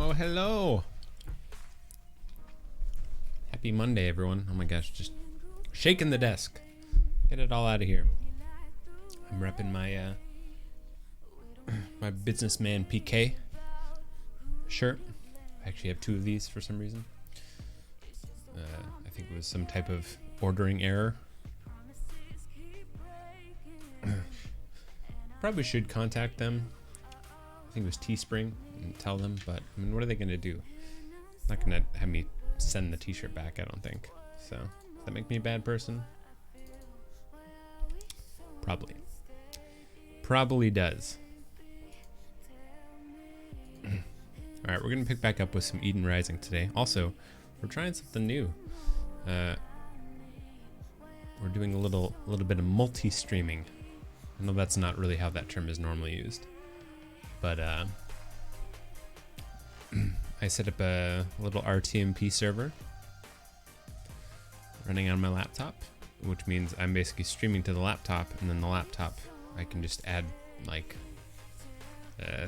Oh, hello. Happy Monday, everyone. Oh my gosh, just shaking the desk. Get it all out of here. I'm repping my my businessman PK shirt. I actually have two of these for some reason. I think it was some type of ordering error. Probably should contact them. I think it was Teespring and tell them, but I mean, what are they going to do? Not going to have me send the t-shirt back, I don't think. So, does that make me a bad person? Probably. Probably does. Alright, we're going to pick back up with some Eden Rising today. Also, we're trying something new. We're doing a little bit of multi-streaming. I know that's not really how that term is normally used. But I set up a little RTMP server running on my laptop, which means I'm basically streaming to the laptop, and then the laptop I can just add like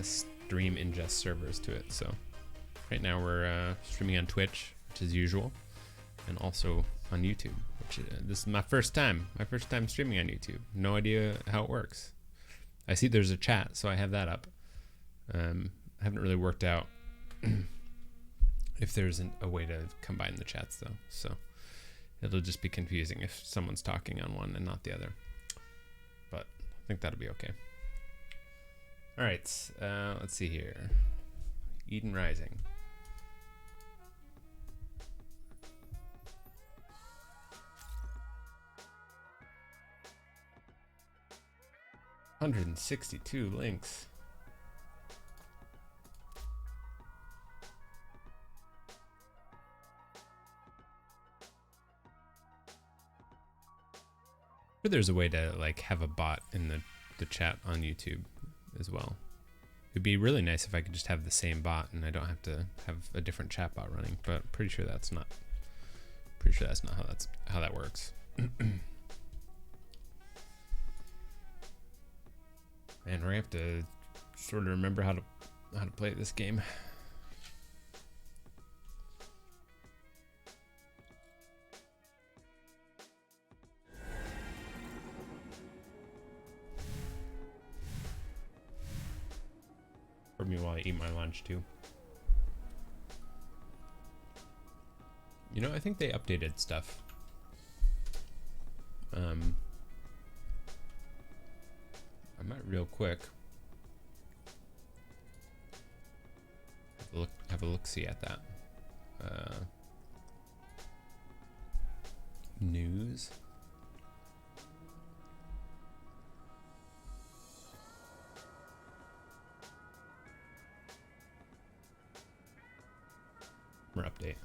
stream ingest servers to it. So right now we're streaming on Twitch, which is usual, and also on YouTube, which this is my first time streaming on YouTube. No idea how it works. I see there's a chat, so I have that up. I haven't really worked out if there's a way to combine the chats though, so it'll just be confusing if someone's talking on one and not the other, but I think that'll be okay. All right, let's see here. Eden Rising. $162 links. Or there's a way to like have a bot in the chat on YouTube as well. It'd be really nice if I could just have the same bot and I don't have to have a different chat bot running, but pretty sure that's not how that works. Man, we're gonna have to sort of remember how to play this game. For me while I eat my lunch too. You know, I think they updated stuff. I might real quick have a look-see at that. News. Update.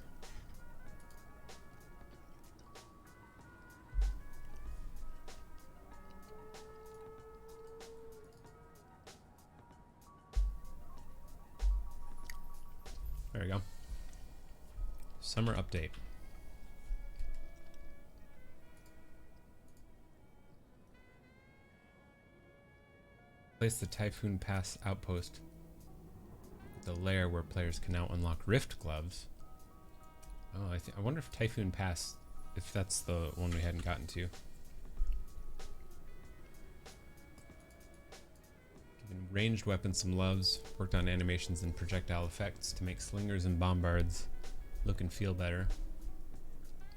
There we go. Summer update. Place the Typhoon Pass outpost, the lair where players can now unlock Rift Gloves. Oh, I wonder if Typhoon Pass, if that's the one we hadn't gotten to. Given ranged weapons some loves, worked on animations and projectile effects to make slingers and bombards look and feel better.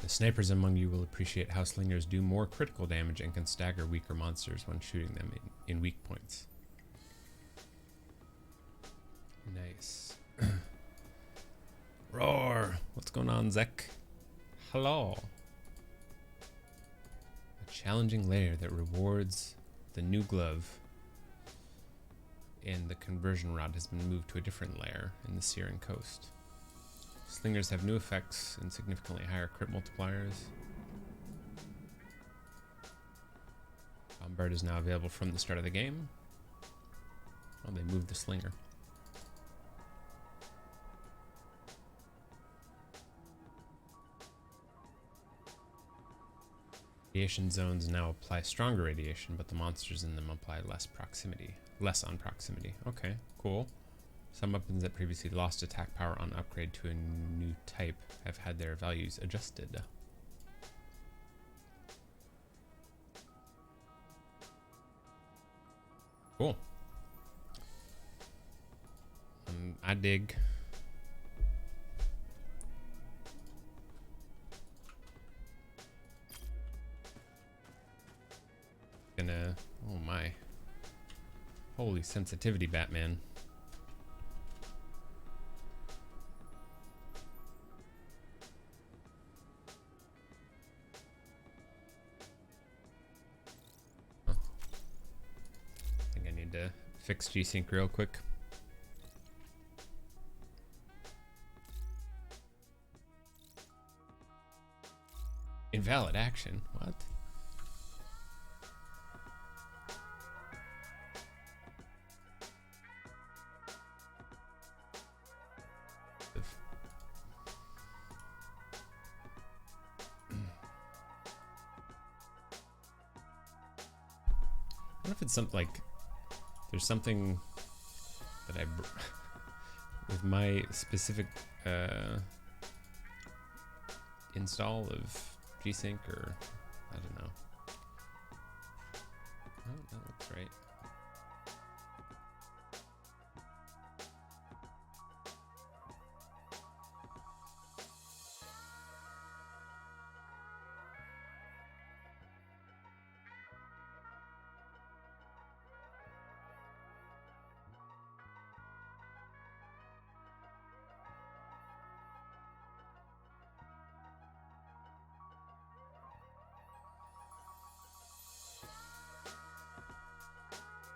The snipers among you will appreciate how slingers do more critical damage and can stagger weaker monsters when shooting them in weak points. Nice. Roar! What's going on, Zek? Hello! A challenging lair that rewards the new glove, and the conversion rod has been moved to a different lair in the Searing Coast. Slingers have new effects and significantly higher crit multipliers. Bombard is now available from the start of the game. Oh, they moved the slinger. Radiation zones now apply stronger radiation, but the monsters in them apply less on proximity. Okay, cool. Some weapons that previously lost attack power on upgrade to a new type have had their values adjusted. Cool. I dig. Gonna, oh my. Holy sensitivity, Batman. Oh. I think I need to fix G-Sync real quick. Invalid action? What? I wonder if it's something like there's something that with my specific install of G-Sync, or I don't know. Oh, that looks right.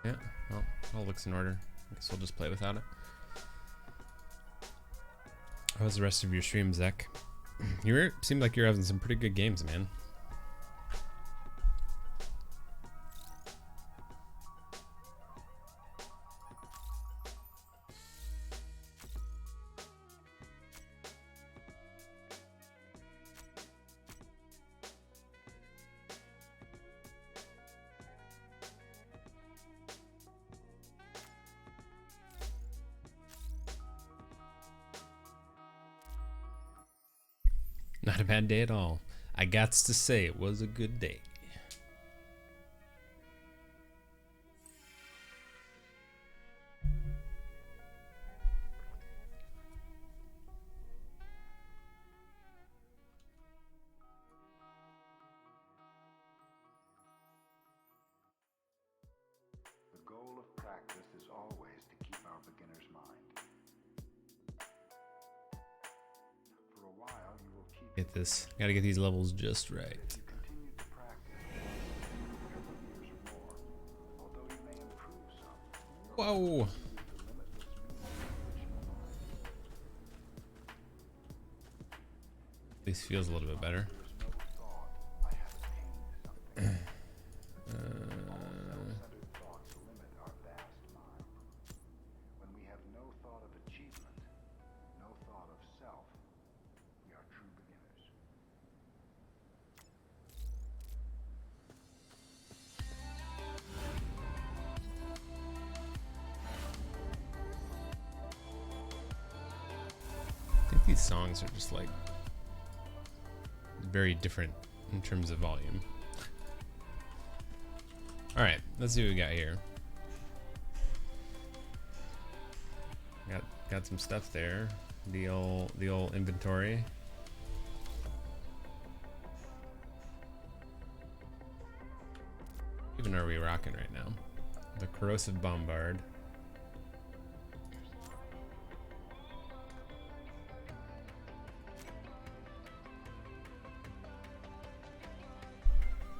Yeah, well, all looks in order. I guess we'll just play without it. How was the rest of your stream, Zach? Seemed like you're having some pretty good games, man. Not a bad day at all. I gots to say it was a good day. The goal of practice is always to keep our beginner's mind. For a while, you will keep. Get this. Gotta get these levels just right. If you continue to practice, several years or more, although you may improve some. Whoa! This feels a little bit better. I think these songs are just like very different in terms of volume. All right, let's see what we got here. Got some stuff there. The old inventory. Even are we rocking right now? The corrosive bombard.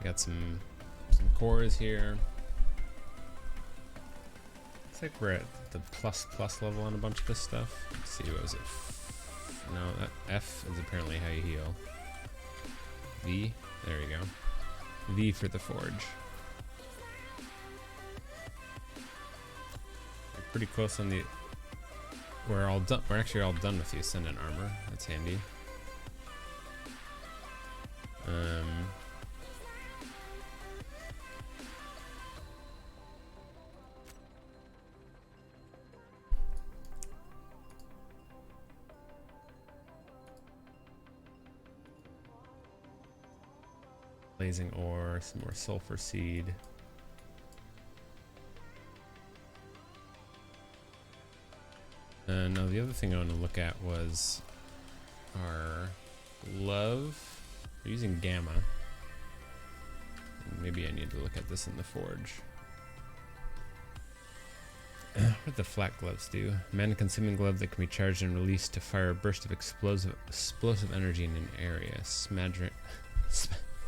Got some cores here. Looks like we're at the plus level on a bunch of this stuff. Let's see, what was it? No, that F is apparently how you heal. V, there we go. V for the forge. We're pretty close on the. We're all done. We're actually all done with the Ascendant armor. That's handy. Blazing ore, some more sulfur seed. No, the other thing I want to look at was our glove. We're using gamma. Maybe I need to look at this in the forge. What do the flat gloves do? Mana-consuming glove that can be charged and released to fire a burst of explosive energy in an area.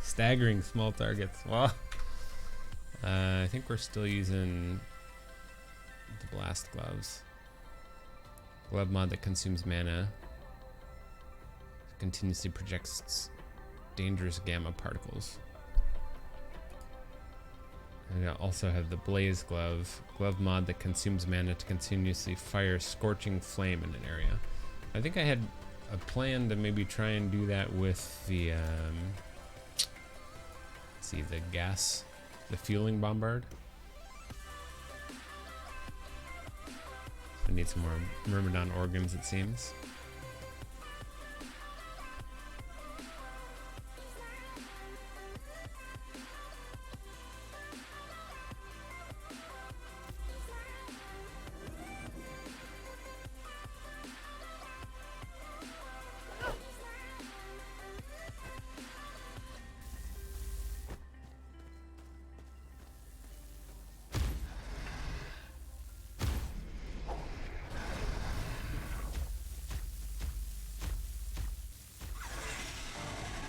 Staggering small targets. Wow. I think we're still using the blast gloves. Glove mod that consumes mana. Continuously projects dangerous gamma particles. And I also have the blaze glove. Glove mod that consumes mana to continuously fire scorching flame in an area. I think I had a plan to maybe try and do that with the the gas, the fueling bombard. I need some more Myrmidon organs, it seems.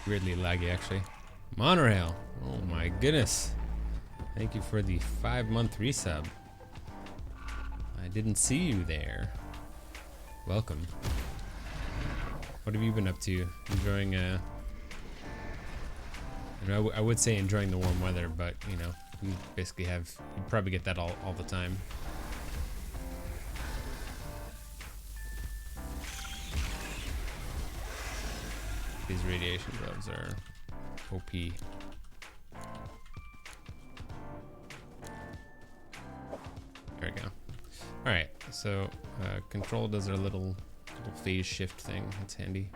Weirdly laggy, actually. Monorail. Oh my goodness. Thank you for the 5-month resub. I didn't see you there. Welcome. What have you been up to? Enjoying, I would say enjoying the warm weather, but, you know, you basically have, you probably get that all the time. These radiation gloves are OP. There we go. Alright, so control does our little phase shift thing. That's handy.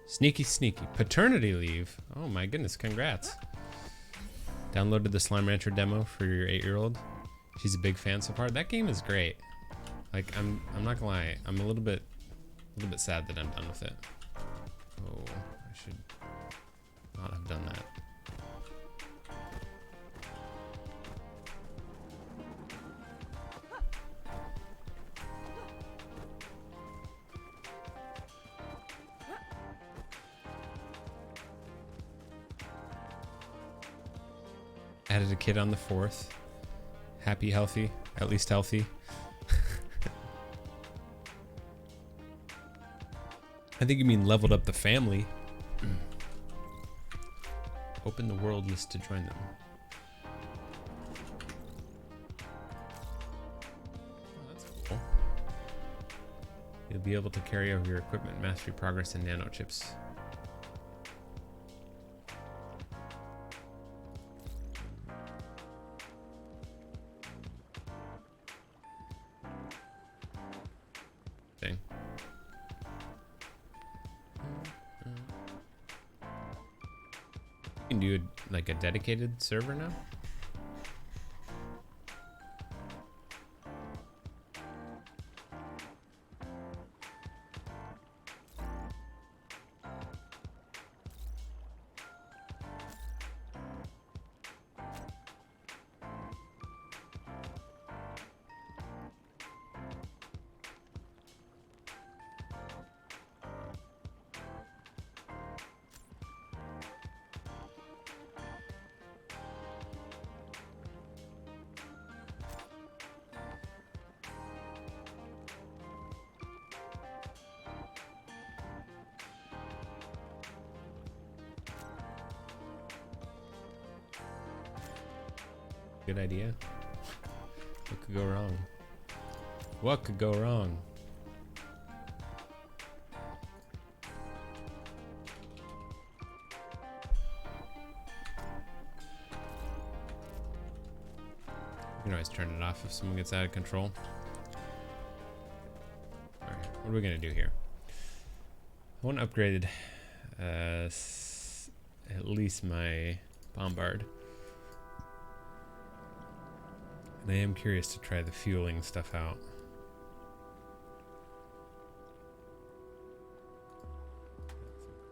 Sneaky. Paternity leave. Oh my goodness, congrats. Downloaded the Slime Rancher demo for your 8-year-old. She's a big fan so far. That game is great. Like, I'm not gonna lie, I'm a little bit sad that I'm done with it. Oh, I should not have done that. Added a kid on the 4th. Happy, healthy, at least healthy. I think you mean leveled up the family. Open the world list to join them. Oh, that's cool. You'll be able to carry over your equipment mastery progress in nanochips. Dang. You can do like a dedicated server now? Good idea. What could go wrong? What could go wrong? You can always turn it off if someone gets out of control. Alright, what are we gonna do here? I want to upgrade at least my bombard. And I am curious to try the fueling stuff out.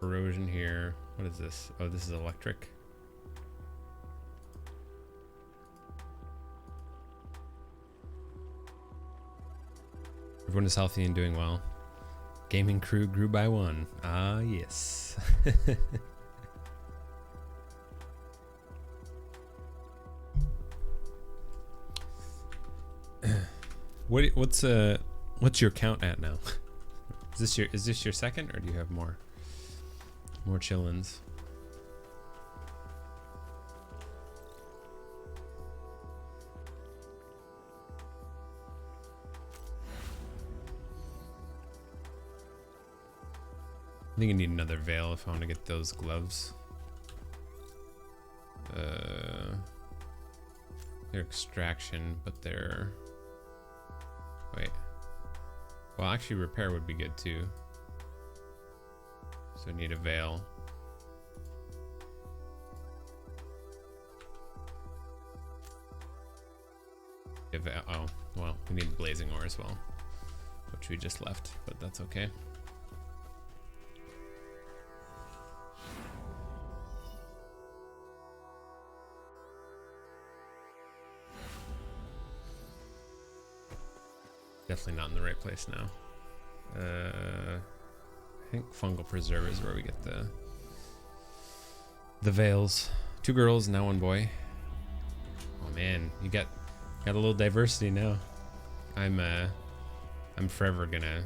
Some corrosion here. What is this? Oh, this is electric. Everyone is healthy and doing well. Gaming crew grew by one. Ah, yes. What's your count at now? Is this your second, or do you have more chillins? I think I need another veil if I want to get those gloves. They're extraction, but they're... Wait. Well, actually repair would be good too. So I need a veil. Oh, well, we need blazing ore as well, which we just left, but that's okay. Definitely not in the right place now. I think fungal preserve is where we get the veils. 2 girls, now 1 boy. Oh man, you got a little diversity now. I'm forever gonna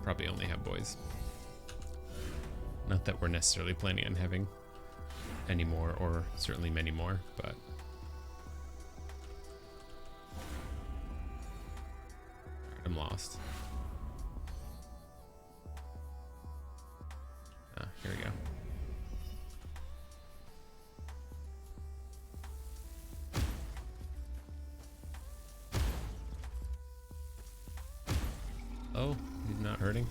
probably only have boys. Not that we're necessarily planning on having any more, or certainly many more, but I'm lost. Ah, here we go. Oh, he's not hurting.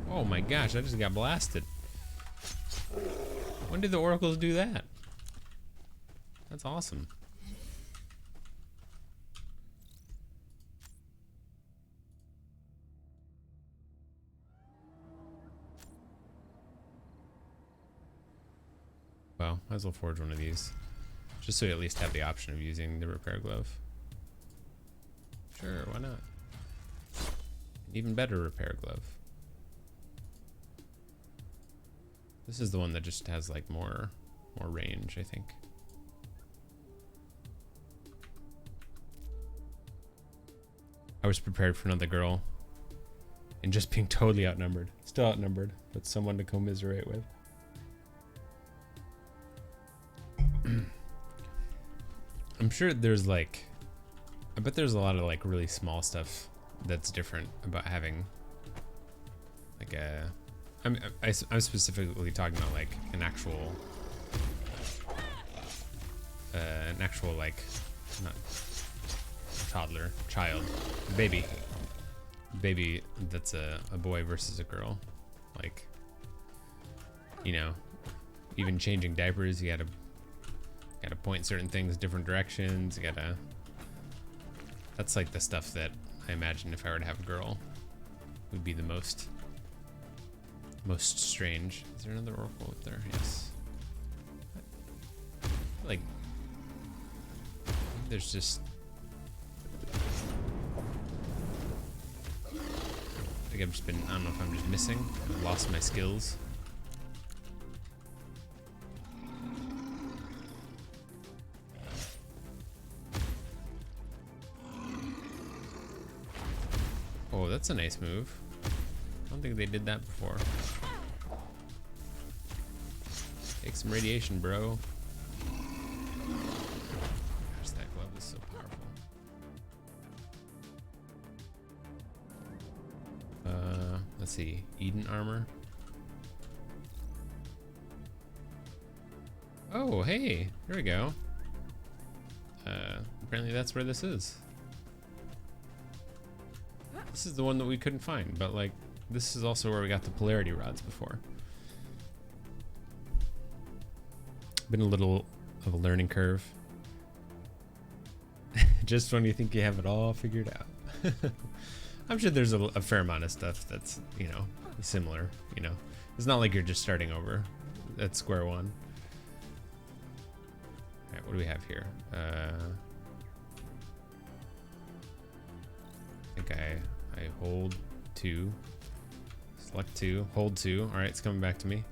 Oh my gosh, I just got blasted. When did the oracles do that? That's awesome. Well, might as well forge one of these. Just so you at least have the option of using the repair glove. Sure, why not? An even better repair glove. This is the one that just has like more range, I think. I was prepared for another girl and just being totally outnumbered. Still outnumbered, but someone to commiserate with. I'm sure there's like, I bet there's a lot of like really small stuff that's different about having like a, I'm specifically talking about like an actual like, not toddler, child, baby that's a boy versus a girl. Like, you know, even changing diapers, you gotta point certain things different directions. You gotta, that's like the stuff that I imagine if I were to have a girl would be the most strange. Is there another oracle up there? Yes. Like, there's just, I think I've just been, I don't know if I'm just missing. I've lost my skills. Oh, that's a nice move. I don't think they did that before. Take some radiation, bro. Gosh, that glove is so powerful. Let's see. Eden armor. Oh, hey. Here we go. Apparently that's where this is. This is the one that we couldn't find, but like, this is also where we got the polarity rods before. Been a little of a learning curve. Just when you think you have it all figured out. I'm sure there's a fair amount of stuff that's, you know, similar, you know. It's not like you're just starting over at square one. Alright, what do we have here? I think I hold 2, select 2, hold 2. Alright, it's coming back to me.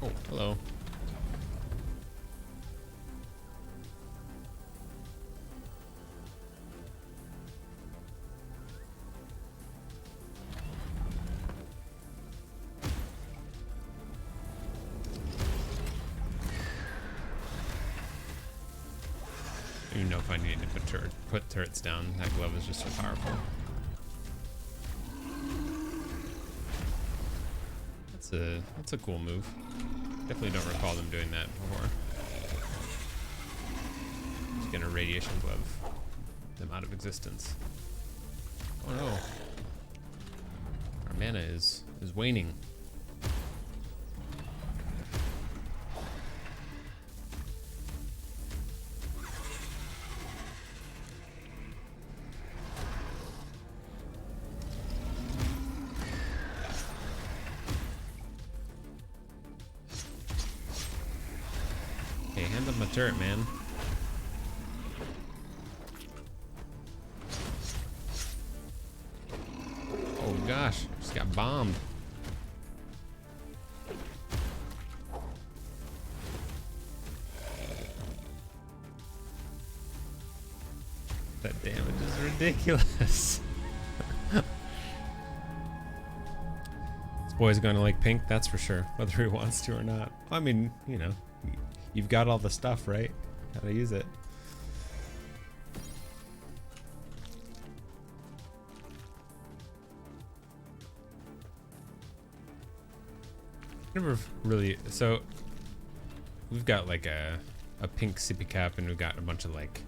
Oh, hello. I don't even know if I need to put turrets down. That glove is just so powerful. That's a cool move. Definitely don't recall them doing that before. Just gonna radiation glove them out of existence. Oh no. Our mana is waning. Okay, hand up my turret, man. Oh gosh, just got bombed. That damage is ridiculous. This boy's gonna like pink, that's for sure, whether he wants to or not. I mean, you know, you've got all the stuff, right? Gotta use it. Never really. So we've got like a pink sippy cup, and we've got a bunch of like,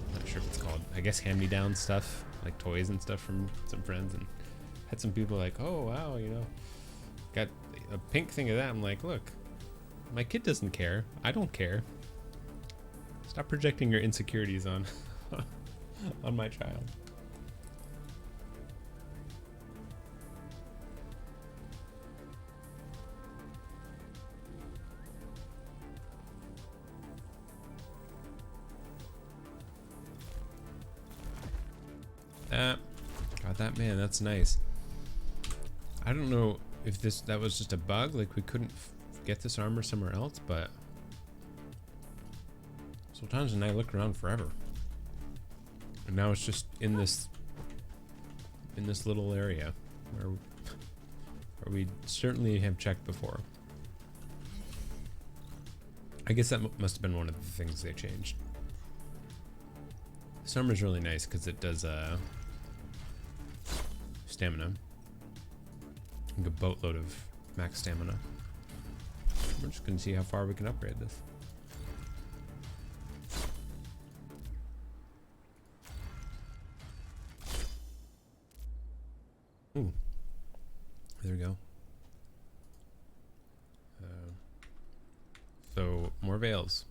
I'm not sure if it's called, I guess hand-me-down stuff, like toys and stuff from some friends, and had some people like, oh wow, you know, got a pink thing of that. I'm like, look, my kid doesn't care. I don't care. Stop projecting your insecurities on on my child. Got that, man. That's nice. I don't know if that was just a bug, like we couldn't get this armor somewhere else, but sometimes when I look around forever, and now it's just in this little area where we certainly have checked before. I guess that must have been one of the things they changed. This armor's really nice because it does stamina. Like a boatload of max stamina. We're just gonna see how far we can upgrade this. Ooh, there we go. So more veils.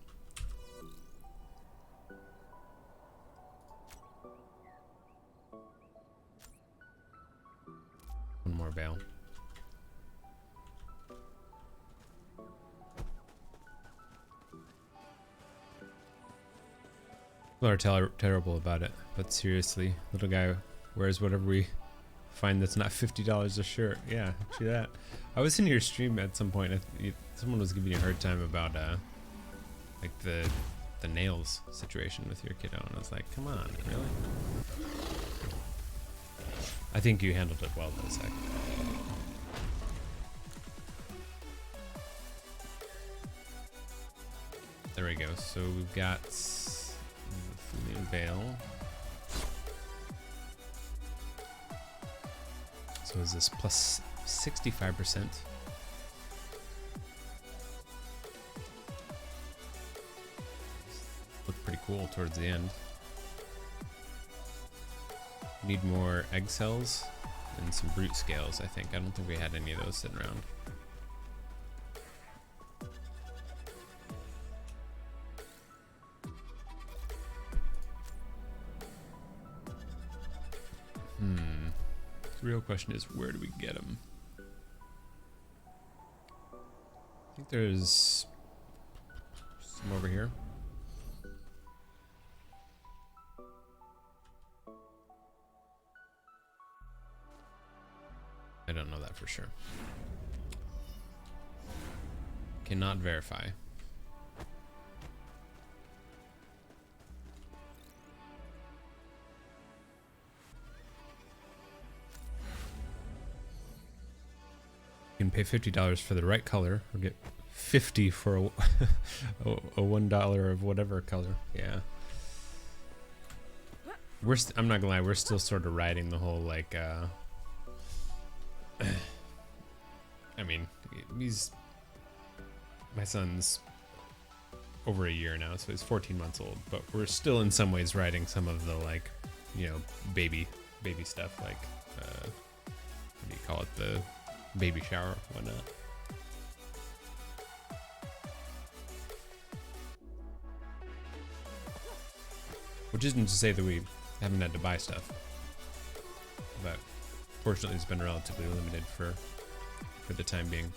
One more veil. People are terrible about it, but seriously, little guy wears whatever we find that's not $50 a shirt. Yeah, see that. I was in your stream at some point. Someone was giving you a hard time about like the nails situation with your kiddo, and I was like, come on, really? I think you handled it well, though, Zach. There we go. So we've got the Veil. So is this plus 65%? Looked pretty cool towards the end. Need more egg cells and some brute scales, I think. I don't think we had any of those sitting around. The real question is, where do we get them? I think there's some over here. I don't know that for sure. Cannot verify. You can pay $50 for the right color, or get $50 for a $1 of whatever color. Yeah. I'm not gonna lie, we're still sort of riding the whole like I mean, my son's over a year now, so he's 14 months old, but we're still in some ways riding some of the like, you know, baby stuff, like what do you call it, the baby shower, whatnot. Which isn't to say that we haven't had to buy stuff, but fortunately it's been relatively limited for the time being.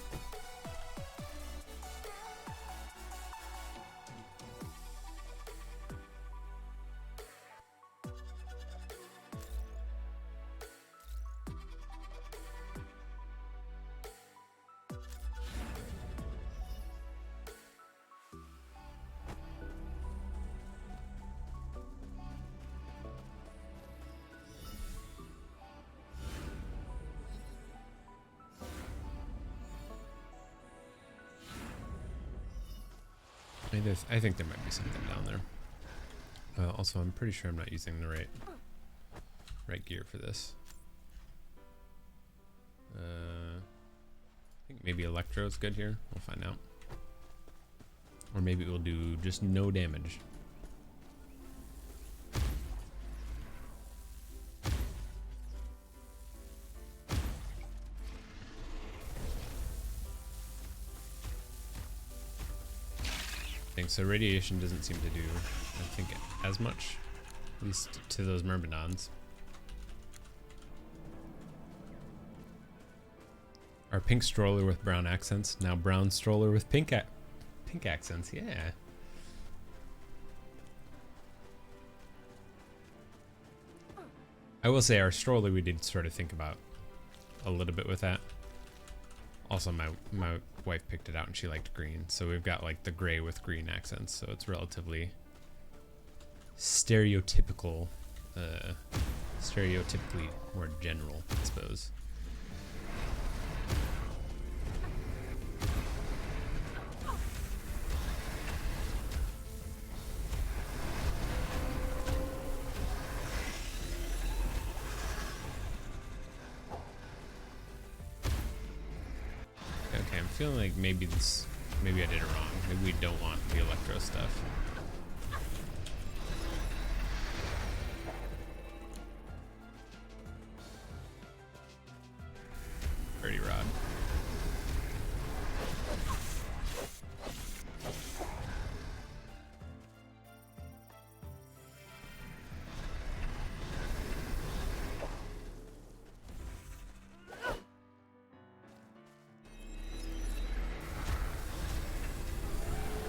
I think there might be something down there. Also, I'm pretty sure I'm not using the right gear for this. I think maybe electro is good here. We'll find out. Or maybe it will do just no damage. So radiation doesn't seem to do, I think, as much, at least to those myrmidons. Our pink stroller with brown accents, now brown stroller with pink accents, yeah. I will say our stroller we did sort of think about a little bit with that. Also, my wife picked it out and she liked green, so we've got like the gray with green accents, so it's relatively stereotypically more general, I suppose. I feel like maybe I did it wrong. Maybe we don't want the electro stuff. Birdie rod.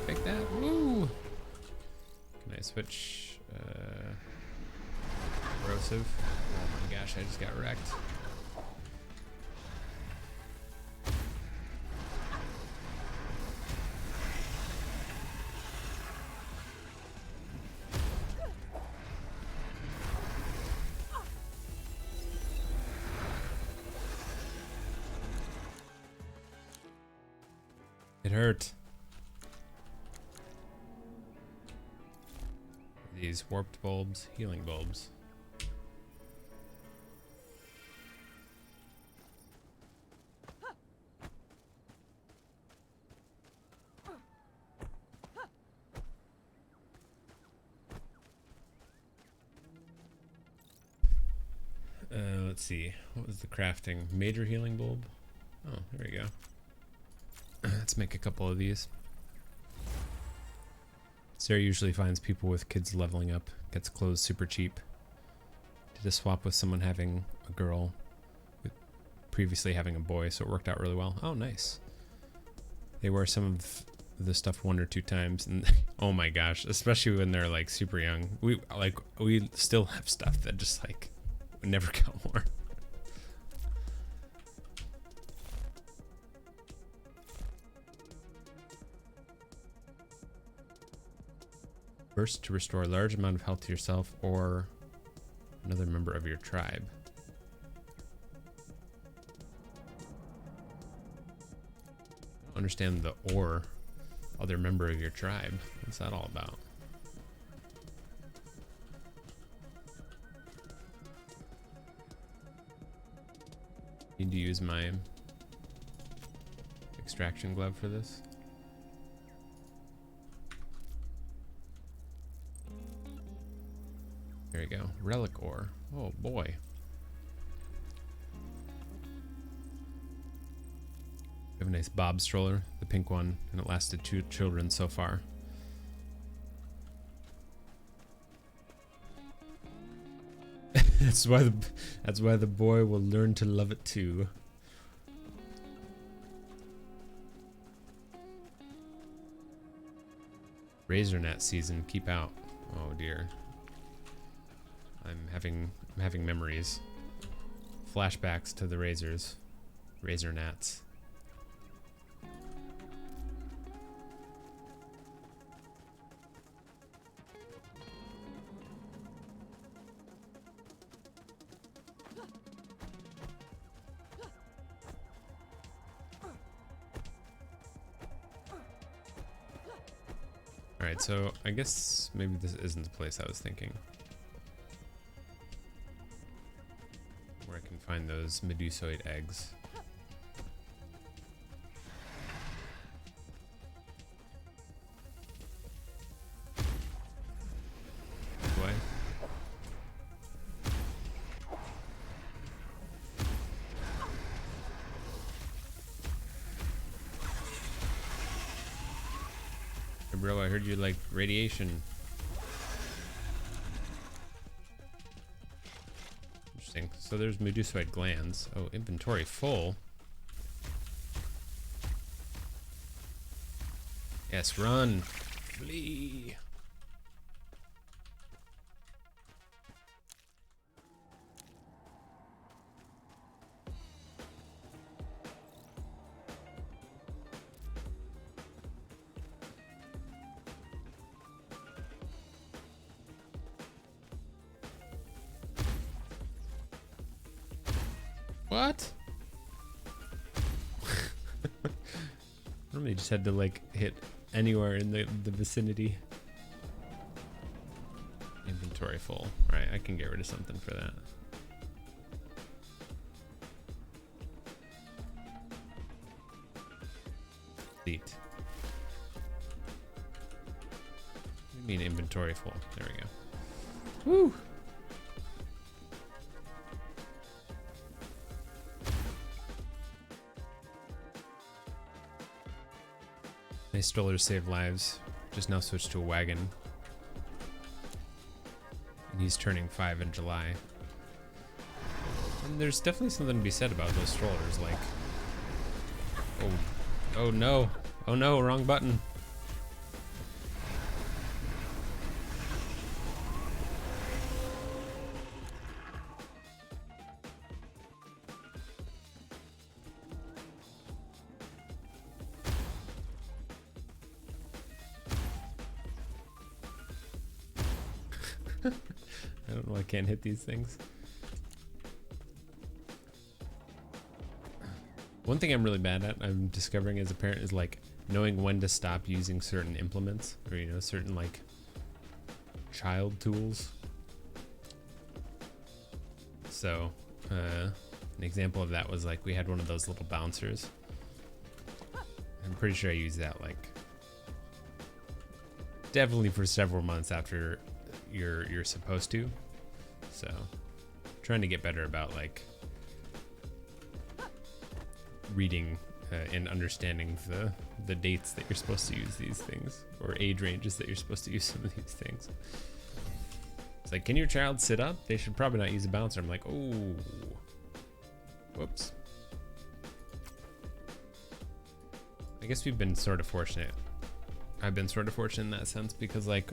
Take that. Woo! Can I switch? Corrosive. Oh my gosh, I just got wrecked. It hurt. These warped bulbs, healing bulbs. let's see. What was the crafting? Major healing bulb? Oh, there we go. Let's make a couple of these. Sarah usually finds people with kids leveling up, gets clothes super cheap. Did a swap with someone having a girl, with previously having a boy, so it worked out really well. Oh, nice. They wear some of the stuff 1 or 2 times, and oh my gosh, especially when they're like super young. We still have stuff that just like never got worn. Burst to restore a large amount of health to yourself or another member of your tribe. I don't understand the or other member of your tribe. What's that all about? Need to use my extraction glove for this. There we go. Relic ore. Oh boy. We have a nice Bob stroller, the pink one, and it lasted 2 children so far. That's why the boy will learn to love it too. Razor net season, keep out. Oh dear. I'm having memories. Flashbacks to the razors. Razor gnats. Alright, so I guess maybe this isn't the place I was thinking. Where I can find those Medusoid eggs. Do I? Hey bro, I heard you like radiation. Interesting. So there's Medusoid glands. Oh, inventory full. Yes, run. Flee. What? Normally just had to like hit anywhere in the vicinity. Inventory full. Alright, I can get rid of something for that. Delete. What do you mean inventory full? There we go. Woo! Nice strollers save lives. Just now switched to a wagon. And he's turning 5 in July. And there's definitely something to be said about those strollers, like... Oh no. Oh no, wrong button. I don't know, I can't hit these things. One thing I'm really bad at, I'm discovering as a parent, is like knowing when to stop using certain implements, or you know, certain like child tools. So an example of that was like we had one of those little bouncers. I'm pretty sure I used that like definitely for several months after you're supposed to. So trying to get better about like reading and understanding the dates that you're supposed to use these things, or age ranges that you're supposed to use some of these things. It's like, can your child sit up? They should probably not use a bouncer. I'm like, oh, whoops. I guess we've been sort of fortunate. I've been sort of fortunate in that sense, because like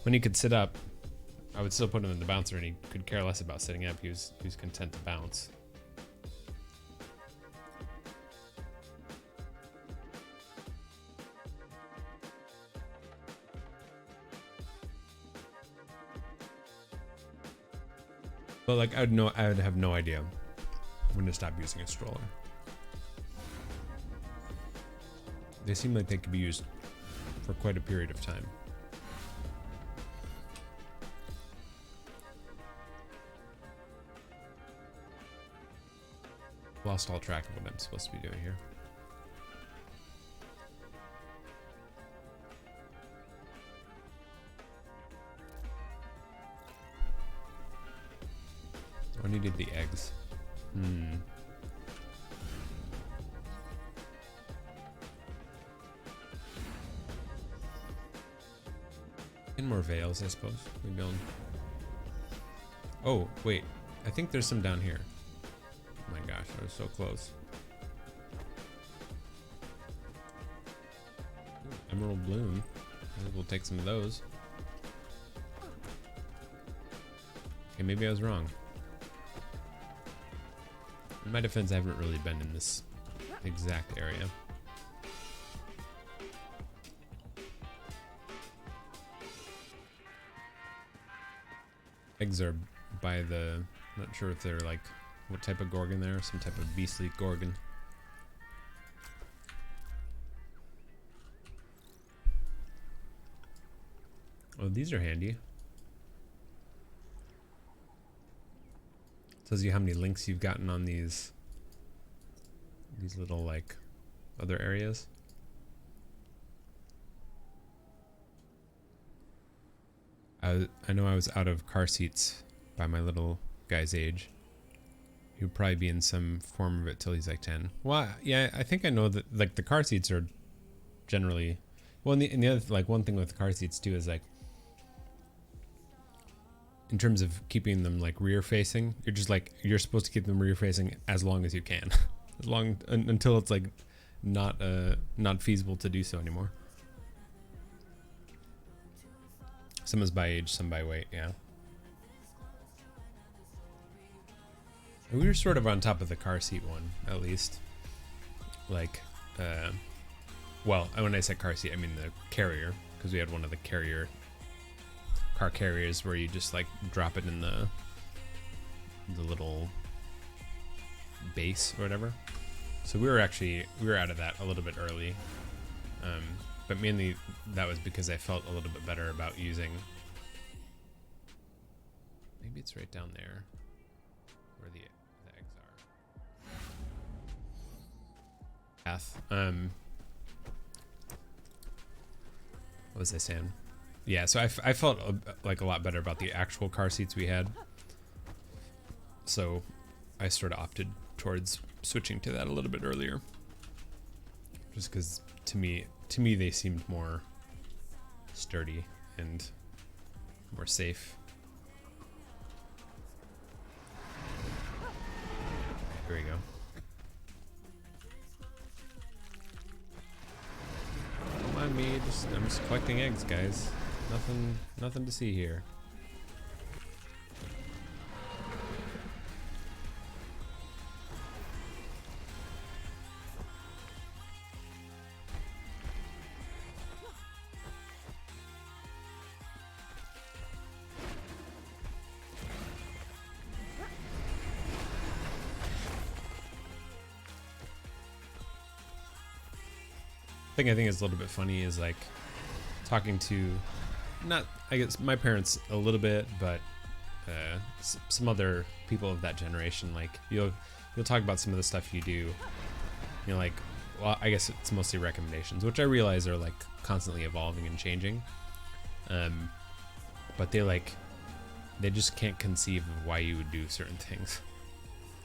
when he could sit up, I would still put him in the bouncer and he could care less about sitting up. He was content to bounce. But like I would have no idea when to stop using a stroller. They seem like they could be used for quite a period of time. Lost all track of what I'm supposed to be doing here. I needed the eggs. And more veils, I suppose. We build. Oh, wait. I think there's some down here. Oh my gosh, I was so close. Ooh, emerald bloom. Maybe we'll take some of those. Okay, maybe I was wrong. In my defense, I haven't really been in this exact area. Eggs are by the... I'm not sure if they're like... what type of Gorgon they are. Some type of beastly Gorgon. Oh, these are handy. Tells you how many links you've gotten on these little like other areas. I know I was out of car seats by my little guy's age. He'll probably be in some form of it till he's like 10. Well, yeah, I think I know that like the car seats are generally well. And the other like one thing with car seats too is like in terms of keeping them like rear facing, you're just like you're supposed to keep them rear facing as long as you can, as long until it's like not feasible to do so anymore. Some is by age, some by weight, yeah. We were sort of on top of the car seat one, at least. Like, well, when I said car seat, I mean the carrier, because we had one of the car carriers where you just like drop it in the little base or whatever. So we were out of that a little bit early. But mainly that was because I felt a little bit better about using. Maybe it's right down there where the eggs are. Path. What was I saying? Yeah, so I felt like a lot better about the actual car seats we had. So I sort of opted towards switching to that a little bit earlier. Just because to me they seemed more sturdy and more safe. Here we go. Don't mind me, I'm just collecting eggs, guys. Nothing to see here. Thing I think is a little bit funny is like talking to, not I guess my parents a little bit, but some other people of that generation. Like you'll talk about some of the stuff you do. You know, like, well, I guess it's mostly recommendations, which I realize are like constantly evolving and changing. But they like they just can't conceive of why you would do certain things.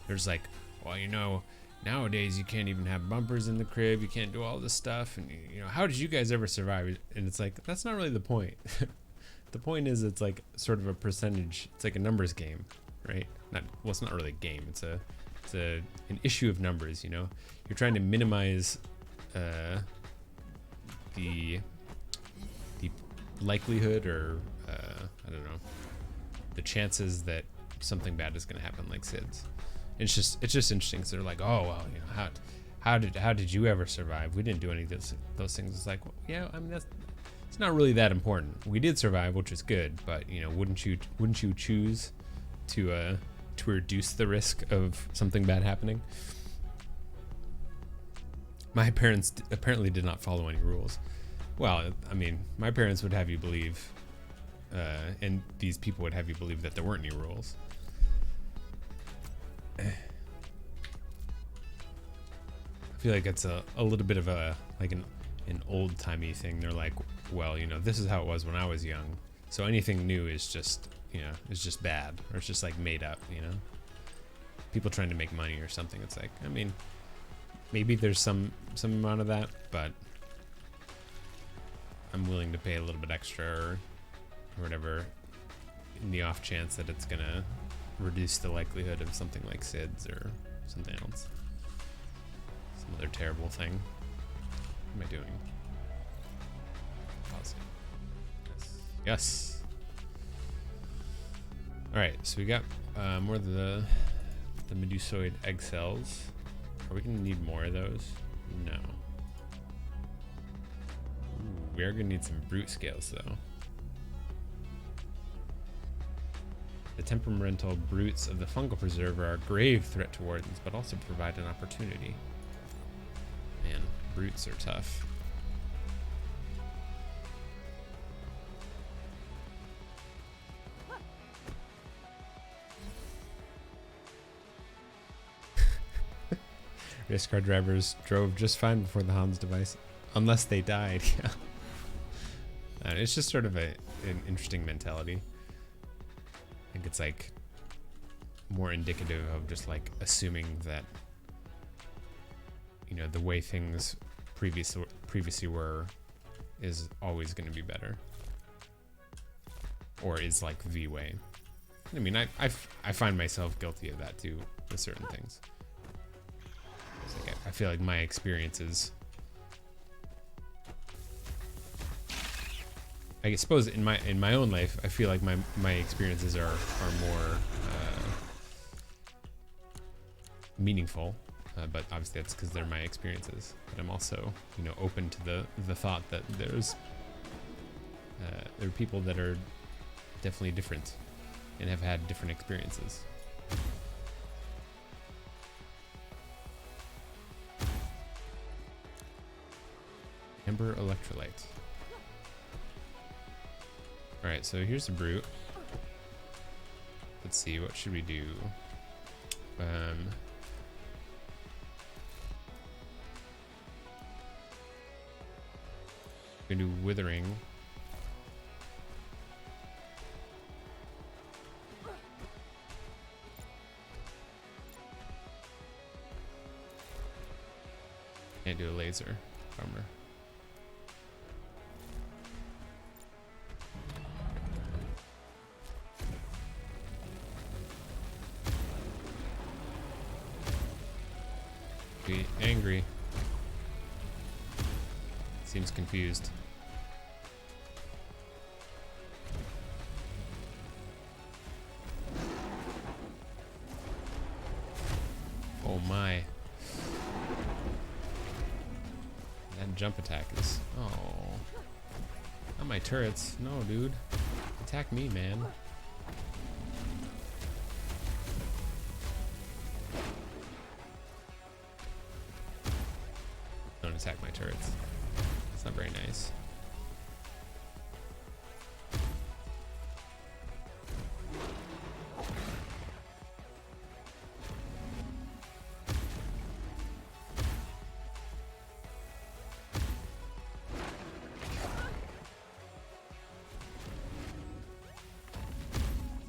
There's like, well, you know, nowadays you can't even have bumpers in the crib, you can't do all this stuff, and you know, how did you guys ever survive? And it's like, that's not really the point. The point is, it's like sort of a percentage. It's like a numbers game, right? Well, it's not really a game. It's an issue of numbers. You know, you're trying to minimize the likelihood, or I don't know, the chances that something bad is going to happen, like SIDS. It's just interesting. So they're like, oh well, you know, how did you ever survive? We didn't do any of those things. It's like, well, yeah, I mean, it's not really that important. We did survive, which is good, but you know, wouldn't you choose to reduce the risk of something bad happening? My parents apparently did not follow any rules. Well, I mean, my parents would have you believe, and these people would have you believe that there weren't any rules. I feel like it's a little bit of an old-timey thing. They're like, well, you know, this is how it was when I was young, so anything new is just, you know, it's just bad, or it's just like made up, you know, people trying to make money or something. It's like, I mean, maybe there's some amount of that, but I'm willing to pay a little bit extra or whatever in the off chance that it's gonna reduce the likelihood of something like SIDS or something else, some other terrible thing. What am I doing? Pause it. Yes. All right, so we got more of the Medusoid egg cells. Are we gonna need more of those? No. Ooh, we are gonna need some brute scales though. The temperamental brutes of the fungal preserver are a grave threat to wardens, but also provide an opportunity. Man, brutes are tough. Race car drivers drove just fine before the Hans device, unless they died. Yeah, it's just sort of an interesting mentality. I think it's like more indicative of just like assuming that, you know, the way things previously were is always going to be better, or is like the way. I mean, I find myself guilty of that too with certain things. It's like I feel like my experiences, I suppose in my own life, I feel like my experiences are more meaningful, but obviously that's because they're my experiences. But I'm also, you know, open to the thought that there are people that are definitely different and have had different experiences. Ember electrolyte. Alright, so here's the brute. Let's see, what should we do? We're gonna do withering. Can't do a laser. Bummer. Be angry. Seems confused. Oh my. That jump attack is... Oh. Not my turrets. No, dude. Attack me, man. Don't attack my turrets. It's not very nice.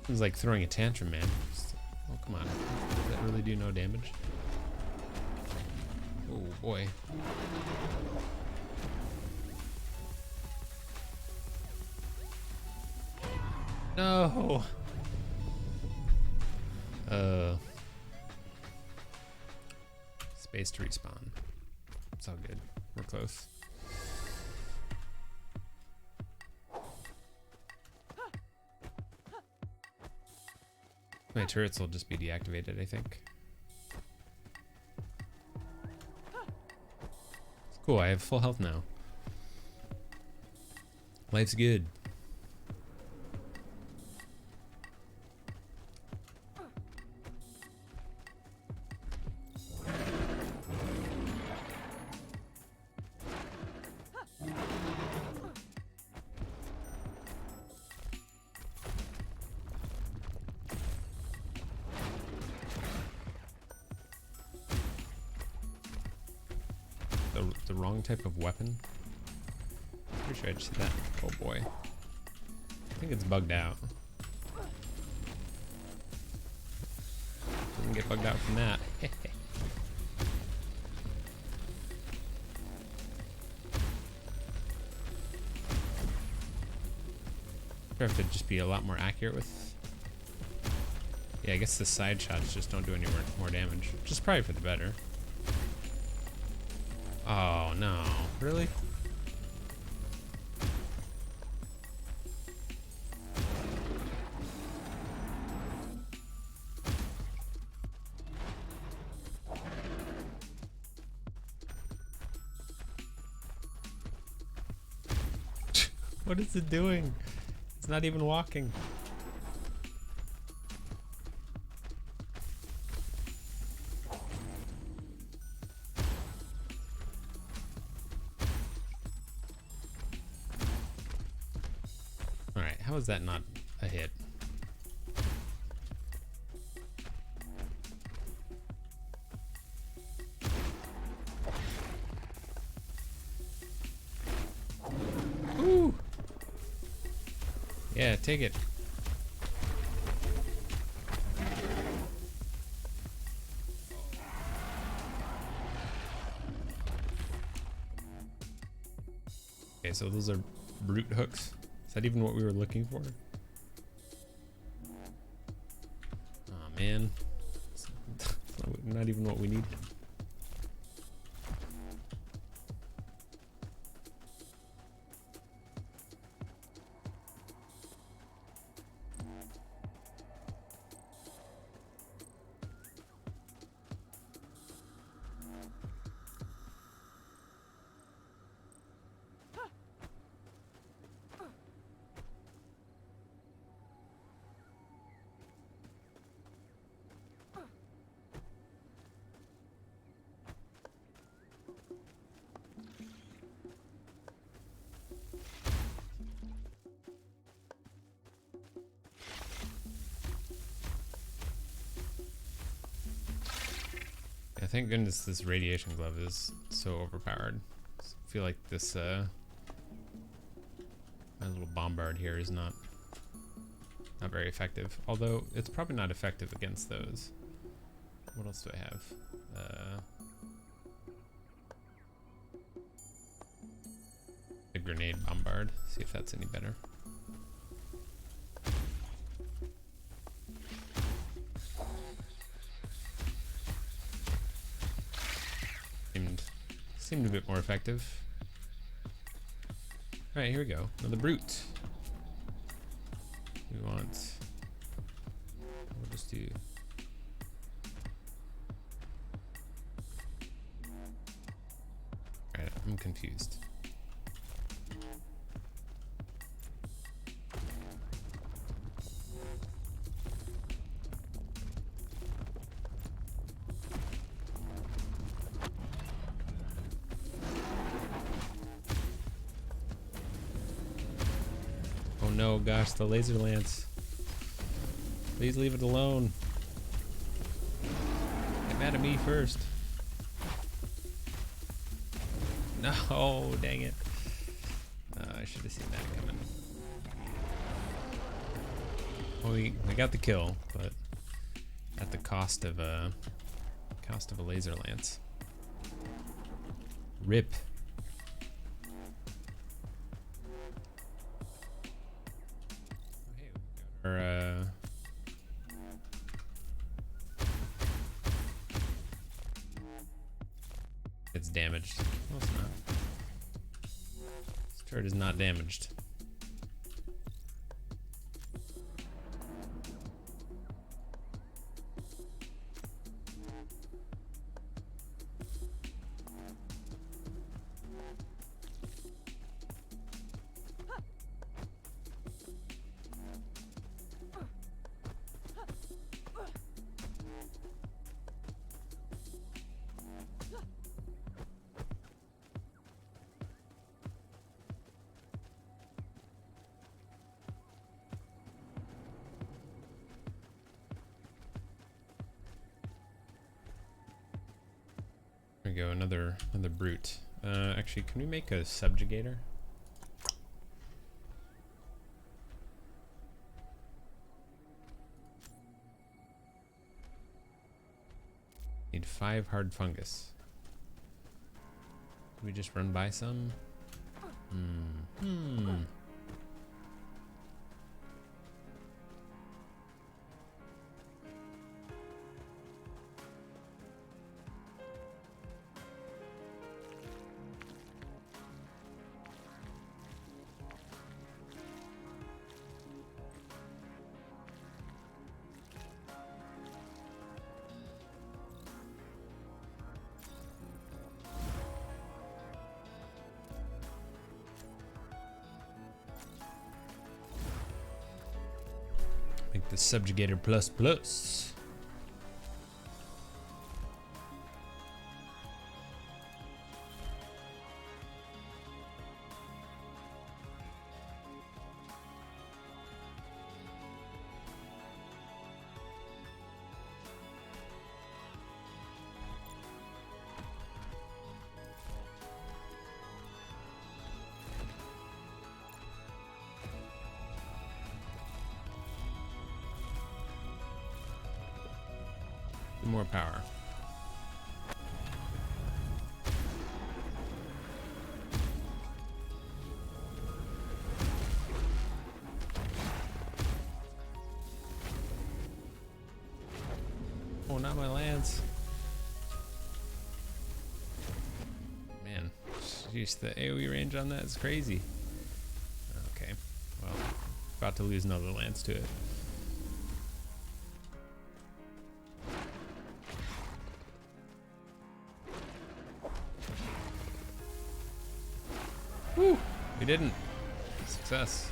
It's like throwing a tantrum, man. Oh, come on. Does that really do no damage? Oh, boy. No! Space to respawn. It's all good. We're close. My turrets will just be deactivated, I think. It's cool, I have full health now. Life's good. The wrong type of weapon. Pretty sure I just see that. Oh boy. I think it's bugged out. Doesn't get bugged out from that. I have to just be a lot more accurate with. Yeah, I guess the side shots just don't do any more damage, which is probably for the better. Oh no, really? What is it doing? It's not even walking. Alright, how is that not a hit? Ooh! Yeah, take it. Okay, so those are brute hooks. Is that even what we were looking for? Oh man. It's not even what we need. Thank goodness this radiation glove is so overpowered. I feel like this my little bombard here is not very effective. Although it's probably not effective against those. What else do I have? A grenade bombard. See if that's any better. Seemed a bit more effective. Alright, here we go. Another brute. We want... We'll just do... Alright, I'm confused. Oh no, gosh, the laser lance. Please leave it alone. Get mad at me first. No, dang it. I should have seen that coming. Well, we got the kill, but at the cost of a laser lance. Rip. Or it's damaged. No, it's not. This turret is not damaged. There we go, another brute. Actually, can we make a subjugator? Need 5 hard fungus. Can we just run by some? Make the Subjugator plus plus. More power. Oh, not my lance. Man, jeez, the AoE range on that is crazy. Okay, well, about to lose another lance to it. Woo! We didn't. Success.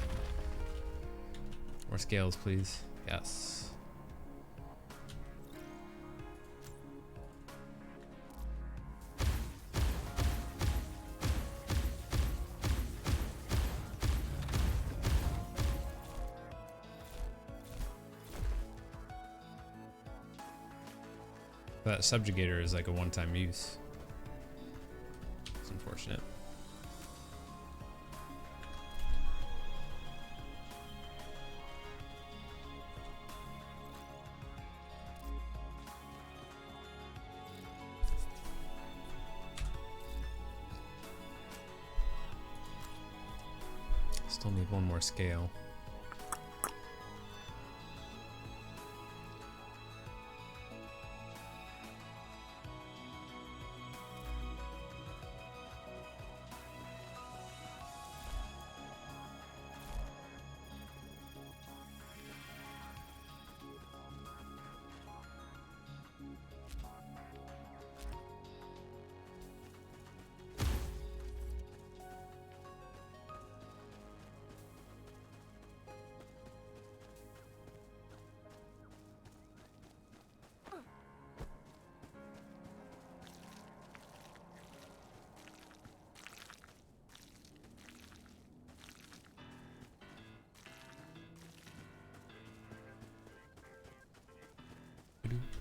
More scales, please. Yes. That subjugator is like a one-time use. It's unfortunate. Still need one more scale.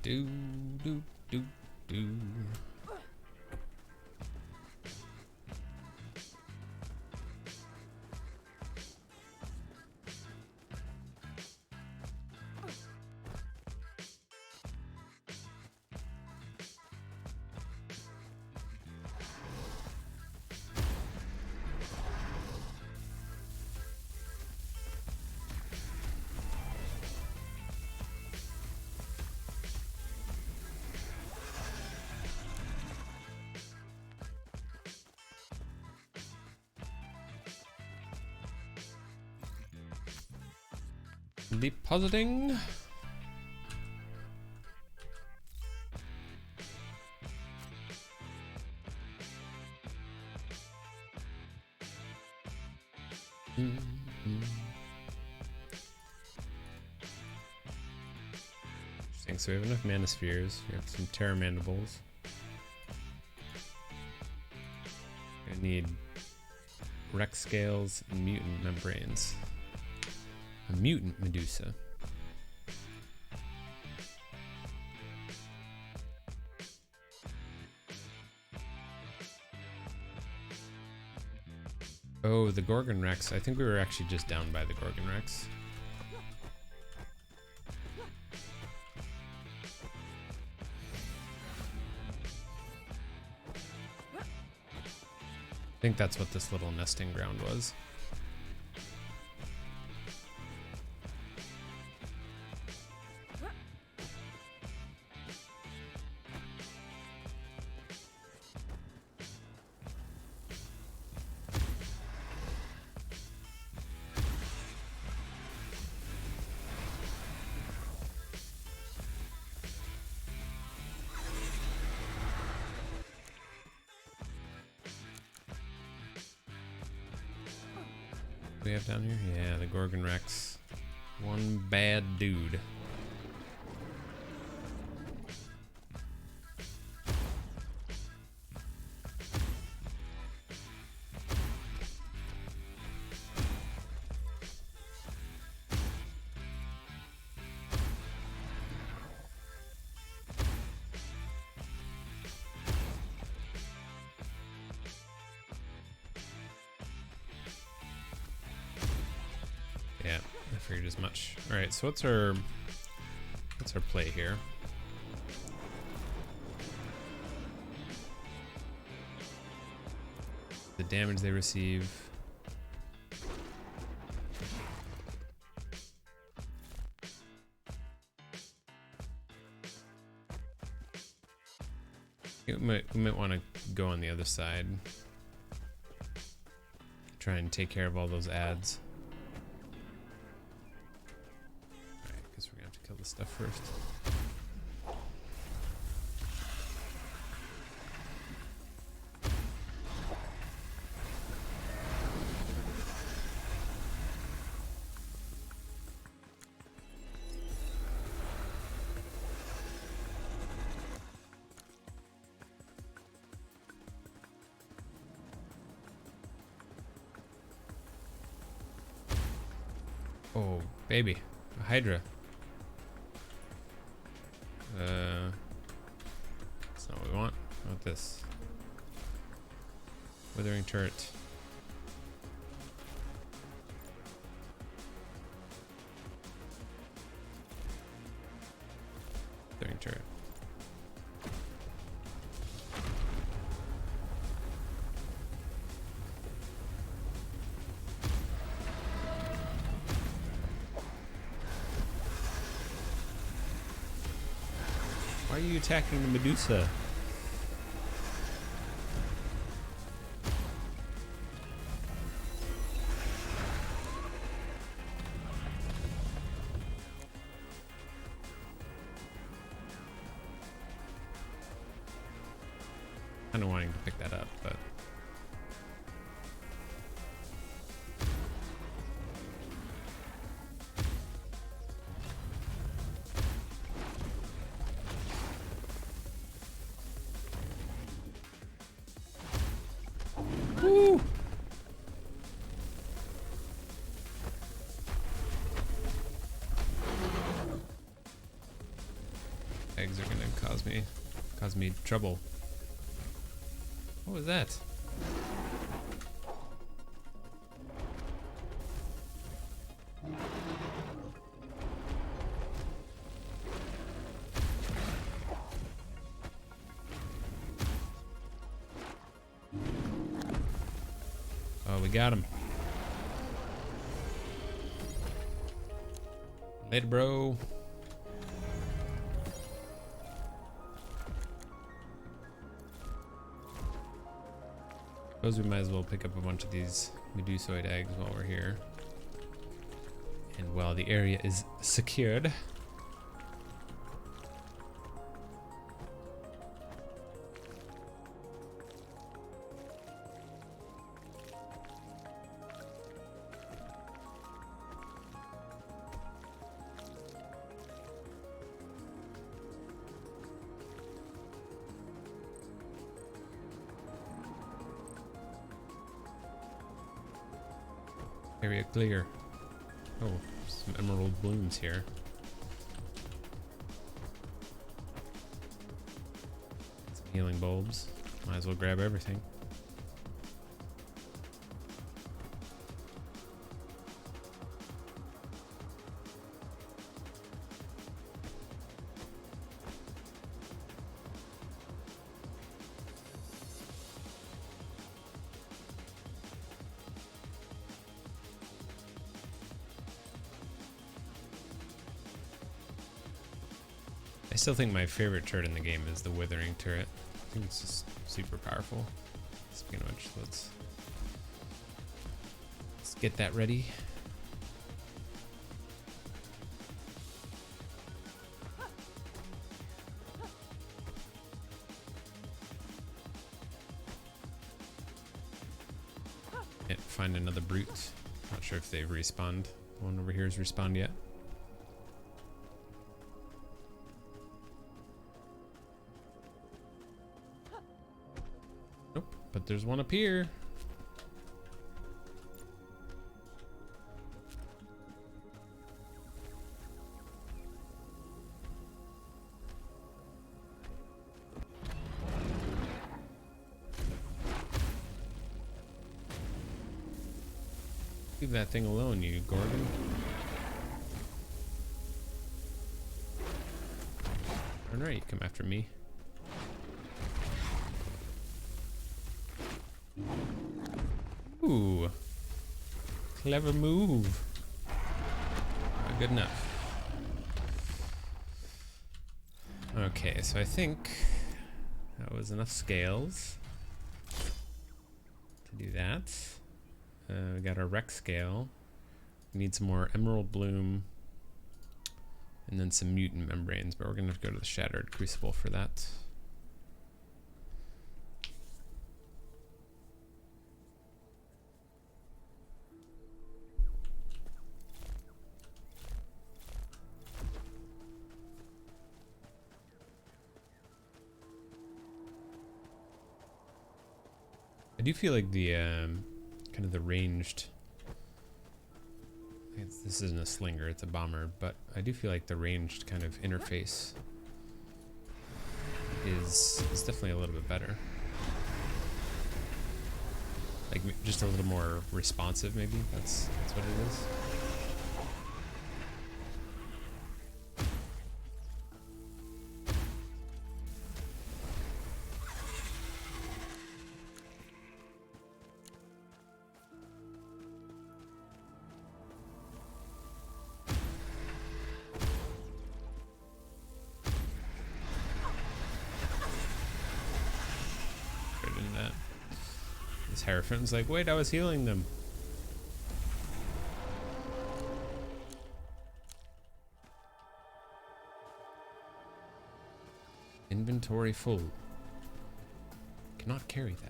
Do do do do. Depositing. Interesting. So we have enough mana spheres. We have some terra mandibles. I need Rex scales and mutant membranes. A mutant Medusa. Oh, the Gorgon Rex. I think we were actually just down by the Gorgon Rex. I think that's what this little nesting ground was. We have down here? Yeah, the Gorgon Rex. One bad dude. Yeah, I figured as much. All right, so what's our play here? The damage they receive. We might want to go on the other side. Try and take care of all those ads. We're gonna have to kill this stuff first. Oh, baby, a Hydra. That's not what we want. We want this. Withering turret. Withering turret. Why are you attacking the Medusa? Kind of wanting to pick that up, but woo! Eggs are gonna cause me trouble. What was that? Oh, we got him. Later, bro. Suppose we might as well pick up a bunch of these Medusoid eggs while we're here. And while the area is secured, area clear. Oh, some emerald blooms here. Some healing bulbs. Might as well grab everything. I still think my favorite turret in the game is the Withering turret. I think it's just super powerful. Speaking of which, let's get that ready. Can't find another brute. Not sure if they've respawned. The one over here has respawned yet. Nope, but there's one up here. Leave that thing alone, you Gorgon. Alright, you come after me. Ooh. Clever move. Not good enough. Okay, so I think that was enough scales to do that. We got our Rex scale. We need some more emerald bloom and then some mutant membranes, but we're gonna have to go to the Shattered Crucible for that. I do feel like the kind of the ranged, this isn't a slinger, it's a bomber, but I do feel like the ranged kind of interface is definitely a little bit better. Like just a little more responsive, maybe. That's what it is. This Hierophant's like, wait, I was healing them. Inventory full. Cannot carry that.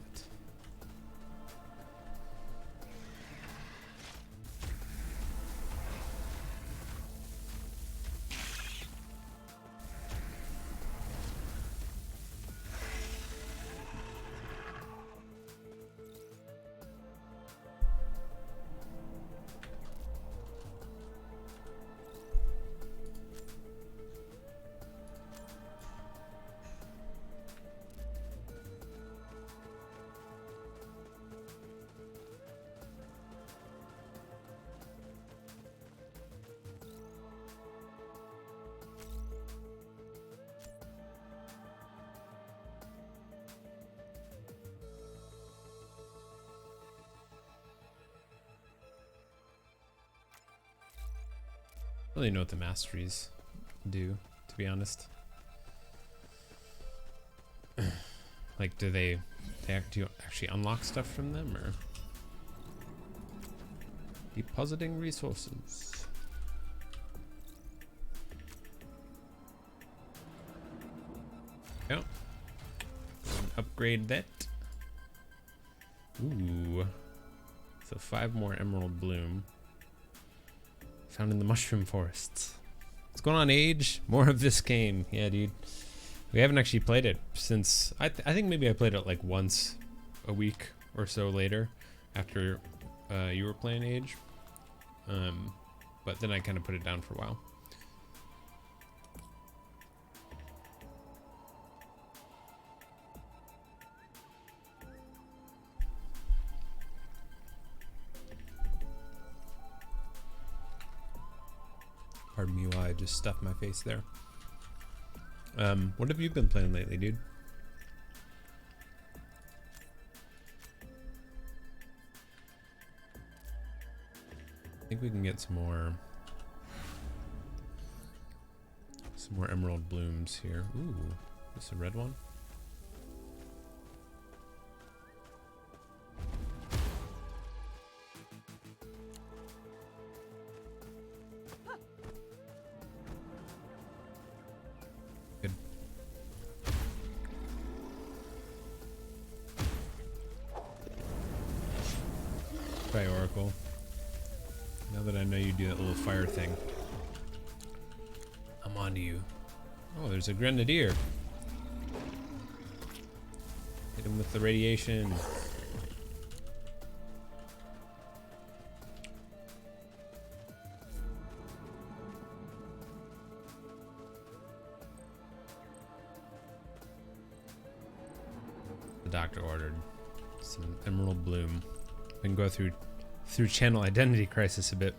I don't really know what the masteries do, to be honest. Like, do they actually unlock stuff from them, or depositing resources? go. And upgrade that. Ooh. So 5 more emerald bloom. Found in the mushroom forests. What's going on, Age? More of this game. Yeah, dude. We haven't actually played it since... I think maybe I played it like once a week or so later after you were playing Age. But then I kind of put it down for a while. Pardon me while I just stuffed my face there. What have you been playing lately, dude? I think we can get some more emerald blooms here. Ooh, this a red one? Good. Try Oracle. Now that I know you do that little fire thing, I'm on to you. Oh, there's a grenadier. Hit him with the radiation. The doctor ordered some emerald bloom. We can go through channel identity crisis a bit.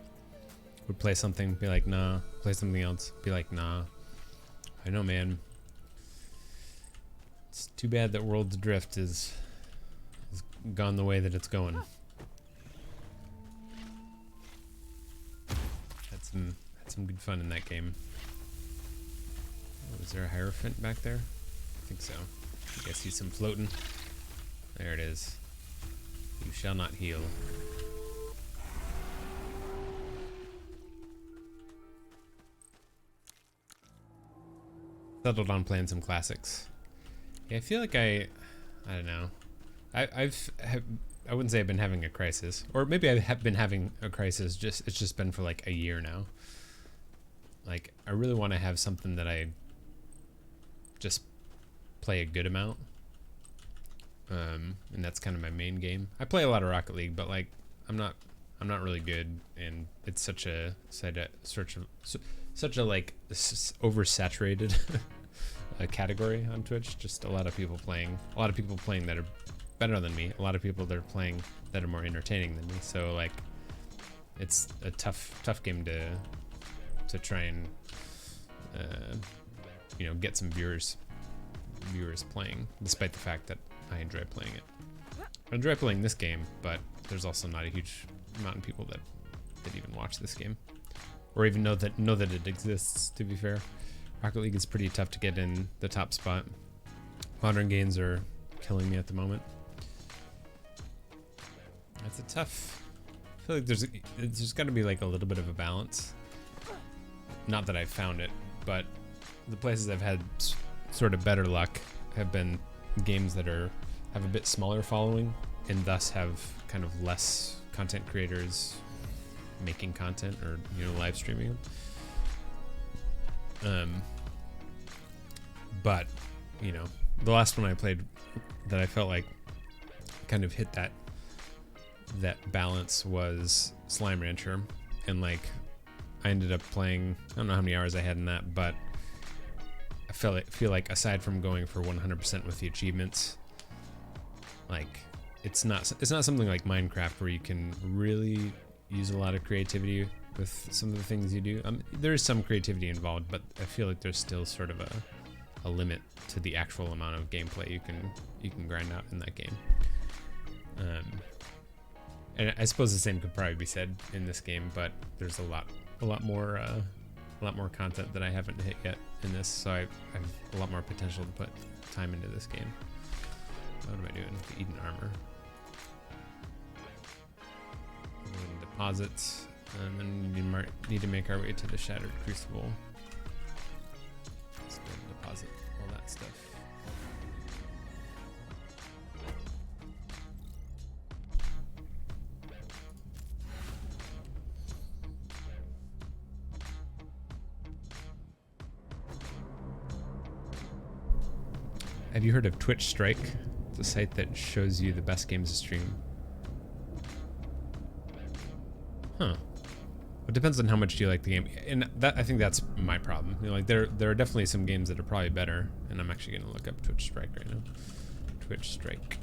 Would play something, be like, nah. Play something else, be like, nah. I know, man. It's too bad that World's Adrift is gone the way that it's going. Had some good fun in that game. Oh, is there a Hierophant back there? I think so. I guess he's some floating. There it is. You shall not heal. Settled on playing some classics. Yeah, I feel like I don't know. I wouldn't say I've been having a crisis, or maybe I have been having a crisis. It's just been for like a year now. Like I really want to have something that I just play a good amount. And that's kind of my main game. I play a lot of Rocket League, but like I'm not really good, and it's such a like oversaturated category on Twitch. Just a lot of people playing that are better than me. A lot of people that are playing that are more entertaining than me. So like, it's a tough game to try and get some viewers playing, despite the fact that I enjoy playing it. I enjoy playing this game, but there's also not a huge amount of people that even watch this game, or even know that it exists. To be fair, Rocket League is pretty tough to get in the top spot. Modern games are killing me at the moment. It's a tough. I feel like there's got to be like a little bit of a balance. Not that I've found it, but the places I've had sort of better luck have been games that have a bit smaller following, and thus have kind of less content creators making content or live streaming them. But the last one I played that I felt like kind of hit that balance was Slime Rancher, and like I ended up playing, I don't know how many hours I had in that, but I feel like aside from going for 100% with the achievements, like it's not something like Minecraft where you can really use a lot of creativity with some of the things you do. There is some creativity involved, but I feel like there's still sort of a limit to the actual amount of gameplay you can grind out in that game. And I suppose the same could probably be said in this game, but there's a lot more content that I haven't hit yet in this, so I have a lot more potential to put time into this game. What am I doing with the Eden armor? Deposits, and then we need to make our way to the Shattered Crucible. Let's go deposit all that stuff. Have you heard of Twitch Strike? It's a site that shows you the best games to stream. Huh. It depends on how much you like the game, and that I think that's my problem. You know, like there are definitely some games that are probably better, and I'm actually gonna look up Twitch Strike right now. Twitch Strike.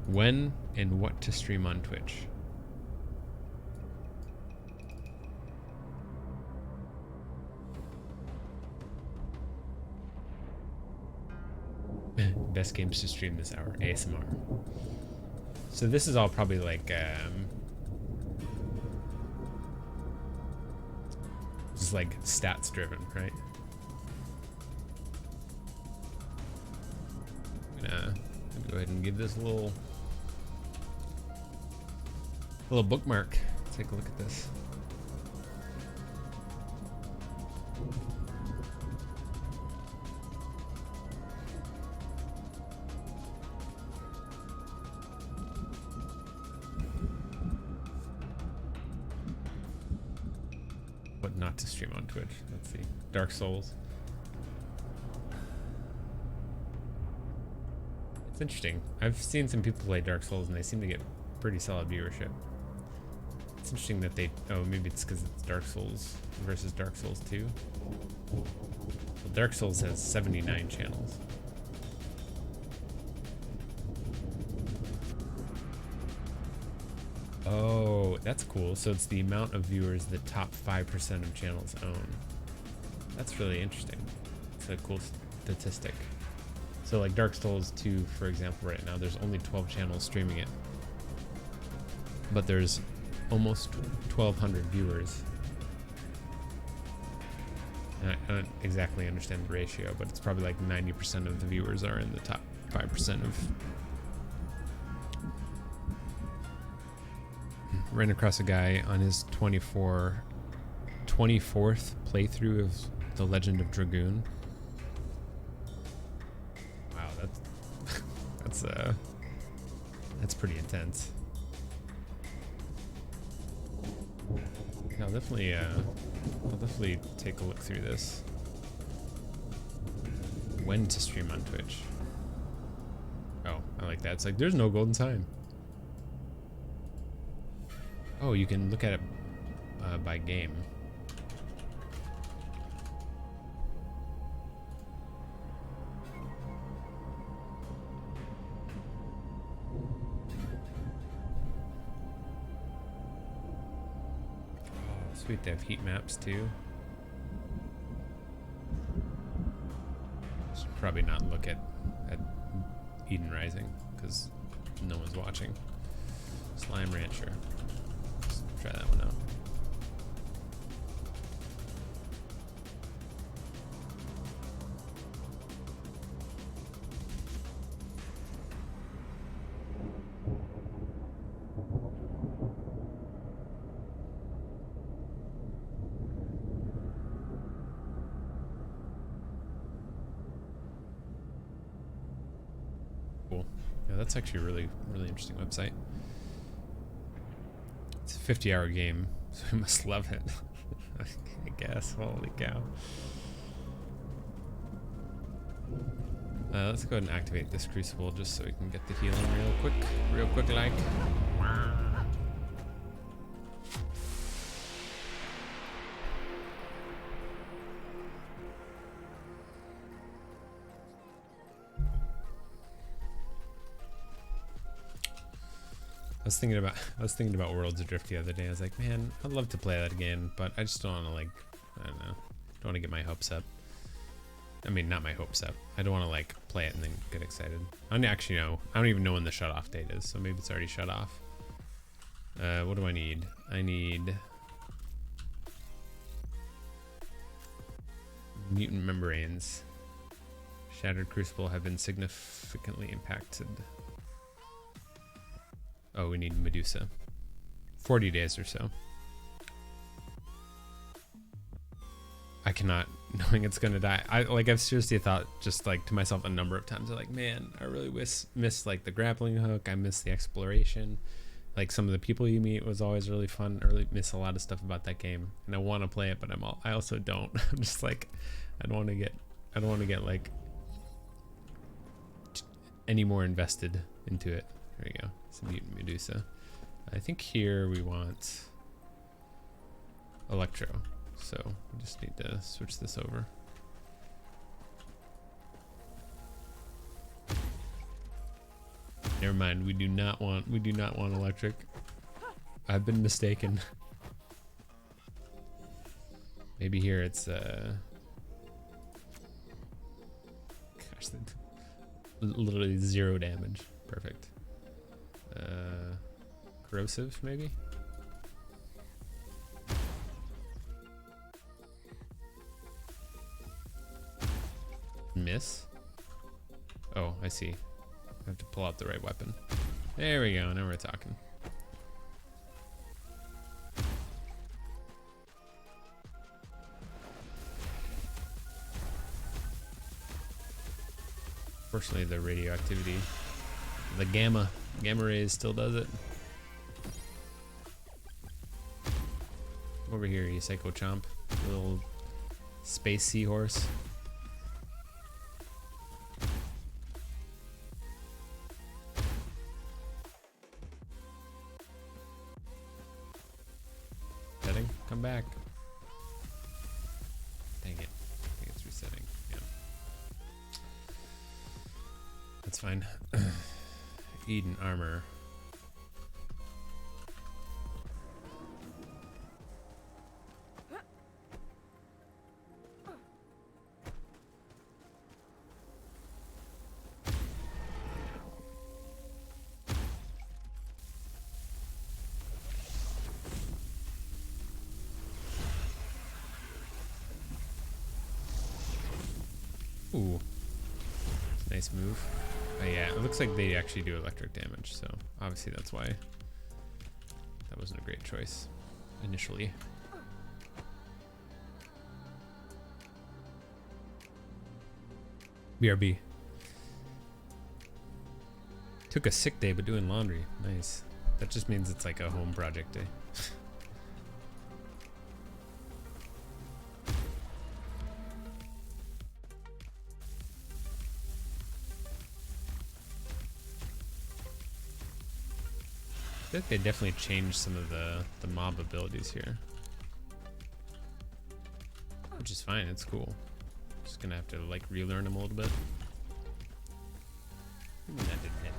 When and what to stream on Twitch. Best games to stream this hour. ASMR. So this is all probably like just like stats driven, right? I'm gonna go ahead and give this a little bookmark. Let's take a look at this. What not to stream on Twitch? Let's see. Dark Souls. It's interesting. I've seen some people play Dark Souls and they seem to get pretty solid viewership. It's interesting that they... Oh, maybe it's because it's Dark Souls versus Dark Souls 2. Well, Dark Souls has 79 channels. Oh, that's cool. So it's the amount of viewers the top 5% of channels own. That's really interesting. It's a cool statistic. So like Dark Souls 2, for example, right now, there's only 12 channels streaming it. But there's almost 1,200 viewers. And I don't exactly understand the ratio, but it's probably like 90% of the viewers are in the top 5% of... Ran across a guy on his 24th playthrough of The Legend of Dragoon. Wow, that's pretty intense. Yeah, I'll definitely take a look through this. When to stream on Twitch? Oh, I like that. It's like there's no golden time. Oh, you can look at it by game. Oh, sweet, they have heat maps too. Should probably not look at Eden Rising because no one's watching. Slime Rancher. Try that one out. Cool. Yeah, that's actually a really interesting website. It's a 50-hour game, so we must love it. I guess. Holy cow. Let's go ahead and activate this crucible just so we can get the healing real quick like. I was thinking about Worlds Adrift the other day. I was like, man, I'd love to play that again, but I just don't want to, like, I don't know, don't want to get my hopes up. I mean, not my hopes up. I don't want to like play it and then get excited. I don't actually know. I don't even know when the shut off date is, so maybe it's already shut off. What do I need? I need mutant membranes. Shattered Crucible have been significantly impacted. Oh, we need Medusa. 40 days or so. I cannot, knowing it's gonna die. I've seriously thought just like to myself a number of times, like, man, I really miss like the grappling hook. I miss the exploration. Like some of the people you meet was always really fun. I really miss a lot of stuff about that game, and I want to play it, but I also don't. I'm just like, I don't want to get like any more invested into it. There you go. It's a mutant Medusa. I think here we want electro. So we just need to switch this over. Never mind. We do not want electric. I've been mistaken. Maybe here it's gosh, literally 0 damage. Perfect. Corrosive, maybe? Miss? Oh, I see. I have to pull out the right weapon. There we go, now we're talking. Fortunately, the radioactivity, the gamma rays still does it. Over here, you psycho chomp, little space seahorse. Setting, come back. Dang it, I think it's resetting. Yeah, that's fine. Eden armor. Ooh, nice move. Oh yeah, it looks like they actually do electric damage, so obviously that's why that wasn't a great choice initially. BRB. Took a sick day but doing laundry. Nice. That just means it's like a home project day. I think they definitely changed some of the mob abilities here, which is fine. It's cool. Just gonna have to like relearn them a little bit. Ooh, that didn't hit.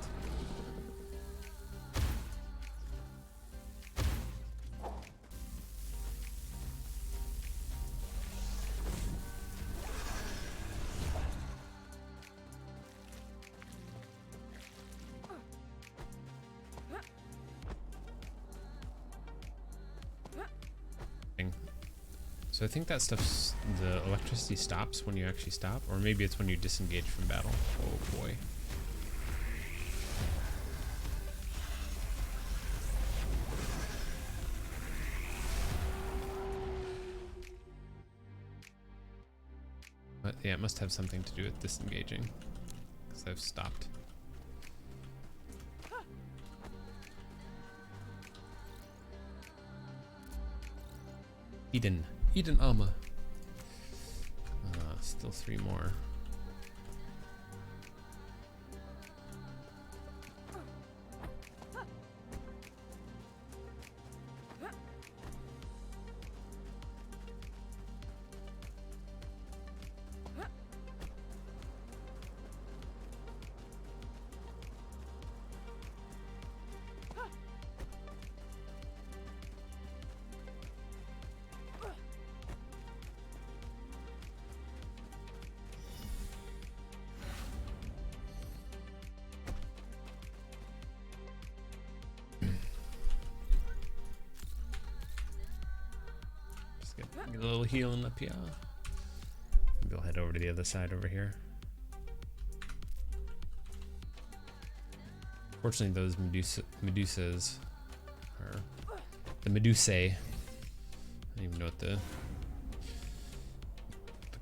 So I think that stuff's, the electricity stops when you actually stop, or maybe it's when you disengage from battle. Oh boy. But yeah, it must have something to do with disengaging, because I've stopped. Eden armor. Still 3 more. Get a little healing up here. Maybe I'll head over to the other side over here. Fortunately, those Medusas are the Medusae. I don't even know what the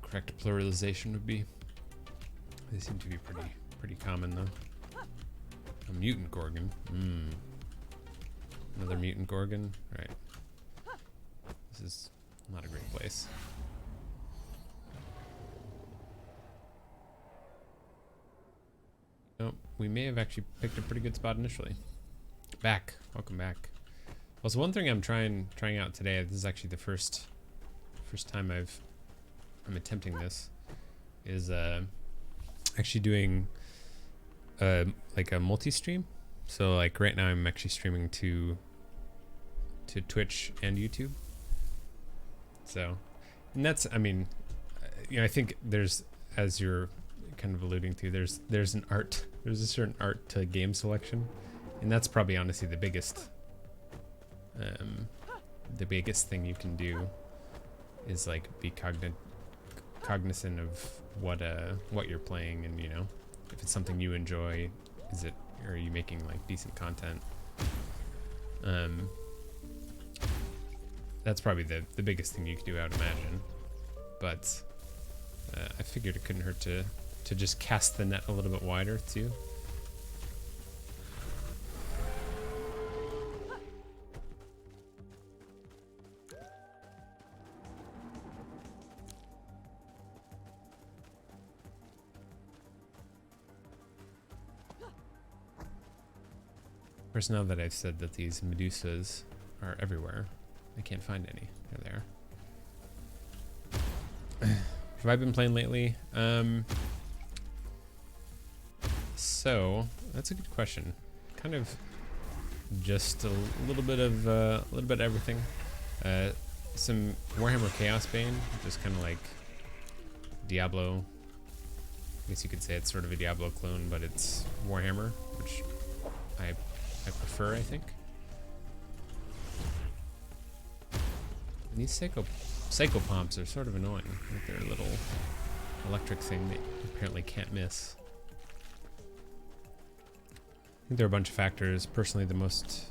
correct pluralization would be. They seem to be pretty common though. A mutant Gorgon. Another mutant Gorgon. Right. This is not a great place. Nope, we may have actually picked a pretty good spot initially. Back. Welcome back. Well, so one thing I'm trying out today, this is actually the first time I'm attempting this, is actually doing like a multi-stream. So like right now I'm actually streaming to Twitch and YouTube. So, and that's, I mean, you know, I think there's, as you're kind of alluding to, there's a certain art to game selection, and that's probably honestly the biggest thing you can do is like be cognizant of what you're playing, and you know, if it's something you enjoy, are you making like decent content? That's probably the biggest thing you could do, I would imagine. But I figured it couldn't hurt to just cast the net a little bit wider too. Of course, now that I've said that these Medusas are everywhere, I can't find any. They're there. Have I been playing lately? So that's a good question. Kind of just a little bit of everything. Some Warhammer Chaos Bane, just kind of like Diablo. I guess you could say it's sort of a Diablo clone, but it's Warhammer, which I prefer, I think. And these psychopomps are sort of annoying with their little electric thing that you apparently can't miss. I think there are a bunch of factors. Personally, the most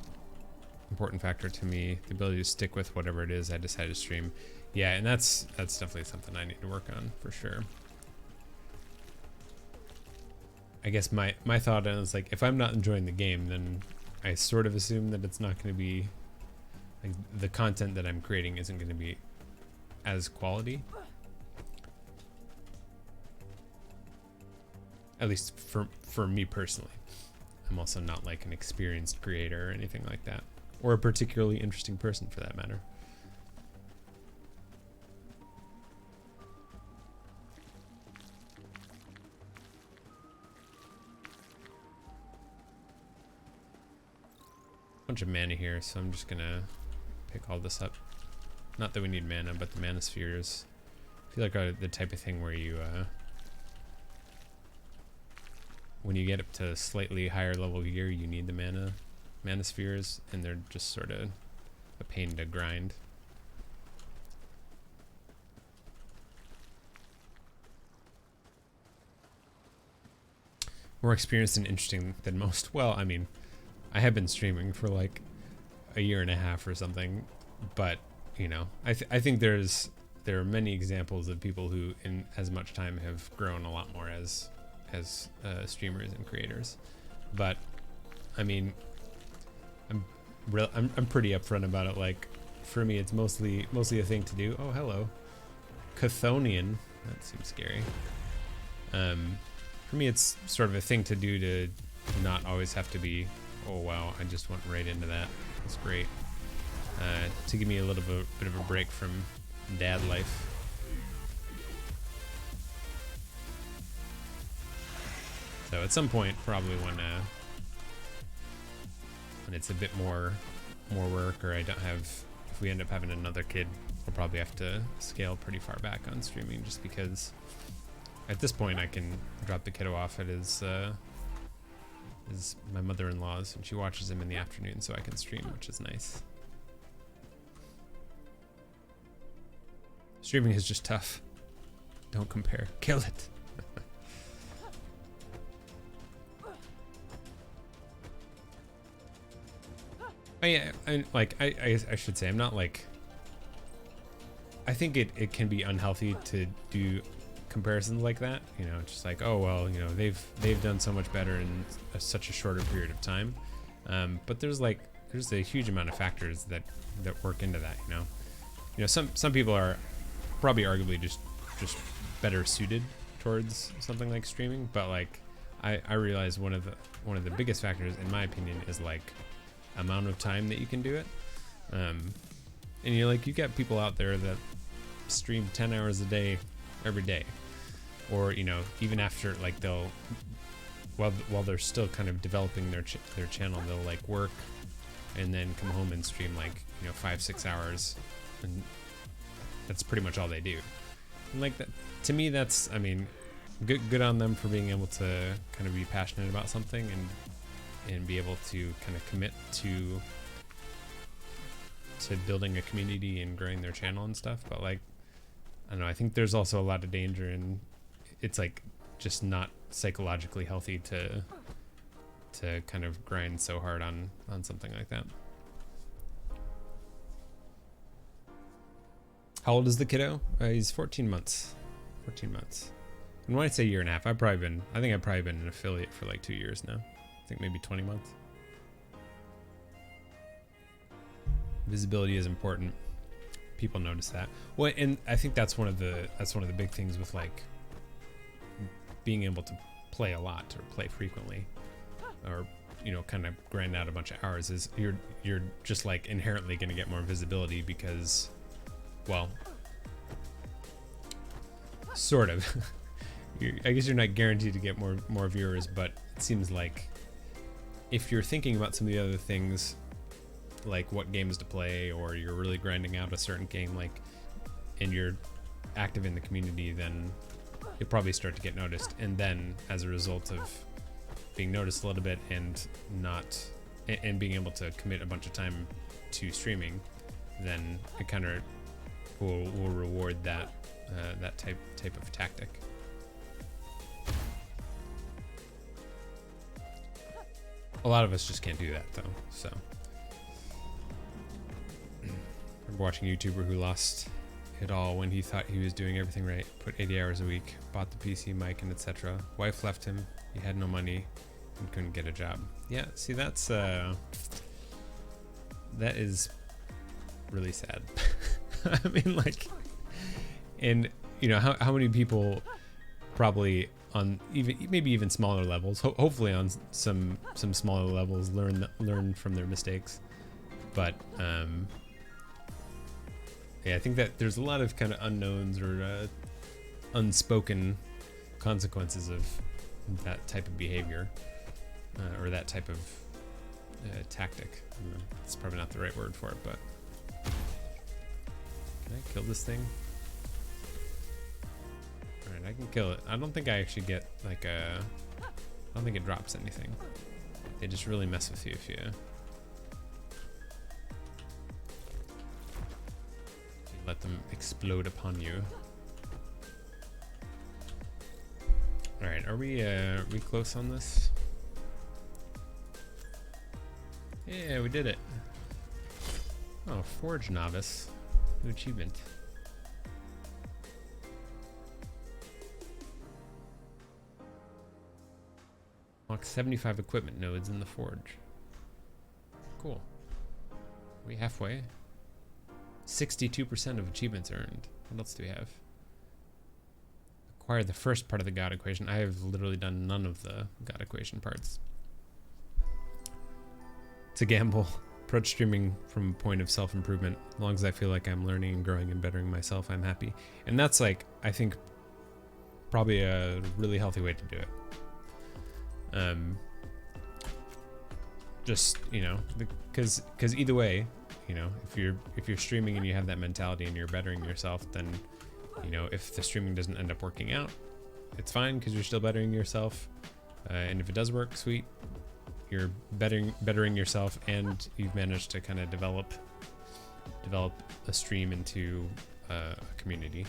important factor to me, the ability to stick with whatever it is I decide to stream. Yeah, and that's definitely something I need to work on for sure. I guess my thought is like, if I'm not enjoying the game, then I sort of assume that it's not going to be, like, the content that I'm creating isn't going to be as quality. At least for me personally. I'm also not like an experienced creator or anything like that, or a particularly interesting person for that matter. Bunch of mana here, so I'm just gonna pick all this up. Not that we need mana, but the mana spheres I feel like the type of thing where you when you get up to slightly higher level gear, you need the mana spheres, and they're just sort of a pain to grind. More experienced and interesting than most. Well, I mean, I have been streaming for like a year and a half or something, but you know, I think there are many examples of people who in as much time have grown a lot more as streamers and creators. But I mean, I'm pretty upfront about it. Like, for me, it's mostly a thing to do. Oh, hello, Chthonian. That seems scary. For me, it's sort of a thing to do to not always have to be, oh wow, I just went right into that. That's great. To give me a little bit of a break from dad life. So at some point, probably when it's a bit more work, or I don't have, if we end up having another kid, we'll probably have to scale pretty far back on streaming, just because at this point I can drop the kiddo off at his my mother-in-law's, and she watches him in the afternoon, so I can stream, which is nice. Streaming is just tough. Don't compare. Kill it. I should say, I'm not like, I think it can be unhealthy to do comparisons like that, you know, just like, oh well, you know, they've done so much better in such a shorter period of time, but there's a huge amount of factors that work into that, you know, some people are probably arguably just better suited towards something like streaming, but like I realize one of the biggest factors, in my opinion, is like amount of time that you can do it. And you got people out there that stream 10 hours a day every day, or even after, like, they'll while they're still kind of developing their channel, they'll like work and then come home and stream like 5-6 hours, and that's pretty much all they do. And like that, to me, that's, I mean, good on them for being able to kind of be passionate about something and be able to kind of commit to building a community and growing their channel and stuff. But like, I don't know, I think there's also a lot of danger, and it's like just not psychologically healthy to kind of grind so hard on something like that. How old is the kiddo? He's 14 months. 14 months. And when I say year and a half, I think I've probably been an affiliate for like 2 years now. I think maybe 20 months. Visibility is important. People notice that. Well, and I think that's one of the big things with like being able to play a lot or play frequently, or kind of grind out a bunch of hours, is you're just like inherently going to get more visibility because, well, sort of. I guess you're not guaranteed to get more viewers, but it seems like if you're thinking about some of the other things, like what games to play, or you're really grinding out a certain game, like, and you're active in the community, then you'll probably start to get noticed. And then as a result of being noticed a little bit and being able to commit a bunch of time to streaming, then it kind of will reward that type of tactic. A lot of us just can't do that though, so. I remember watching a YouTuber who lost it all when he thought he was doing everything right, put 80 hours a week, bought the PC, mic, and etc. Wife left him, he had no money, and couldn't get a job. Yeah, see, that is really sad. I mean, like, and how many people probably on maybe even smaller levels, hopefully on some smaller levels, learn from their mistakes, but yeah, I think that there's a lot of kind of unknowns or unspoken consequences of that type of behavior, or that type of tactic. It's probably not the right word for it, but can I kill this thing? Alright, I can kill it. I don't think I actually get like I don't think it drops anything. They just really mess with you if you let them explode upon you. Alright, are we close on this? Yeah, we did it. Oh, Forge Novice. New achievement. Unlock 75 equipment nodes in the Forge. Cool. Are we halfway? 62% of achievements earned. What else do we have? Acquire the first part of the God equation. I have literally done none of the God equation parts. It's a gamble. Approach streaming from a point of self-improvement. As long as I feel like I'm learning and growing and bettering myself, I'm happy. And that's like, I think, probably a really healthy way to do it. Just, because either way, if you're streaming and you have that mentality and you're bettering yourself, then if the streaming doesn't end up working out, it's fine because you're still bettering yourself, and if it does work, sweet, you're bettering yourself, and you've managed to kind of develop a stream into a community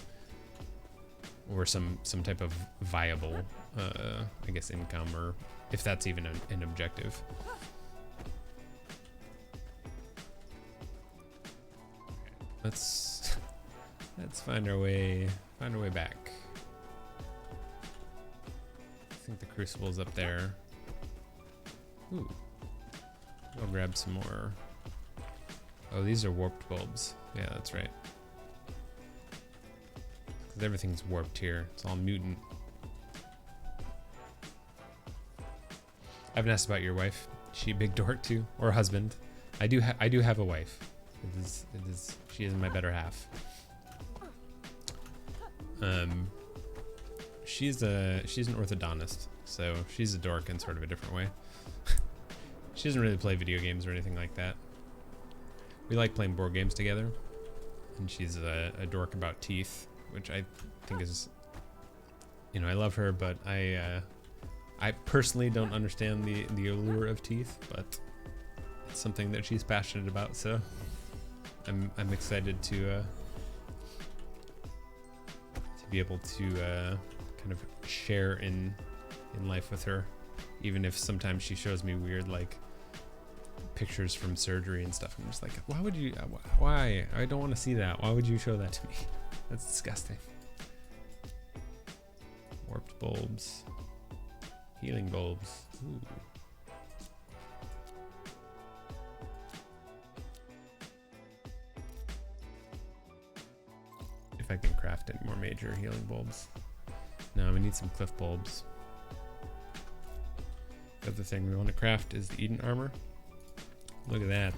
or some type of viable I guess income, or if that's even an objective. Let's find our way back. I think the crucible's up there. Ooh. I'll grab some more. Oh, these are warped bulbs. Yeah, that's right. 'Cause everything's warped here. It's all mutant. haven't asked about your wife. Is she a big dork too, or husband? I do have a wife. She is my better half. She's an orthodontist, so she's a dork in sort of a different way. She doesn't really play video games or anything like that. We like playing board games together, and she's a dork about teeth, which I think is, you know, I love her, but I personally don't understand the allure of teeth, but it's something that she's passionate about, so I'm excited to be able to kind of share in life with her, even if sometimes she shows me weird like pictures from surgery and stuff. I'm just like, why would you? Why? I don't want to see that. Why would you show that to me? That's disgusting. Warped bulbs, healing bulbs. Ooh. If I can craft any more major healing bulbs. No, we need some cliff bulbs. The other thing we want to craft is the Eden armor. Look at that.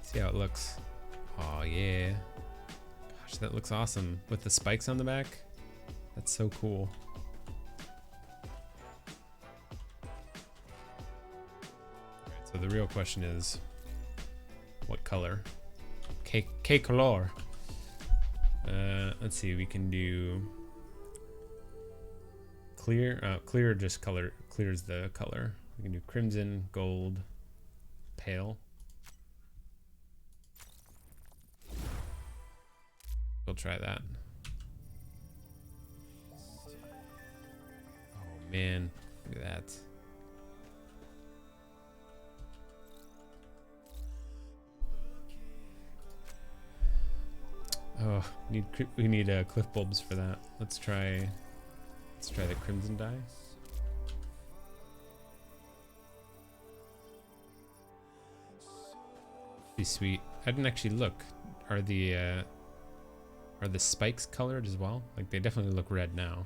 See how it looks. Oh yeah. Gosh, that looks awesome. With the spikes on the back. That's so cool. Alright, so the real question is, what color? K color. Let's see, we can do clear. Clear just clears the color. We can do crimson, gold, pale. We'll try that. Oh man, look at that. Oh, we need cliff bulbs for that. Let's try the crimson dye. Be sweet. I didn't actually look. Are the spikes colored as well? Like they definitely look red now.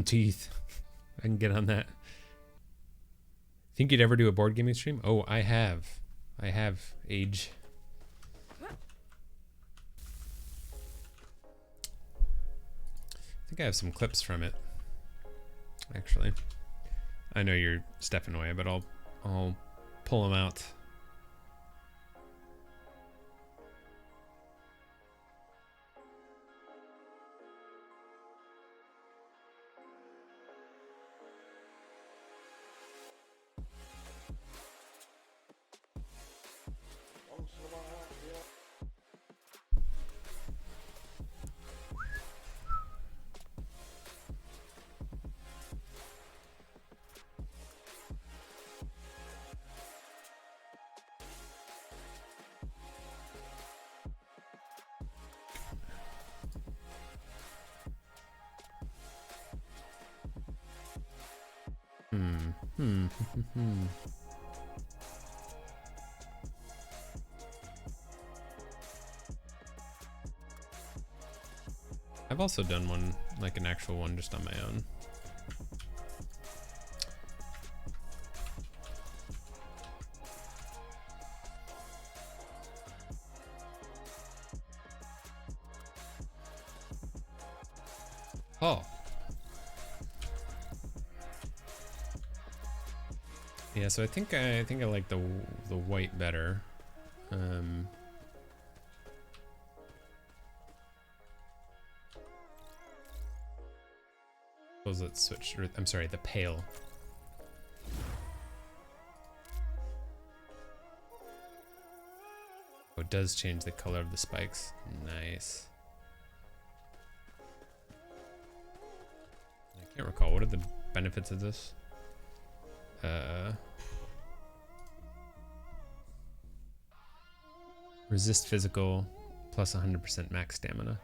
Teeth. I can get on that. Think you'd ever do a board gaming stream? Oh, I have age. I think I have some clips from it, actually. I know you're stepping away, but I'll pull them out. I've also done one, like an actual one just on my own. Oh. Yeah, so I think I like the white better. Suppose let's switch. I'm sorry, the pale. Oh, it does change the color of the spikes. Nice. I can't recall. What are the benefits of this? Resist physical plus 100% max stamina.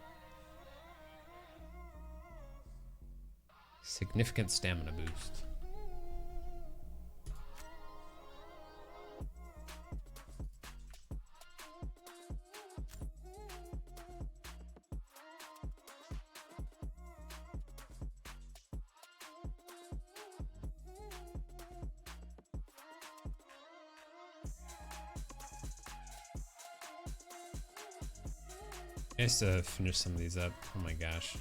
Significant stamina boost. Nice to finish some of these up. Oh my gosh.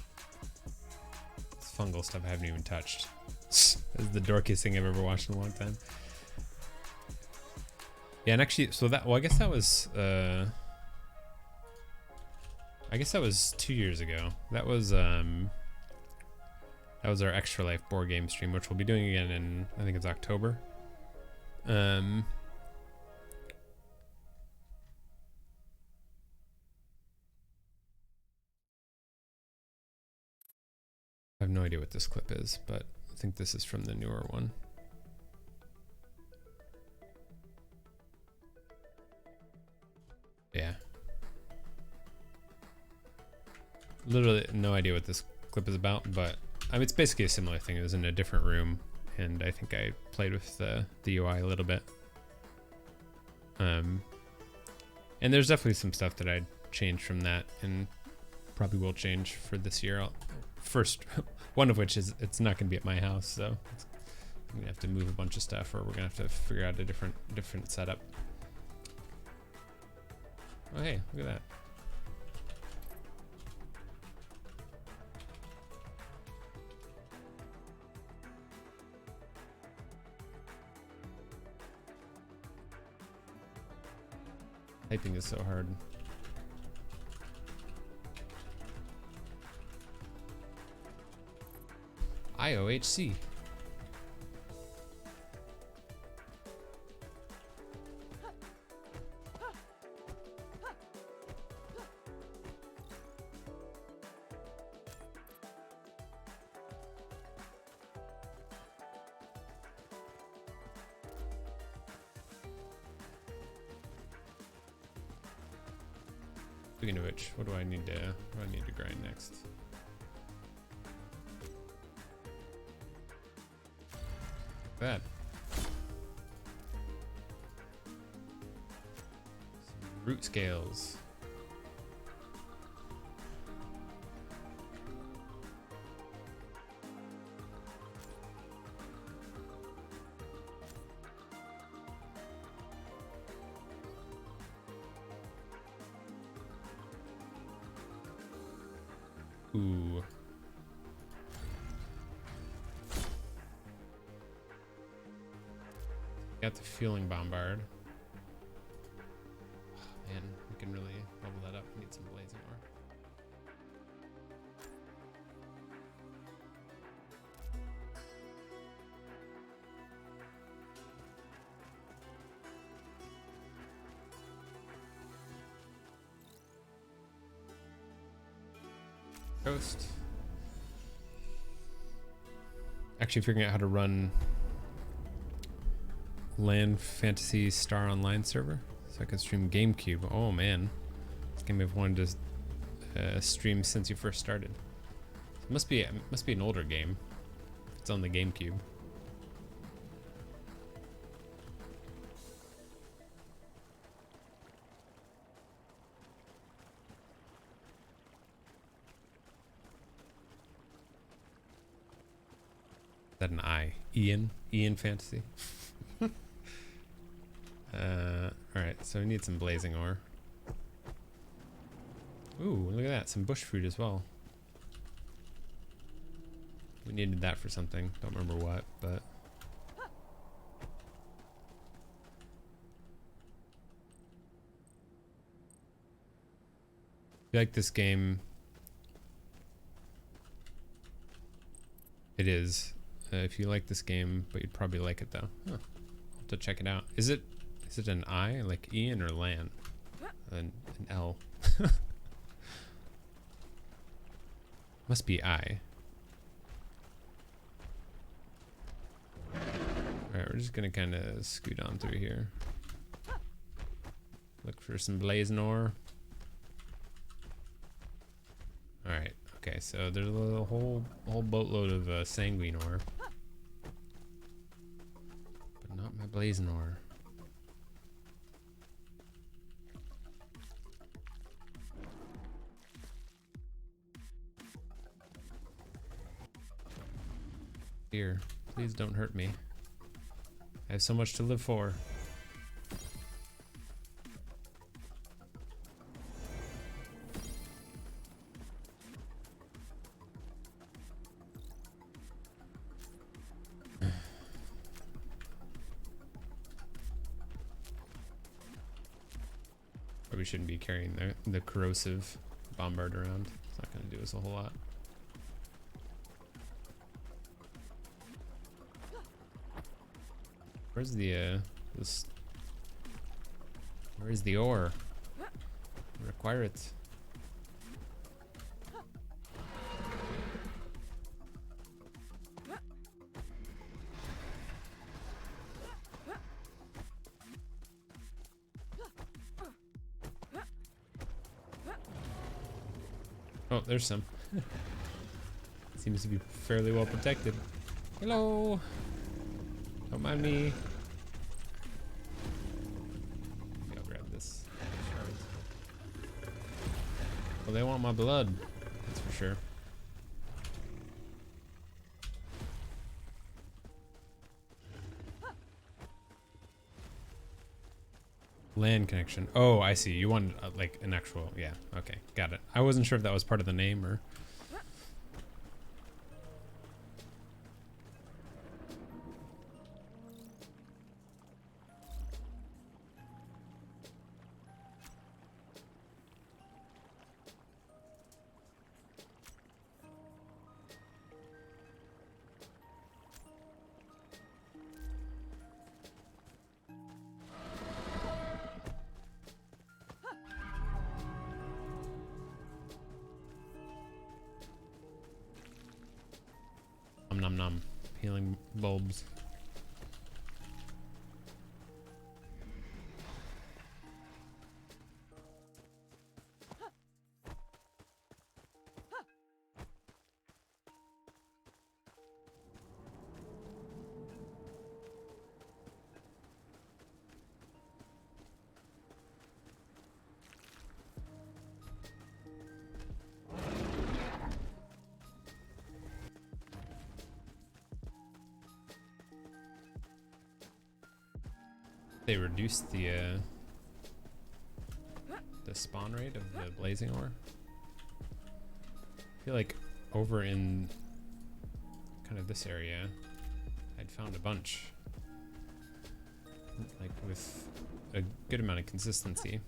This fungal stuff I haven't even touched. This is the dorkiest thing I've ever watched in a long time. Yeah, and actually, so that, well, I guess that was 2 years ago. That was our Extra Life board game stream, which we'll be doing again in, I think it's October. I have no idea what this clip is, but I think this is from the newer one. Yeah. Literally no idea what this clip is about, but I mean, it's basically a similar thing. It was in a different room, and I think I played with the UI a little bit. And there's definitely some stuff that I'd change from that, and probably will change for this year. First, one of which is it's not going to be at my house, so I'm gonna have to move a bunch of stuff, or we're gonna have to figure out a different setup. Oh hey, look at that. Typing is so hard. IOHC. Speaking of which, what do I need to grind next? That. Some root scales. Ooh. Got the fueling bombard. Oh, man, we can really level that up. We need some blazing ore. Coast. Actually figuring out how to run LAN Fantasy Star Online server so I can stream GameCube. Oh man, this game I've wanted to stream since you first started. It must be an older game if it's on the GameCube. Is that an I? Ian Fantasy. Alright, so we need some blazing ore. Ooh, look at that, some bush fruit as well. We needed that for something, don't remember what, but... If you like this game, it is. If you like this game, but you'd probably like it though. Huh. I'll have to check it out. Is it an I, like Ian, or LAN? An L. Must be I. Alright, we're just gonna kind of scoot on through here. Look for some blazing ore. Alright, okay, so there's a whole boatload of sanguine ore. But not my blazing ore. Here, please don't hurt me. I have so much to live for. Probably shouldn't be carrying the corrosive bombard around. It's not going to do us a whole lot. Where's the where's the ore? Require it. Oh, there's some. Seems to be fairly well protected. Hello. Don't mind me. Maybe I'll grab this. Well, they want my blood. That's for sure. Land connection. Oh, I see. You want like an actual, yeah. Okay, got it. I wasn't sure if that was part of the name or. Nom nom. Healing bulbs. They reduced the spawn rate of the blazing ore. I feel like over in kind of this area, I'd found a bunch, like with a good amount of consistency.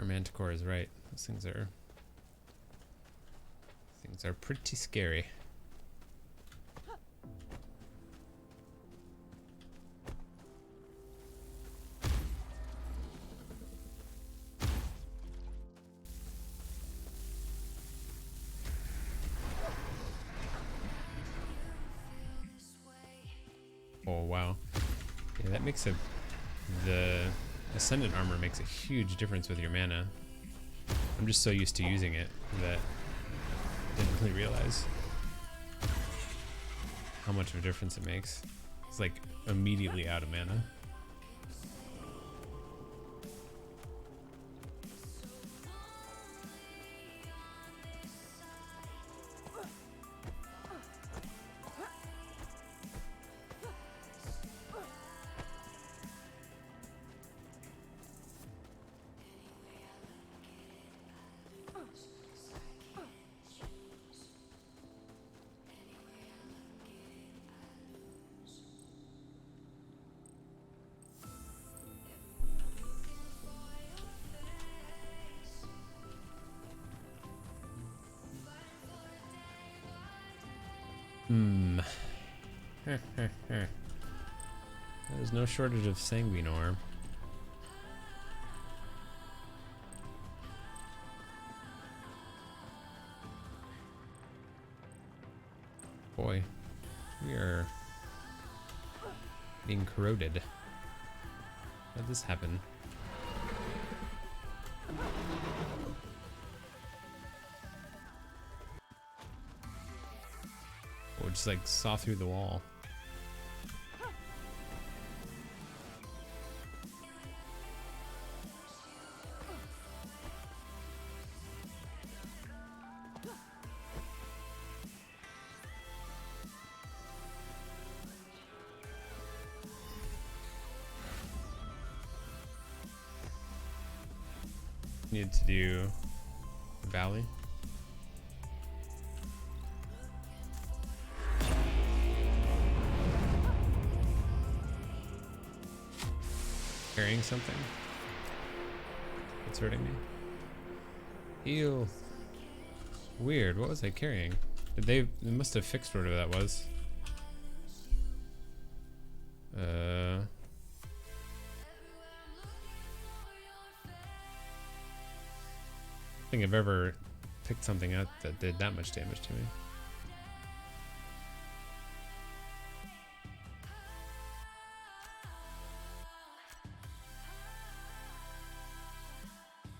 Manticore is right. Those things are pretty scary. Oh wow. Yeah, that makes the Ascendant armor makes a huge difference with your mana. I'm just so used to using it that I didn't really realize how much of a difference it makes. It's like immediately out of mana. There's no shortage of sanguine ore. Boy, we are being corroded. How did this happen? just like saw through the wall. Need to do the valley. Carrying something. It's hurting me. Heal. Weird. What was I carrying? They must have fixed whatever that was. I don't think I've ever picked something out that did that much damage to me.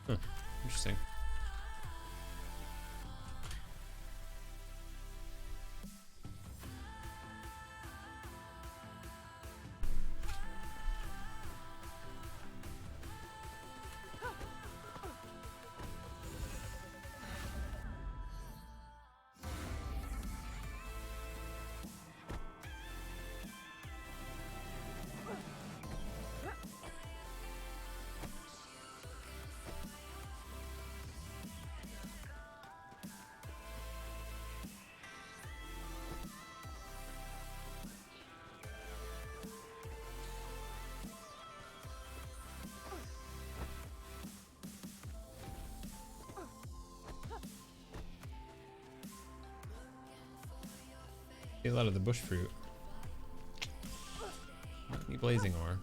Huh, interesting. A lot of the bush fruit. Not any blazing ore.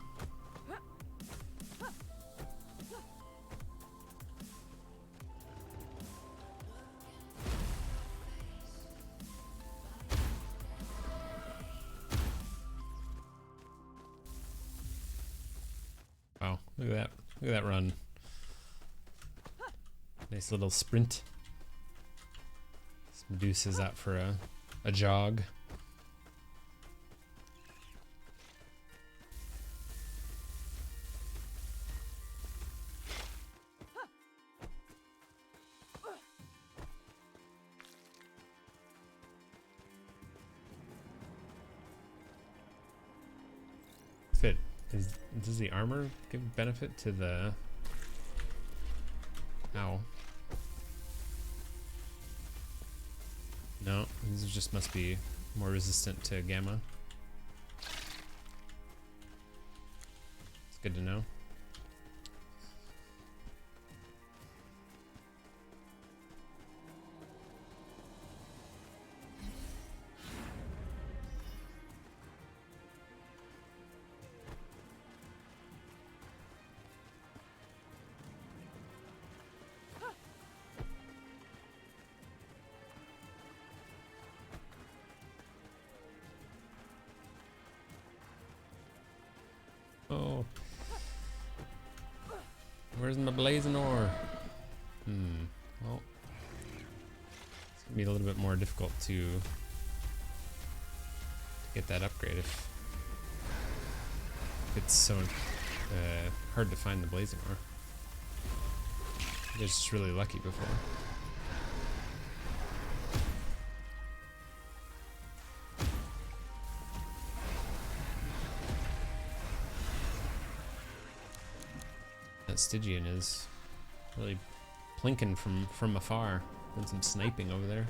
Wow, look at that. Look at that run. Nice little sprint. This Medusa's out for a jog. Fit. Does the armor give benefit to the... Ow. No, these just must be more resistant to gamma. It's good to know. Oh. Where's my blazing ore? Well, it's gonna be a little bit more difficult to get that upgrade if it's so hard to find the blazing ore. I was just really lucky before. That Stygian is really plinking from afar. Doing some sniping over there.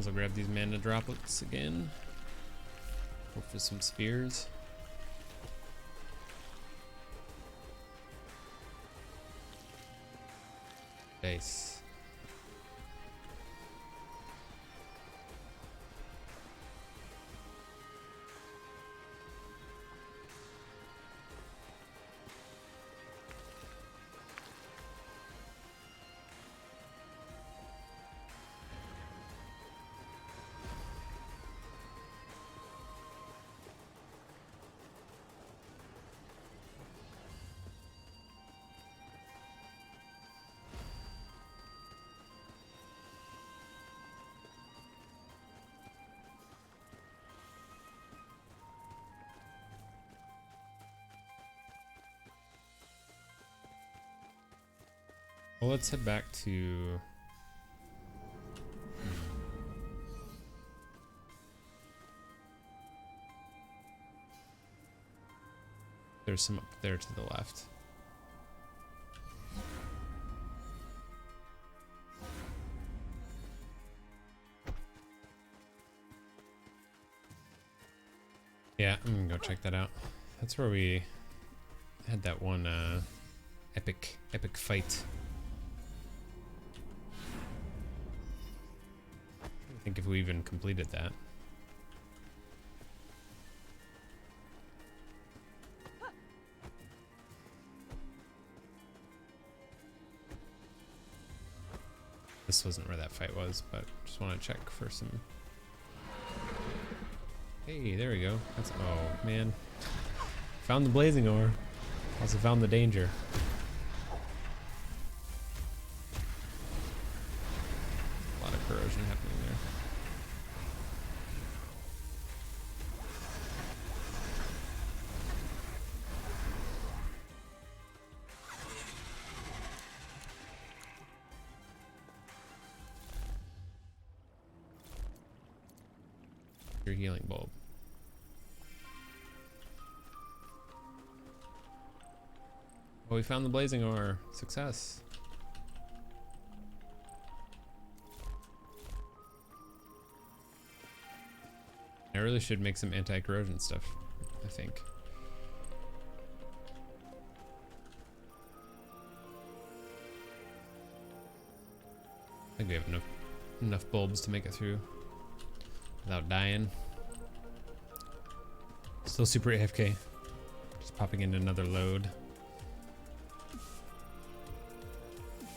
I'll grab these mana droplets again. Hope for some spheres. Nice. Well, let's head back to... There's some up there to the left. Yeah, I'm gonna go check that out. That's where we had that one epic fight. I think if we even completed that. This wasn't where that fight was, but just want to check for some. Hey, there we go. That's, oh man. Found the blazing ore. Also found the danger. A lot of corrosion happening there. Your healing bulb. Oh, we found the blazing ore. Success. I really should make some anti-corrosion stuff, I think. I think we have enough bulbs to make it through without dying. Still super AFK. Just popping in another load.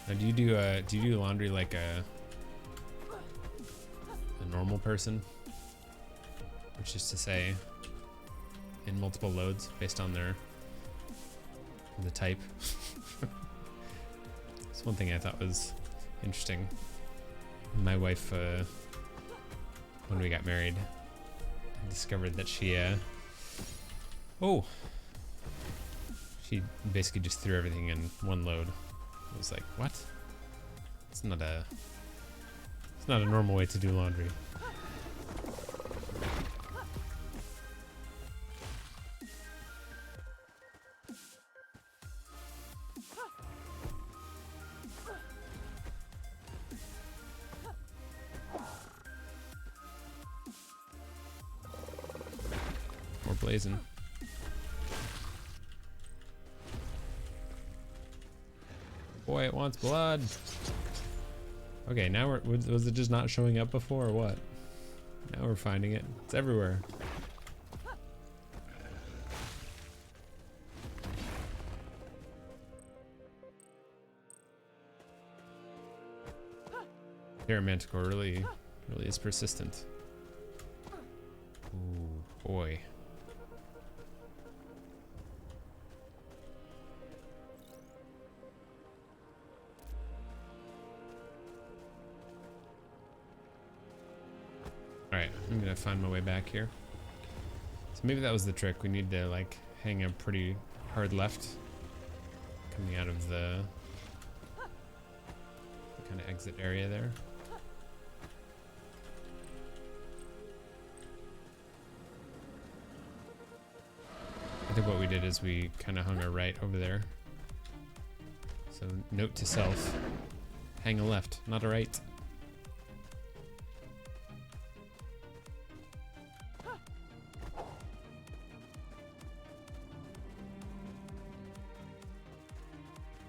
Now, do you do laundry like a normal person? Which is to say, in multiple loads based on the type. It's one thing I thought was interesting. My wife, when we got married, I discovered that she basically just threw everything in one load. I was like, what? It's not a normal way to do laundry. More blazing. Boy, it wants blood. Okay, now was it just not showing up before or what? Now we're finding it. It's everywhere. Manticore really is persistent. Ooh, boy. Alright, I'm gonna find my way back here. So maybe that was the trick. We need to like hang a pretty hard left coming out of the kind of exit area there. I think what we did is we kind of hung a right over there. So note to self, hang a left, not a right.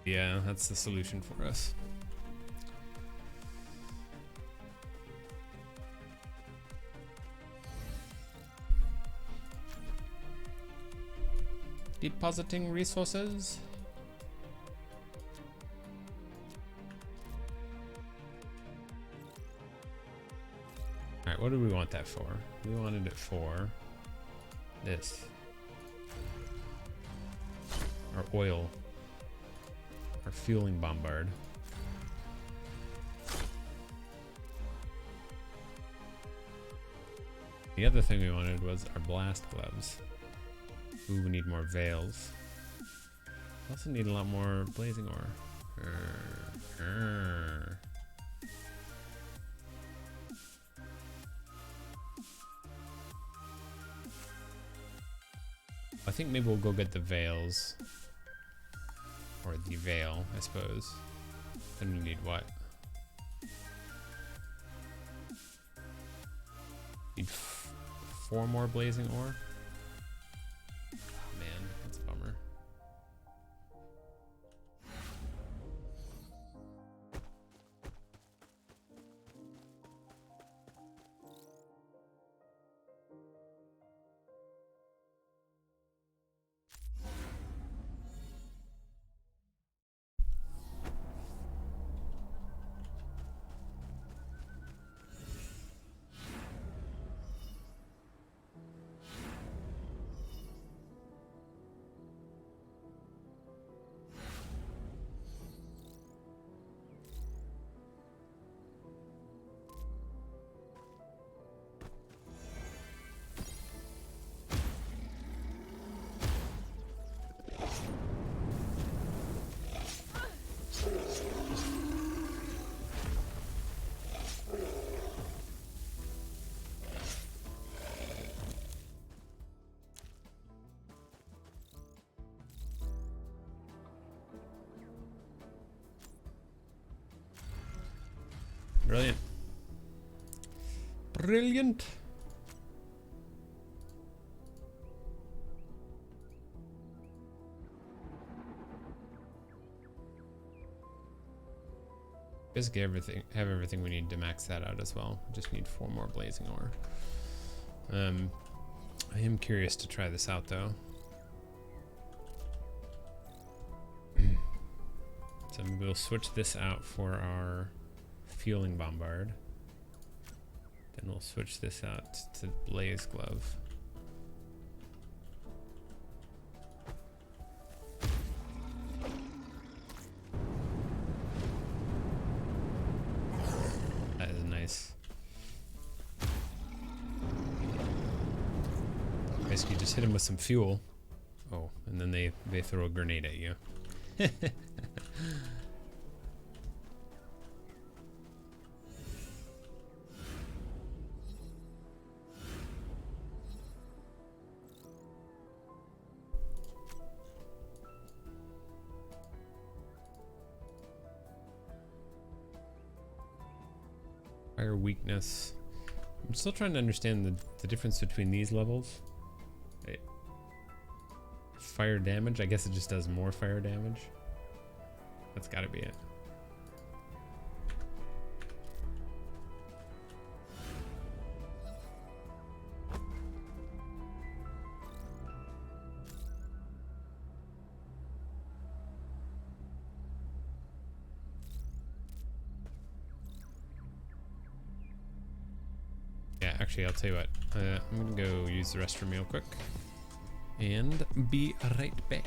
Yeah, that's the solution for us. Depositing resources. Alright, what do we want that for? We wanted it for this. Our oil. Our fueling bombard. The other thing we wanted was our blast gloves. Ooh, we need more veils. We also need a lot more blazing ore. Ah. I think maybe we'll go get the veils. Or the veil, I suppose. Then we need what? Need 4 more blazing ore? Oh, man, that's a bummer. Brilliant. Brilliant. Basically have everything we need to max that out as well. Just need 4 more blazing ore. I am curious to try this out though. So we'll switch this out for our fueling bombard. Then we'll switch this out to blaze glove. That is nice. Basically just hit him with some fuel. Oh, and then they throw a grenade at you. Fire weakness. I'm still trying to understand the difference between these levels. Fire damage, I guess it just does more fire damage. That's gotta be it. Yeah, actually, I'll tell you what. I'm gonna go use the restroom real quick. And be right back.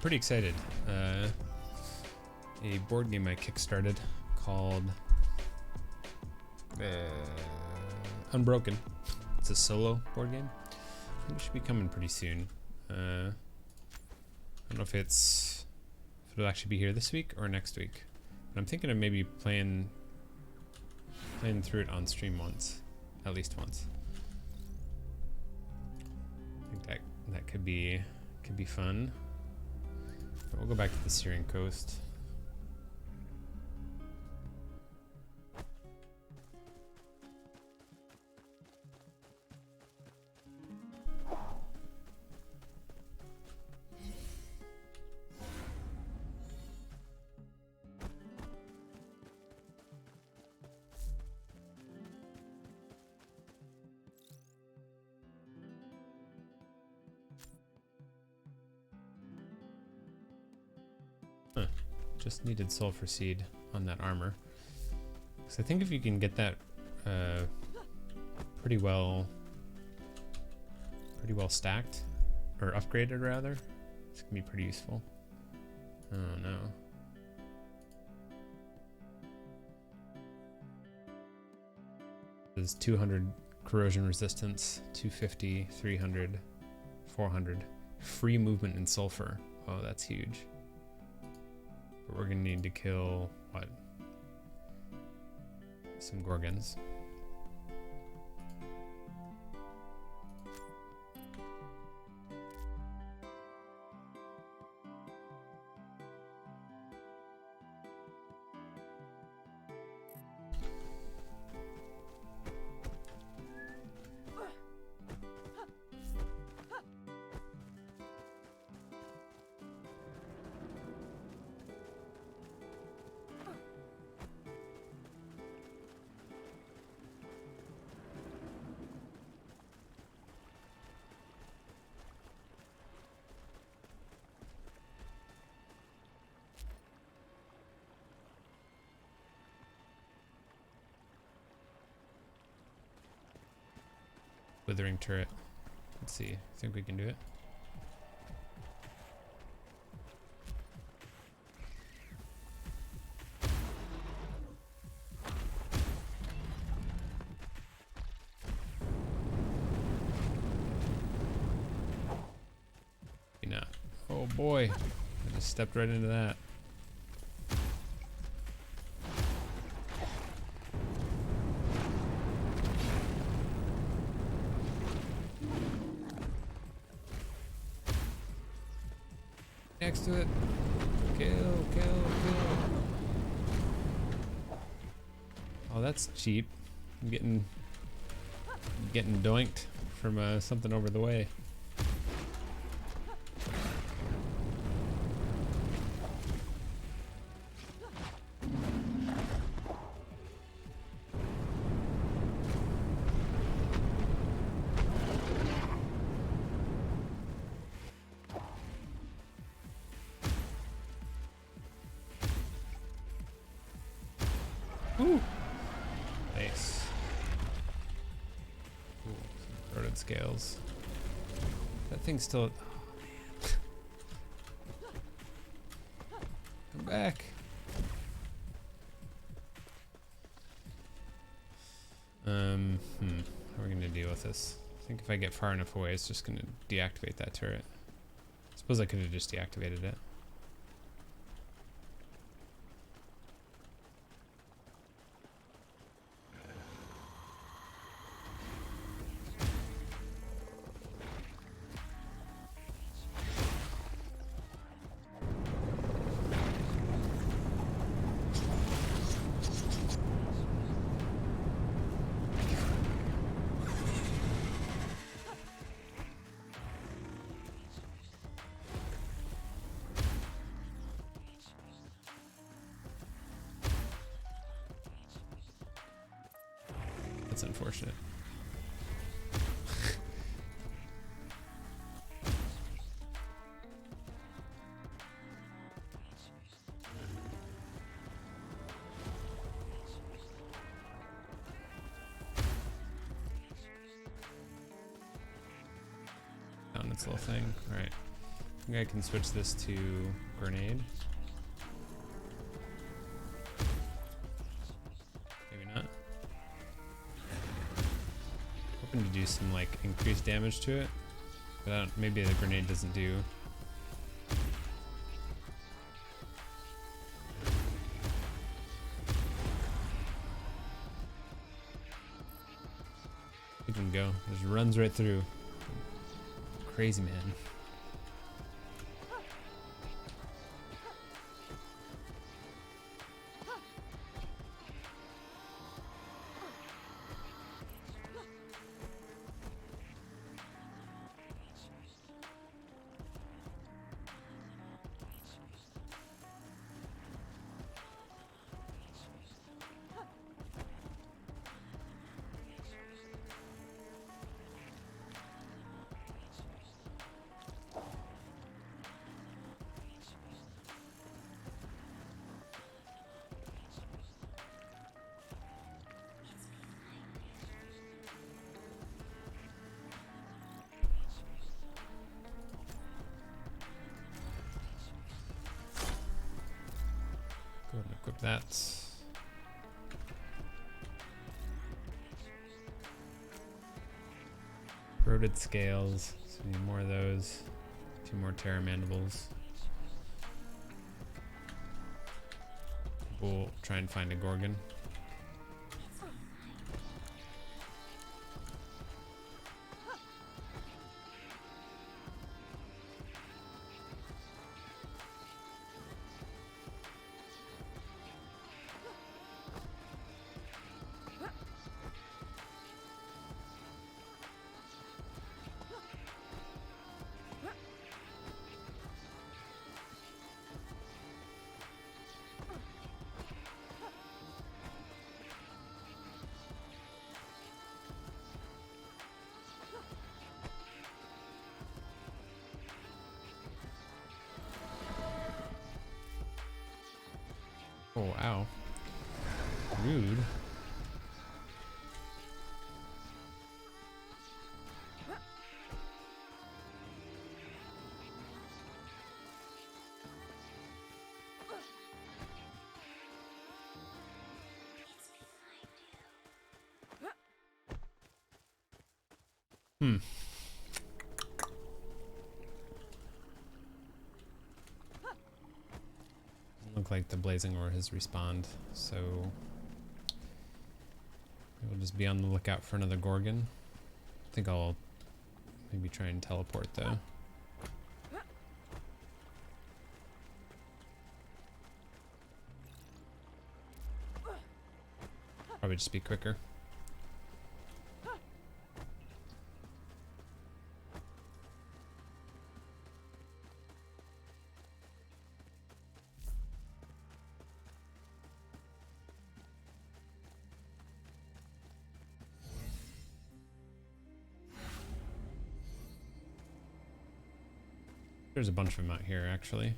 pretty excited. A board game I kickstarted called Unbroken. It's a solo board game. I think it should be coming pretty soon. I don't know if it'll actually be here this week or next week. But I'm thinking of maybe playing through it on stream once, at least once. I think that could be fun. But we'll go back to the Syrian coast. Just needed sulfur seed on that armor. So I think if you can get that pretty well stacked, or upgraded rather, it's gonna be pretty useful. Oh no. There's 200 corrosion resistance, 250, 300, 400. Free movement in sulfur. Oh, that's huge. But we're gonna need to kill, what? Some Gorgons. Withering turret. Let's see. I think we can do it. Maybe not. Oh boy. I just stepped right into that. Next to it. Kill. Oh, that's cheap. I'm getting doinked from something over the way. Ooh. Nice. Cool. Some throated scales. That thing's still. Come back. How are we gonna deal with this? I think if I get far enough away, it's just gonna deactivate that turret. I suppose I could have just deactivated it. That's unfortunate. Found its little thing. Alright. think I can switch this to grenade. Maybe not. Hoping to do some like increased damage to it, but I don't, maybe the grenade doesn't do. It can go. Just runs right through. Crazy man. Go ahead and equip that. Corroded scales. So we need more of those. 2 more Terra mandibles. We'll try and find a Gorgon. Oh, ow. Rude. Look like the blazing ore has respawned, so we'll just be on the lookout for another Gorgon. I think I'll maybe try and teleport though. Probably just be quicker. There's a bunch of them out here, actually.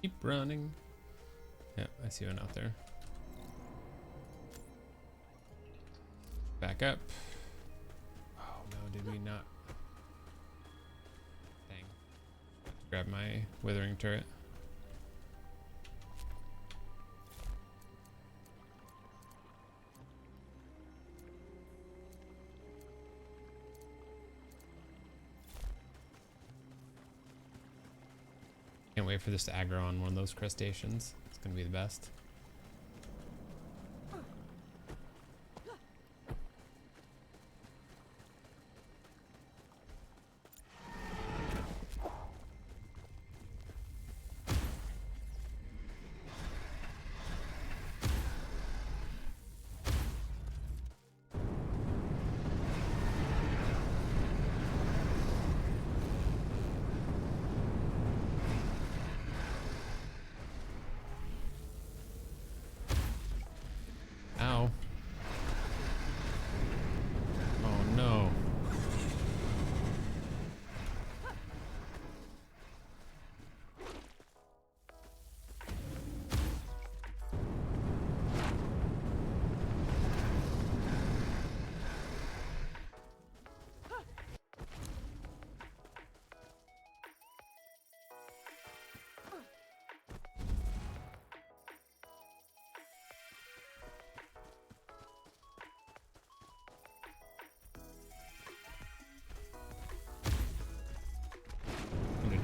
Keep running. Yeah, I see one out there. Back up. Oh no, did we not? Dang. Grab my withering turret. Can't wait for this to aggro on one of those crustaceans. It's gonna be the best.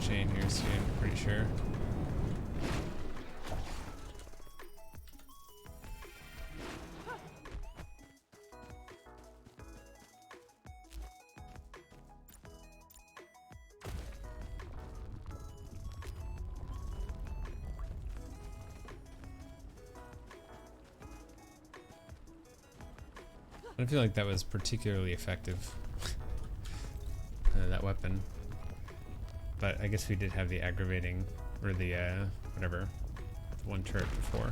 chain here soon, pretty sure. I don't feel like that was particularly effective, that weapon. But I guess we did have the aggravating, or the, whatever, one turret before.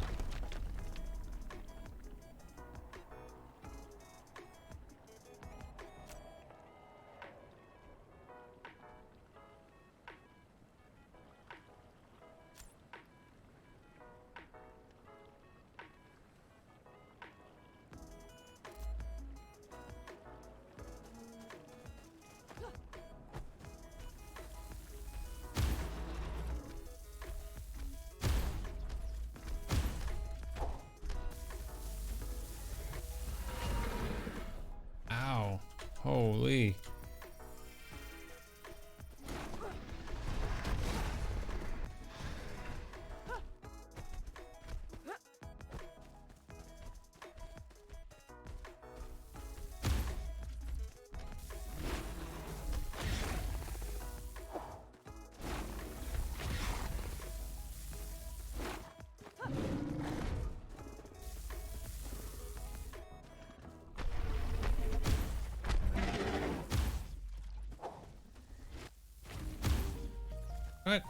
Ow. Holy. What?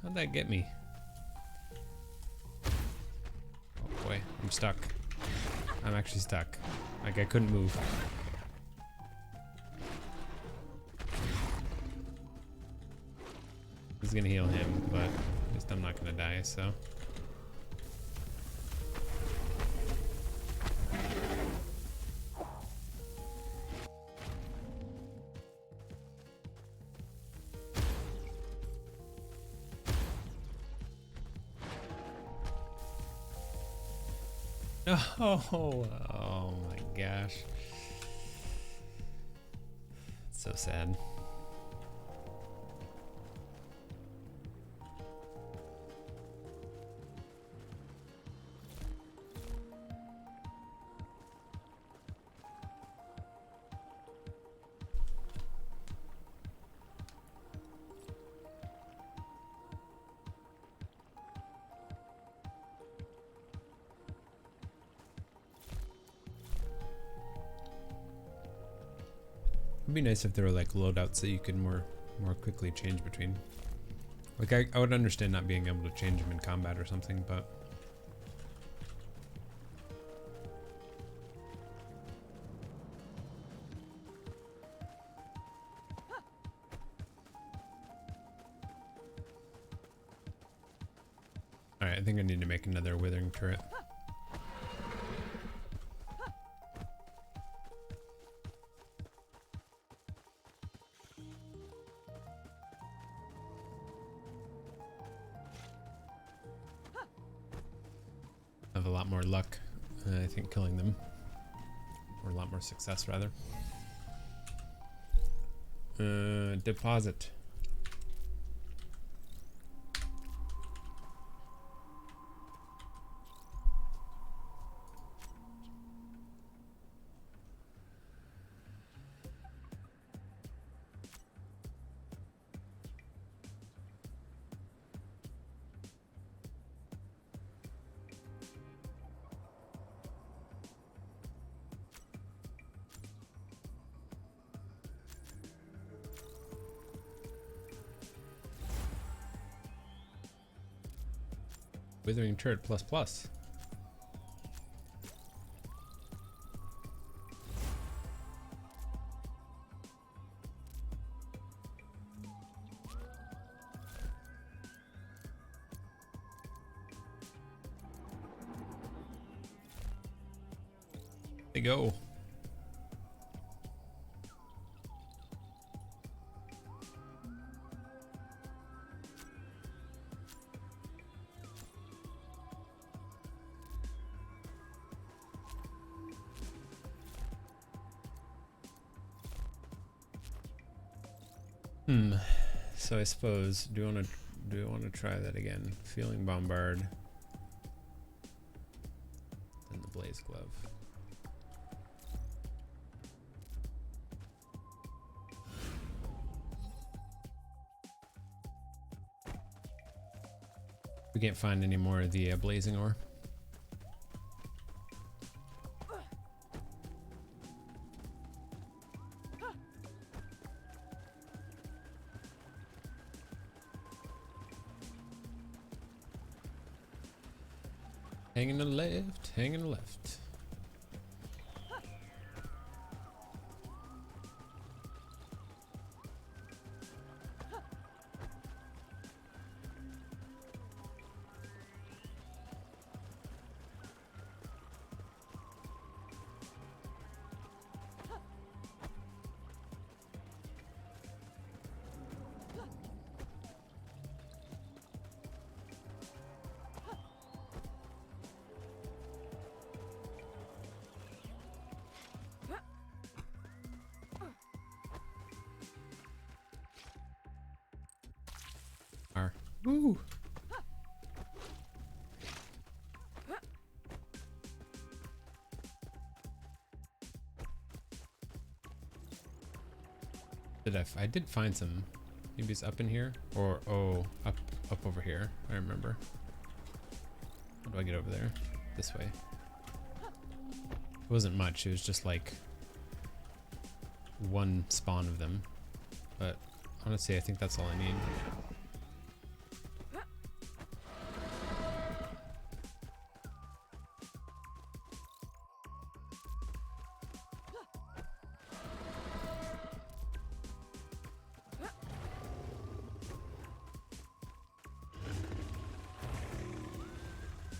How'd that get me? Oh boy, I'm stuck. I'm actually stuck. Like I couldn't move. He's gonna heal him, but at least I'm not gonna die, so. Oh my gosh. It's so sad. It'd be nice if there were like loadouts that you could more quickly change between. Like I would understand not being able to change them in combat or something, but alright, I think I need to make another withering turret. Have a lot more luck, I think, killing them. Or a lot more success, rather. Deposit. Withering turret plus plus. They go. So I suppose do you want to try that again? Feeling bombard. And the blaze glove. We can't find any more of the blazing ore. Hanging to the left, hanging to the left. Woo! I did find some. Maybe it's up in here, or up over here. I remember. How do I get over there? This way. It wasn't much. It was just like one spawn of them. But honestly, I think that's all I need.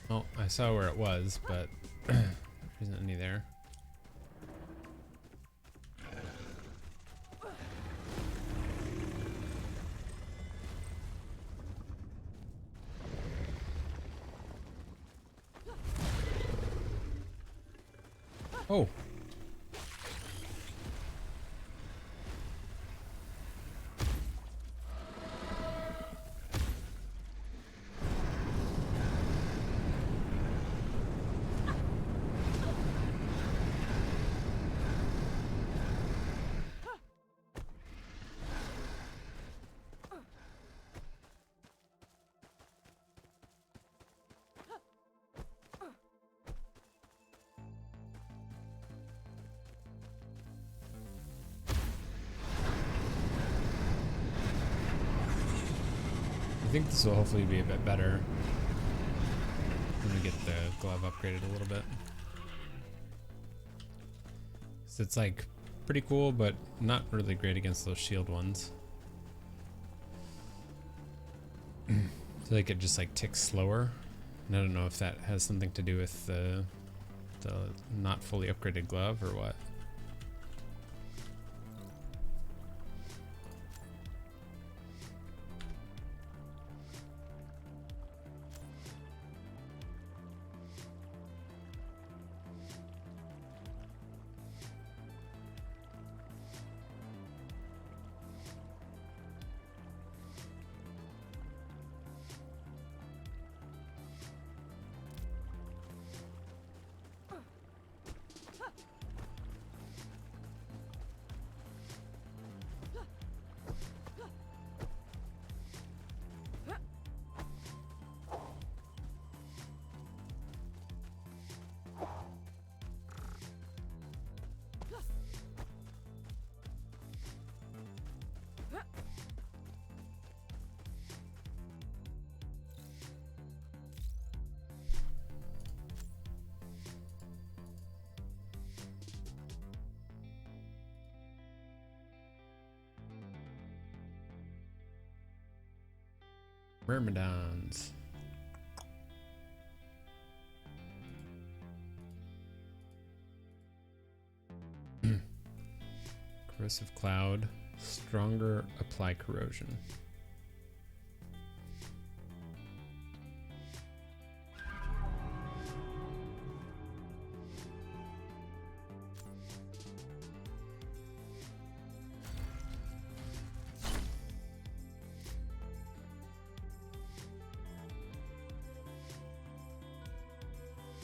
Oh, I saw where it was, but there isn't any there. Oh! I think this will hopefully be a bit better when we get the glove upgraded a little bit. So it's like pretty cool, but not really great against those shield ones. So like it just like ticks slower. And I don't know if that has something to do with the not fully upgraded glove or what. Myrmidons. Corrosive cloud. Stronger apply corrosion.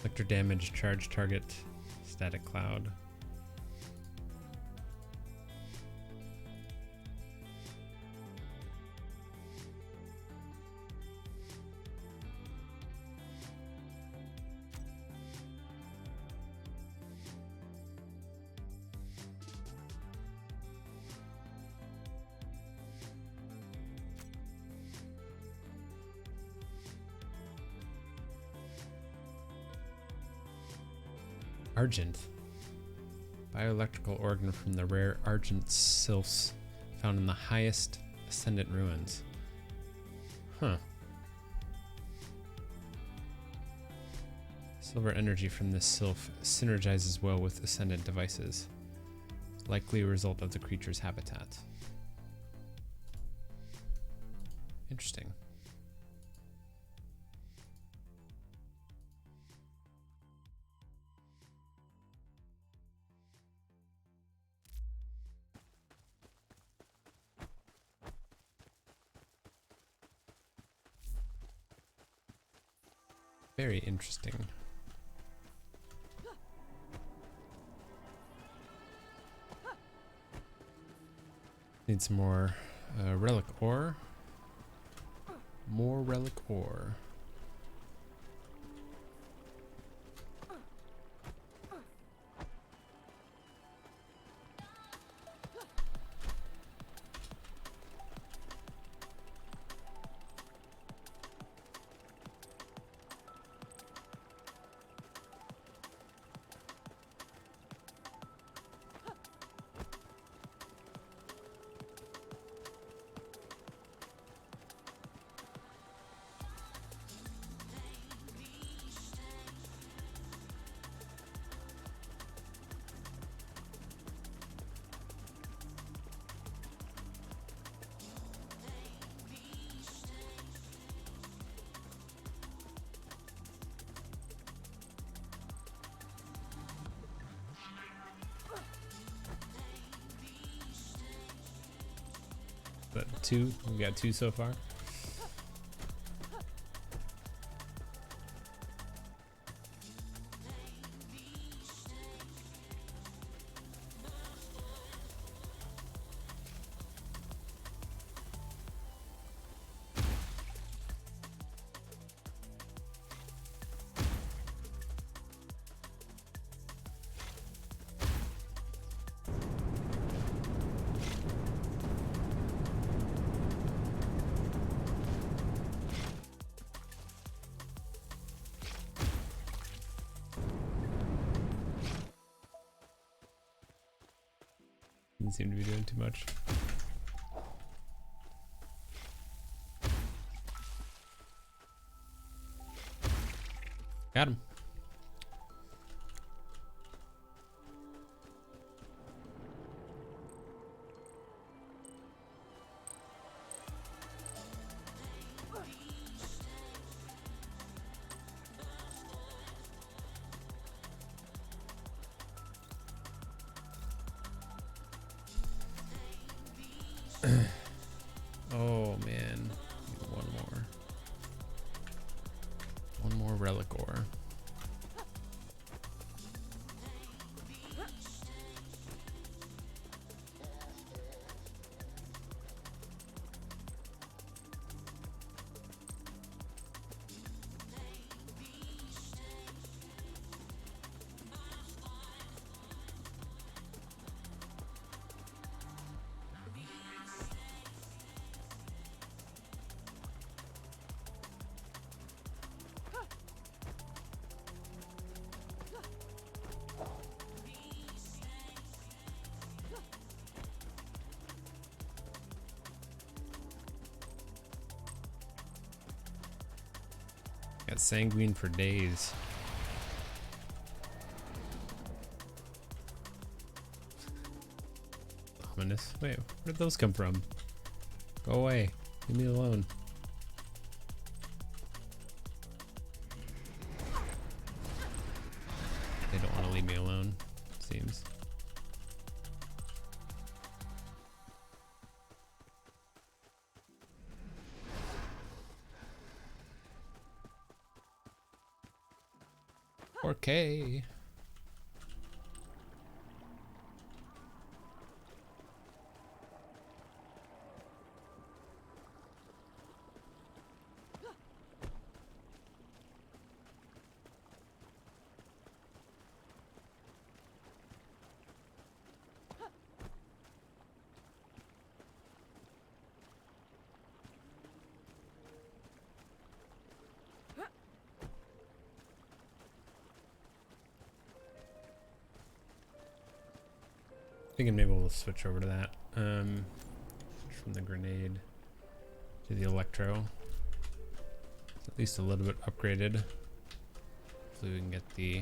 Electro damage, charge target, static cloud. Argent. Bioelectrical organ from the rare argent sylphs found in the highest ascendant ruins. Huh. Silver energy from this sylph synergizes well with ascendant devices. Likely a result of the creature's habitat. Interesting. Very interesting. Need some more relic ore. More relic ore. But two, we got two so far. Didn't seem to be doing too much. Got him. Oh man, need one more. One more relic ore. Got sanguine for days. Ominous. Wait, where did those come from? Go away. Leave me alone. They don't want to leave me alone, it seems. 4K. Thinking maybe we'll switch over to that. From the grenade to the electro. It's at least a little bit upgraded. Hopefully we can get the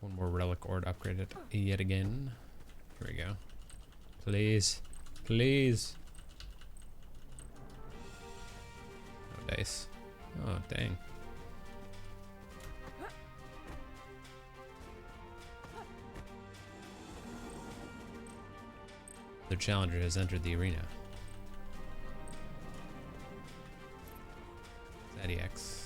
one more relic ore to upgrade it yet again. Here we go. Please. Please. Oh, dice. Oh, dang. The challenger has entered the arena. ZDX.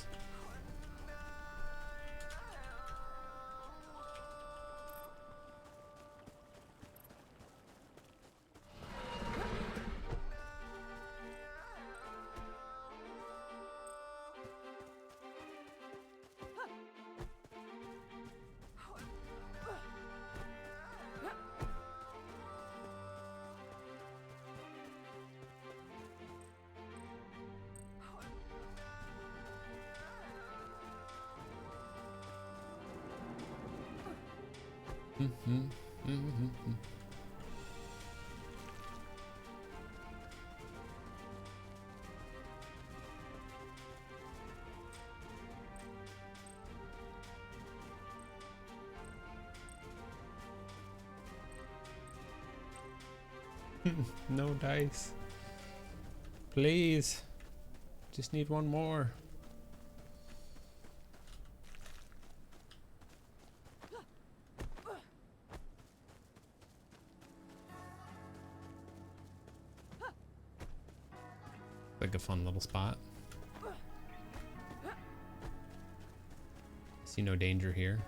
No dice. Please. Just need one more. Like a fun little spot. See no danger here.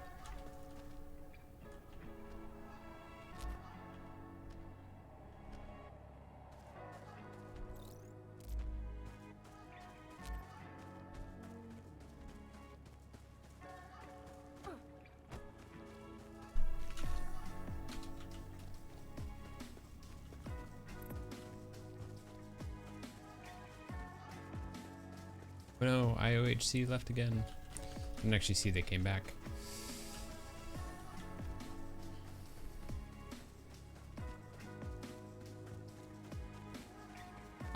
Oh no, IOHC left again. I didn't actually see they came back.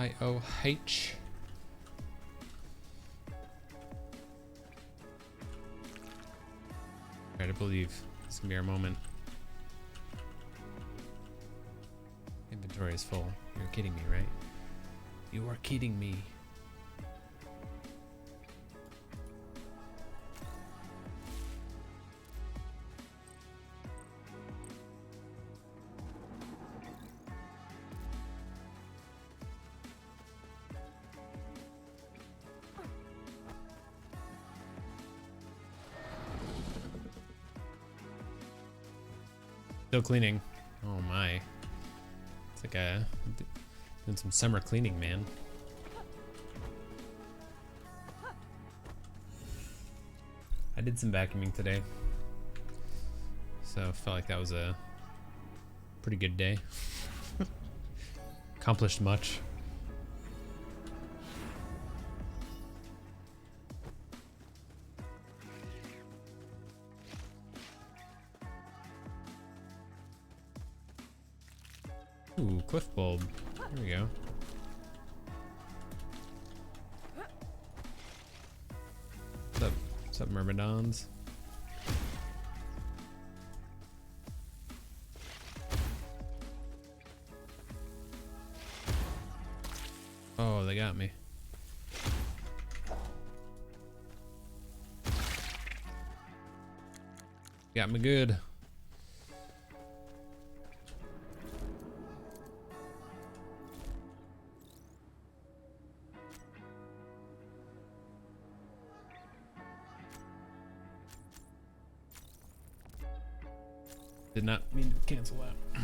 IOH. Try to believe this can be our moment. Inventory is full. You're kidding me, right? You are kidding me. Still cleaning. Oh my. It's like doing some summer cleaning, man. I did some vacuuming today. So felt like that was a pretty good day. Accomplished much. Ooh, cliff bulb. There we go. What's up, myrmidons? Oh, they got me. Got me good. Did not mean to cancel that.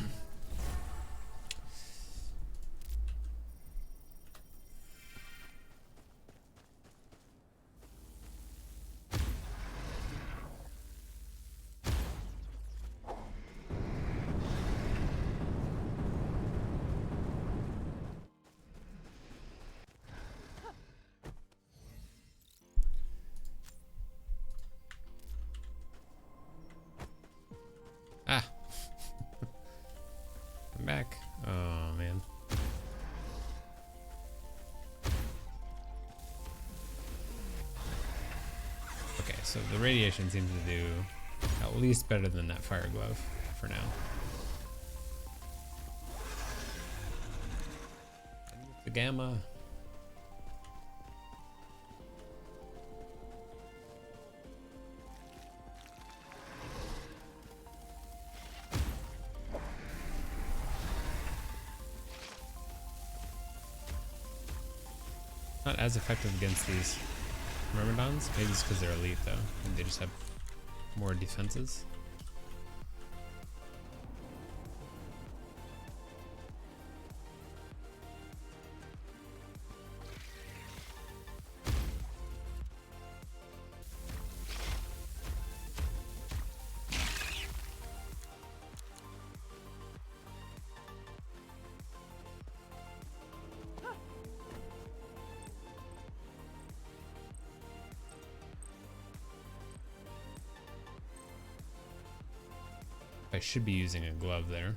Ah. I'm back. Oh, man. Okay, so the radiation seems to do at least better than that fire glove for now. The gamma. Not as effective against these Myrmidons. Maybe it's because they're elite though, and they just have more defenses. I should be using a glove there.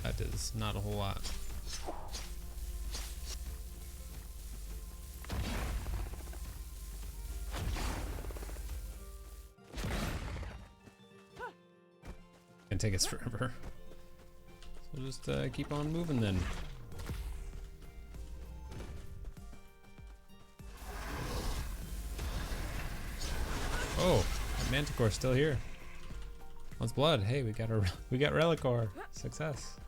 That does not a whole lot. Can take us forever. So we'll just keep on moving then. Oh, that Manticore's still here. Wants blood. Hey, we got Relicore. Success.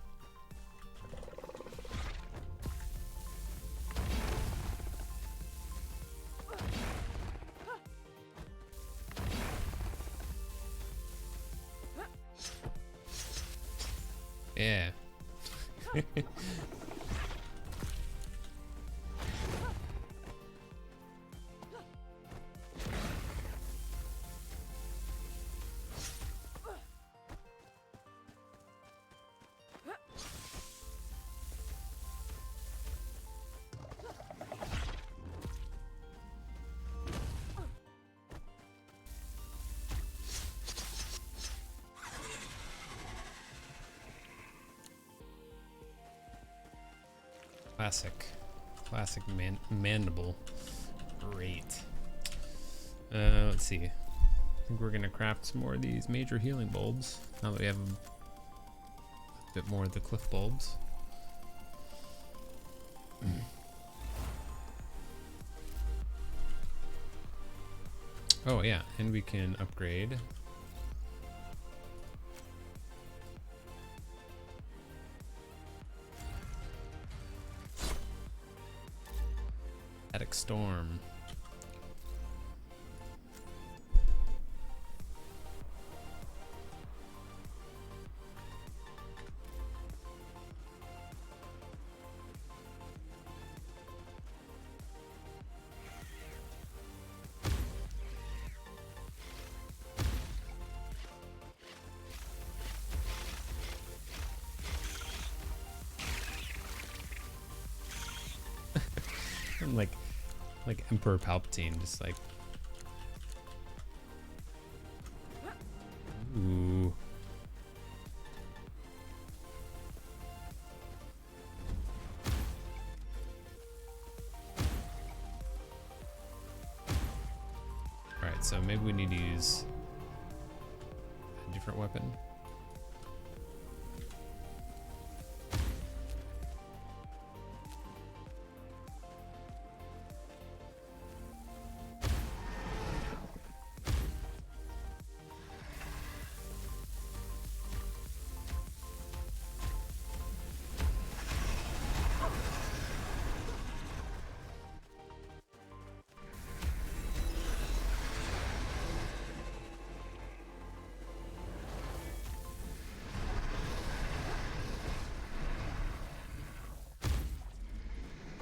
Yeah. Classic mandible. Great. Let's see. I think we're gonna craft some more of these major healing bulbs now that we have a bit more of the cliff bulbs. Oh yeah, and we can upgrade Static Storm. I'm like Emperor Palpatine, just like, ooh. All right, so maybe we need to use a different weapon.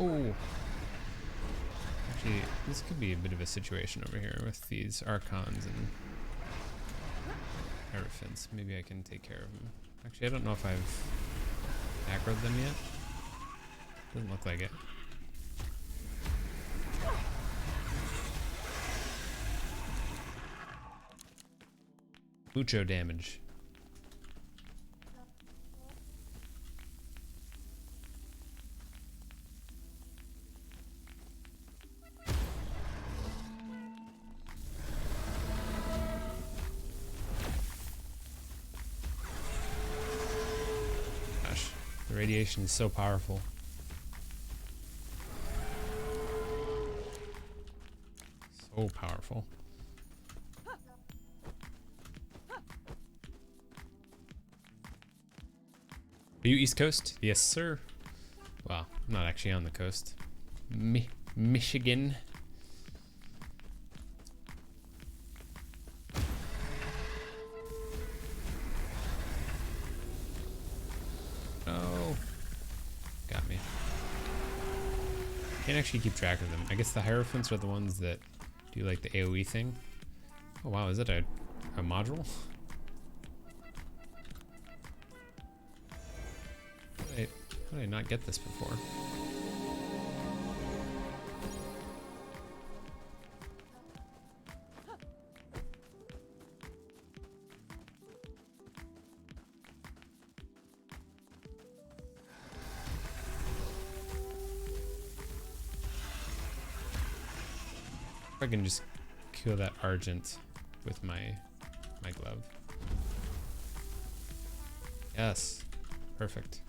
Oh. Actually, this could be a bit of a situation over here with these Archons and Hierophants. Maybe I can take care of them. Actually, I don't know if I've aggroed them yet. Doesn't look like it. Mucho damage. Gosh, the radiation is so powerful. So powerful. Are you East Coast? Yes, sir. Well, I'm not actually on the coast. Michigan. Oh. Got me. Can't actually keep track of them. I guess the Hierophants are the ones that do like the AoE thing. Oh wow, is it a module? How did I not get this before? If I can just kill that Argent with my glove. Yes, perfect.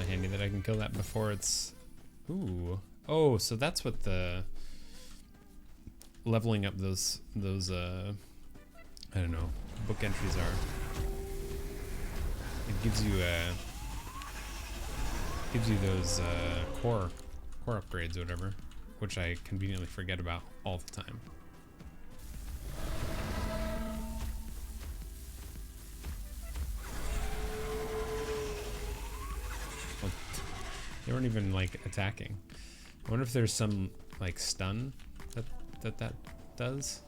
Handy that I can kill that before it's... Ooh. Oh, so that's what the... Leveling up those I don't know, book entries are. It gives you those core upgrades or whatever, which I conveniently forget about all the time. They weren't even like attacking. I wonder if there's some like stun that does.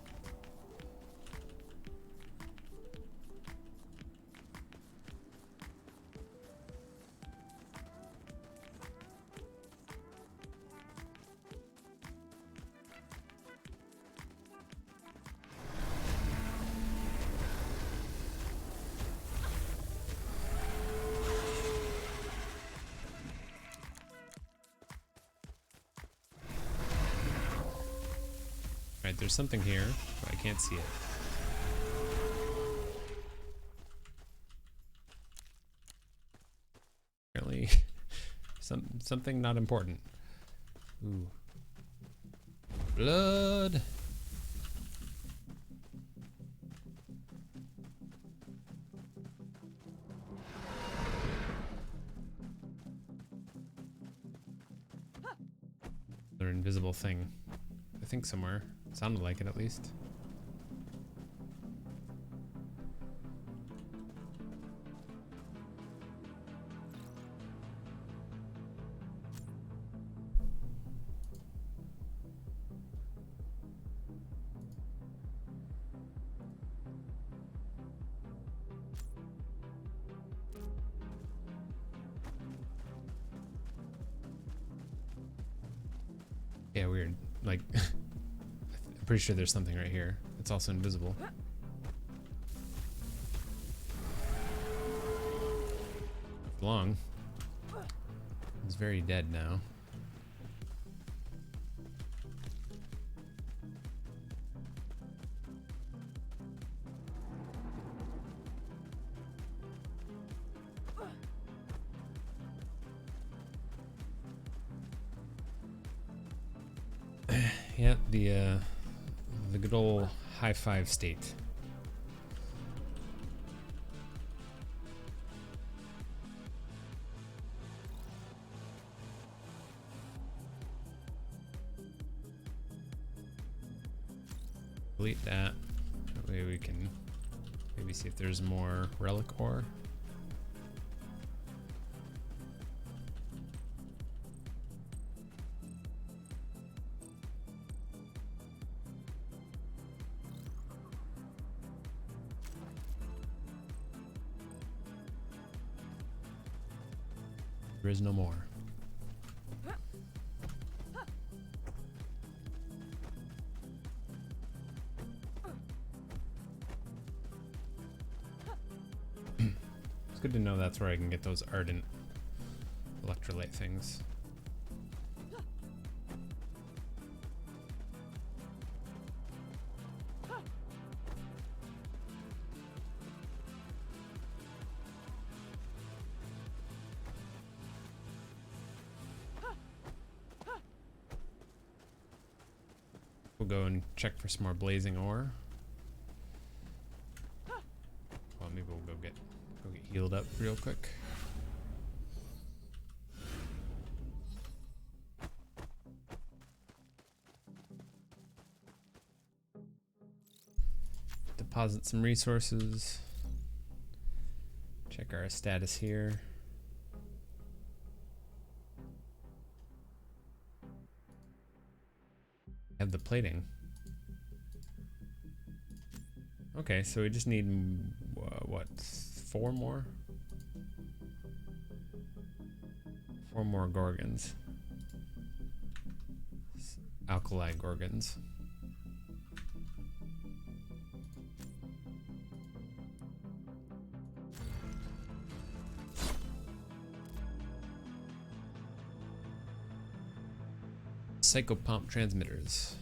Right, there's something here, but I can't see it. Apparently, something not important. Ooh. Blood! Another invisible thing. I think somewhere. Sounded like it at least. Yeah, weird. Like, I'm pretty sure there's something right here. It's also invisible. Long. It's very dead now. Yeah, the good old high five state. Delete that. That way we can maybe see if there's more relic ore. There is no more. It's good to know that's where I can get those ardent electrolyte things. We'll go and check for some more blazing ore. Well, maybe we'll go get healed up real quick. Deposit some resources. Check our status here. Have the plating. Okay, so we just need what, 4 more? 4 more Gorgons. Alkali Gorgons. Psychopomp transmitters.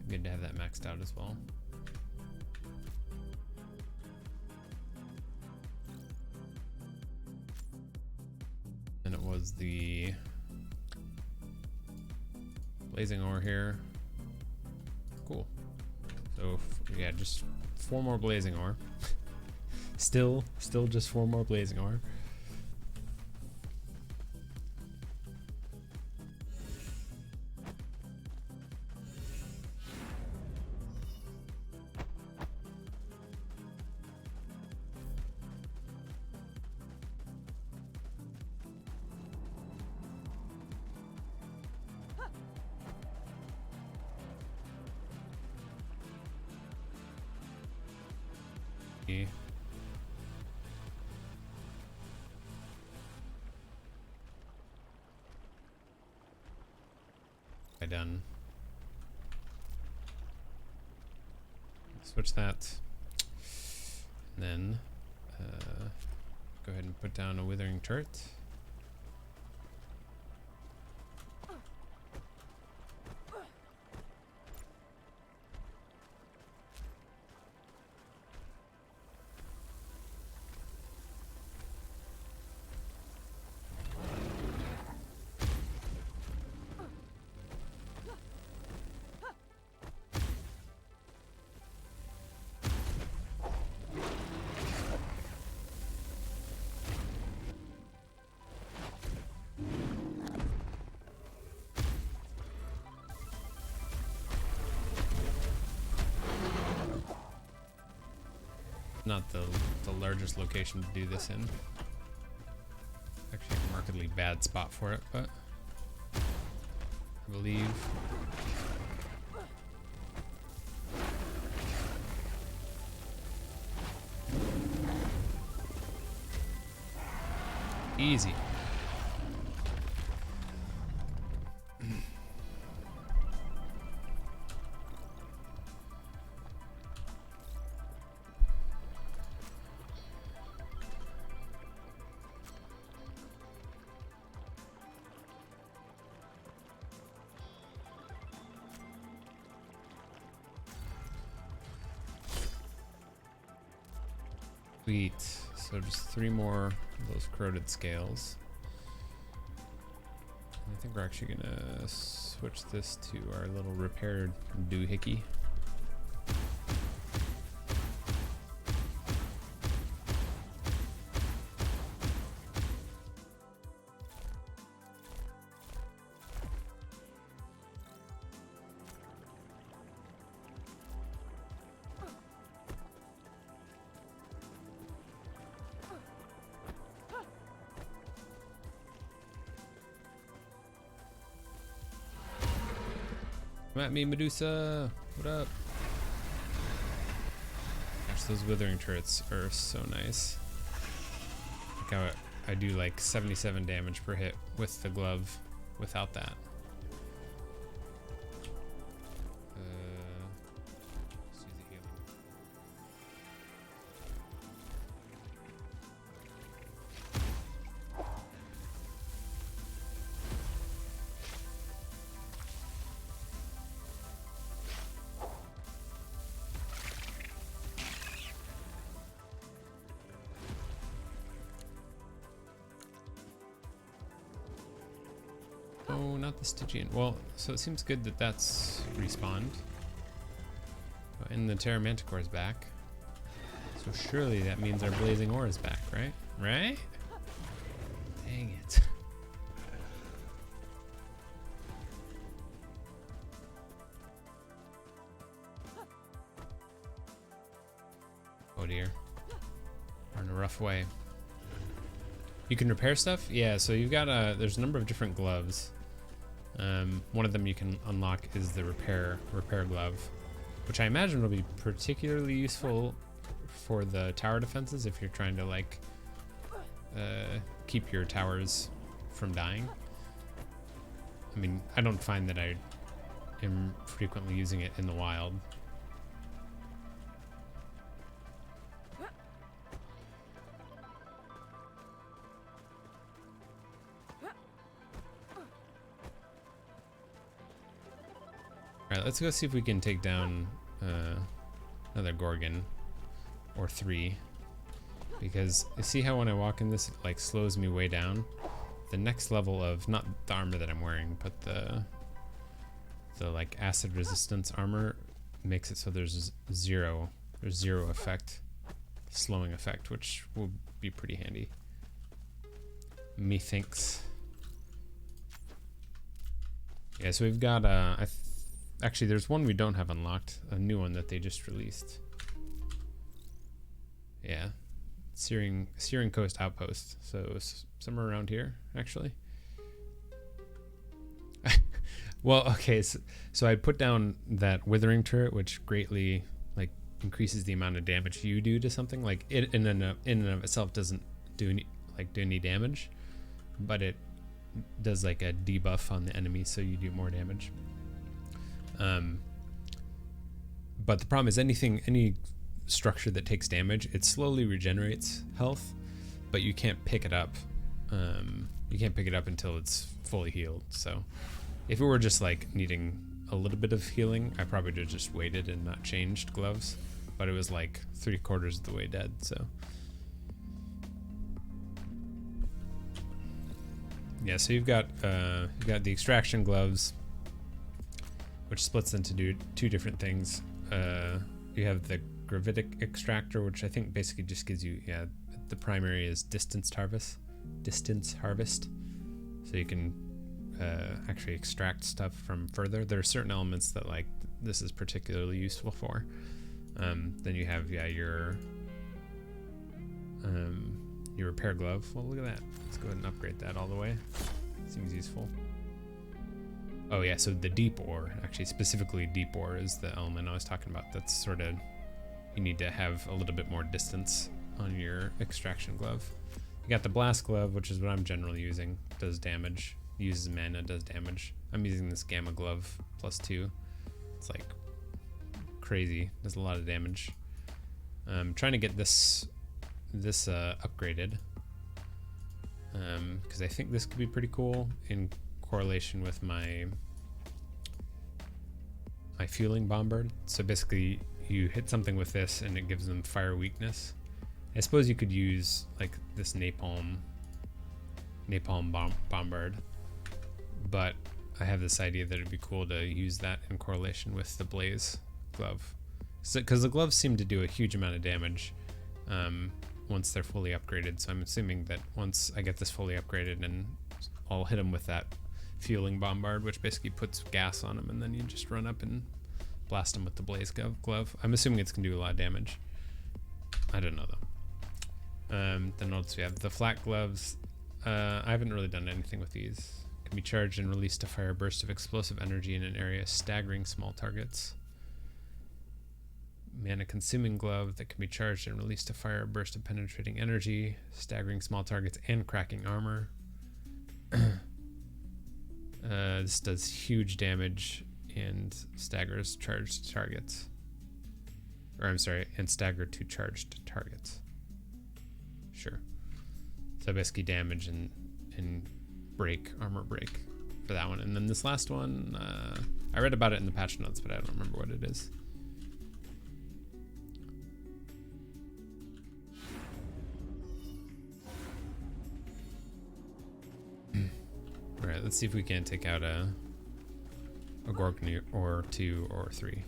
Good to have that maxed out as well. And it was the blazing ore here. Cool. So yeah, just 4 more blazing ore. still just 4 more blazing ore. Done. Switch that. And then go ahead and put down a withering turret. Not the largest location to do this in. Actually a markedly bad spot for it, but I believe easy. Sweet. So just 3 more of those corroded scales. I think we're actually gonna switch this to our little repaired doohickey. Come at me, Medusa. What up? Gosh, those withering turrets are so nice. Look how I do like 77 damage per hit with the glove without that. Let's use the healing. Oh, not the Stygian. Well, so it seems good that that's respawned. Oh, and the Terra Manticore is back. So surely that means our Blazing Ore is back, right? Right? Dang it. Oh dear. We're in a rough way. You can repair stuff? Yeah, so you've got there's a number of different gloves. One of them you can unlock is the repair glove, which I imagine will be particularly useful for the tower defenses if you're trying to like keep your towers from dying. I mean, I don't find that I am frequently using it in the wild. Alright, let's go see if we can take down another Gorgon or 3, because you see how when I walk in this it like slows me way down. The next level of, not the armor that I'm wearing, but the like acid resistance armor makes it so there's zero effect, slowing effect, which will be pretty handy, methinks. Yeah, so we've got actually, there's one we don't have unlocked, a new one that they just released. Yeah, Searing Coast Outpost. So somewhere around here, actually. Well, okay, so I put down that withering turret, which greatly like increases the amount of damage you do to something. Like it in and of itself doesn't do any damage, but it does like a debuff on the enemy, so you do more damage. But the problem is any structure that takes damage, it slowly regenerates health, but you can't pick it up. You can't pick it up until it's fully healed. So if it were just like needing a little bit of healing, I probably would have just waited and not changed gloves, but it was like 3/4 of the way dead. So yeah, so you've got the extraction gloves, which splits into two different things. You have the gravitic extractor, which I think basically just gives you, yeah, the primary is distance harvest, so you can actually extract stuff from further. There are certain elements that like this is particularly useful for. Then you have, yeah, your repair glove. Well, look at that. Let's go ahead and upgrade that all the way. Seems useful. Oh yeah, so the deep ore, actually specifically deep ore is the element I was talking about. That's sort of, you need to have a little bit more distance on your extraction glove. You got the blast glove, which is what I'm generally using. Does damage, uses mana, does damage. I'm using this gamma glove +2. It's like crazy, does a lot of damage. I'm trying to get this upgraded, because I think this could be pretty cool in correlation with my fueling bombard. So basically you hit something with this and it gives them fire weakness. I suppose you could use like this napalm bombard, but I have this idea that it'd be cool to use that in correlation with the blaze glove, because the gloves seem to do a huge amount of damage once they're fully upgraded. So I'm assuming that once I get this fully upgraded, and I'll hit them with that fueling bombard, which basically puts gas on them, and then you just run up and blast them with the blaze glove. I'm assuming it's gonna do a lot of damage. I don't know though. Then also we have the flat gloves. I haven't really done anything with these. can be charged and released to fire a burst of explosive energy in an area, staggering small targets. Mana consuming glove that can be charged and released to fire a burst of penetrating energy, staggering small targets and cracking armor. This does huge damage and staggers charged targets. Or I'm sorry, and stagger to charged targets. Sure. So basically damage and break, armor break for that one. And then this last one, I read about it in the patch notes, but I don't remember what it is. Alright, let's see if we can take out a Gorgon or 2 or 3.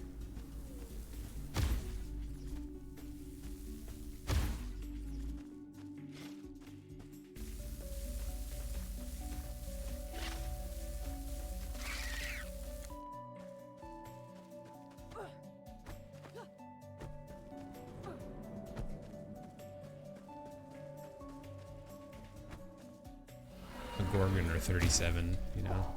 A Gorgon or 37, you know.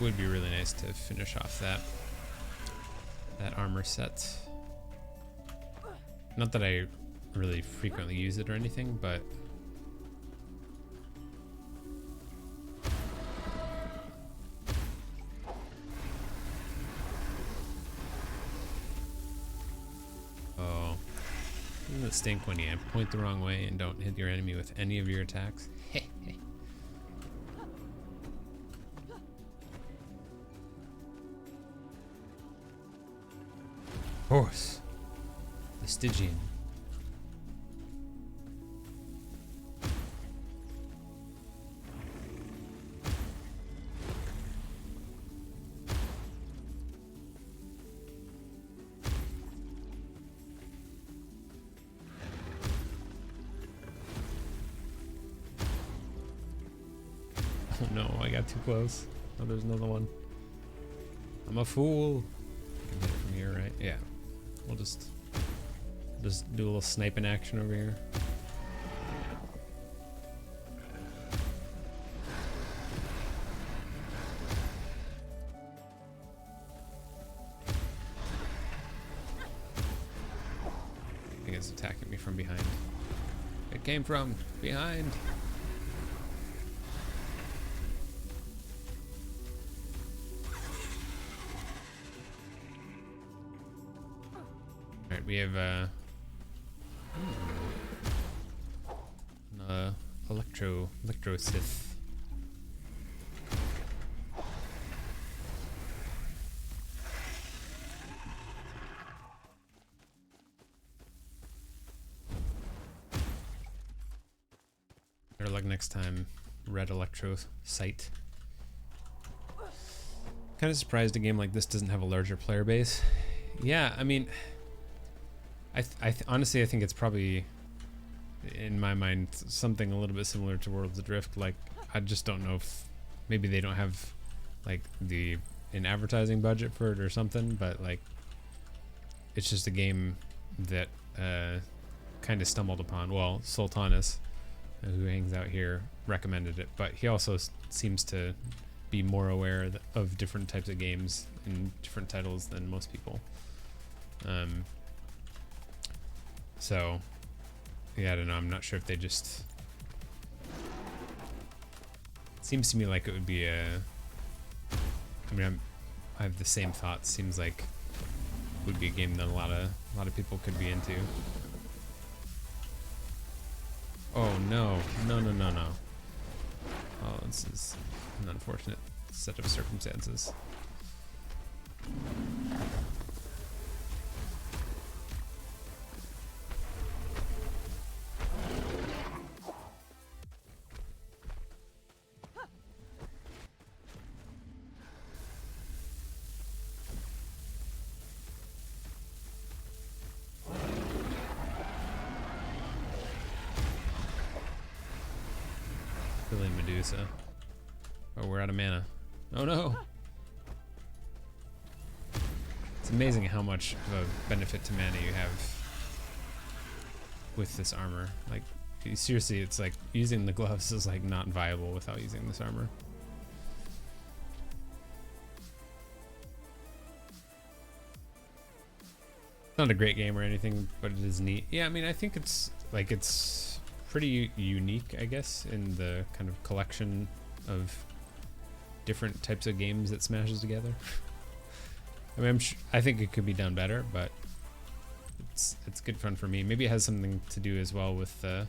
Would be really nice to finish off that armor set. Not that I really frequently use it or anything, but oh, doesn't it stink when you point the wrong way and don't hit your enemy with any of your attacks? Horse, the Stygian. Oh no, I got too close. Oh, there's another one. I'm a fool. I can hit it from here, right? Yeah. We'll just do a little sniping action over here. I think it's attacking me from behind. It came from behind. Alright, we have electro Sith. Better luck next time, red electro sight. Kind of surprised a game like this doesn't have a larger player base. Yeah, I mean, honestly, I think it's probably, in my mind, something a little bit similar to Worlds Adrift. Like, I just don't know if maybe they don't have like an advertising budget for it or something, but like, it's just a game that kind of stumbled upon. Well, Sultanis, who hangs out here, recommended it, but he also seems to be more aware of different types of games and different titles than most people. So, yeah, I don't know. I'm not sure if they just... It seems to me like it would be a... I mean, I have the same thoughts. Seems like it would be a game that a lot of people could be into. Oh no! No! No! No! No! Oh, this is an unfortunate set of circumstances. Really, Medusa. Oh, we're out of mana. Oh no! It's amazing how much of a benefit to mana you have with this armor. Like, seriously, it's like using the gloves is like not viable without using this armor. It's not a great game or anything, but it is neat. Yeah, I mean, I think it's like it's pretty unique, I guess, in the kind of collection of different types of games that smashes together. I mean, I think it could be done better, but it's good fun for me. Maybe it has something to do as well with the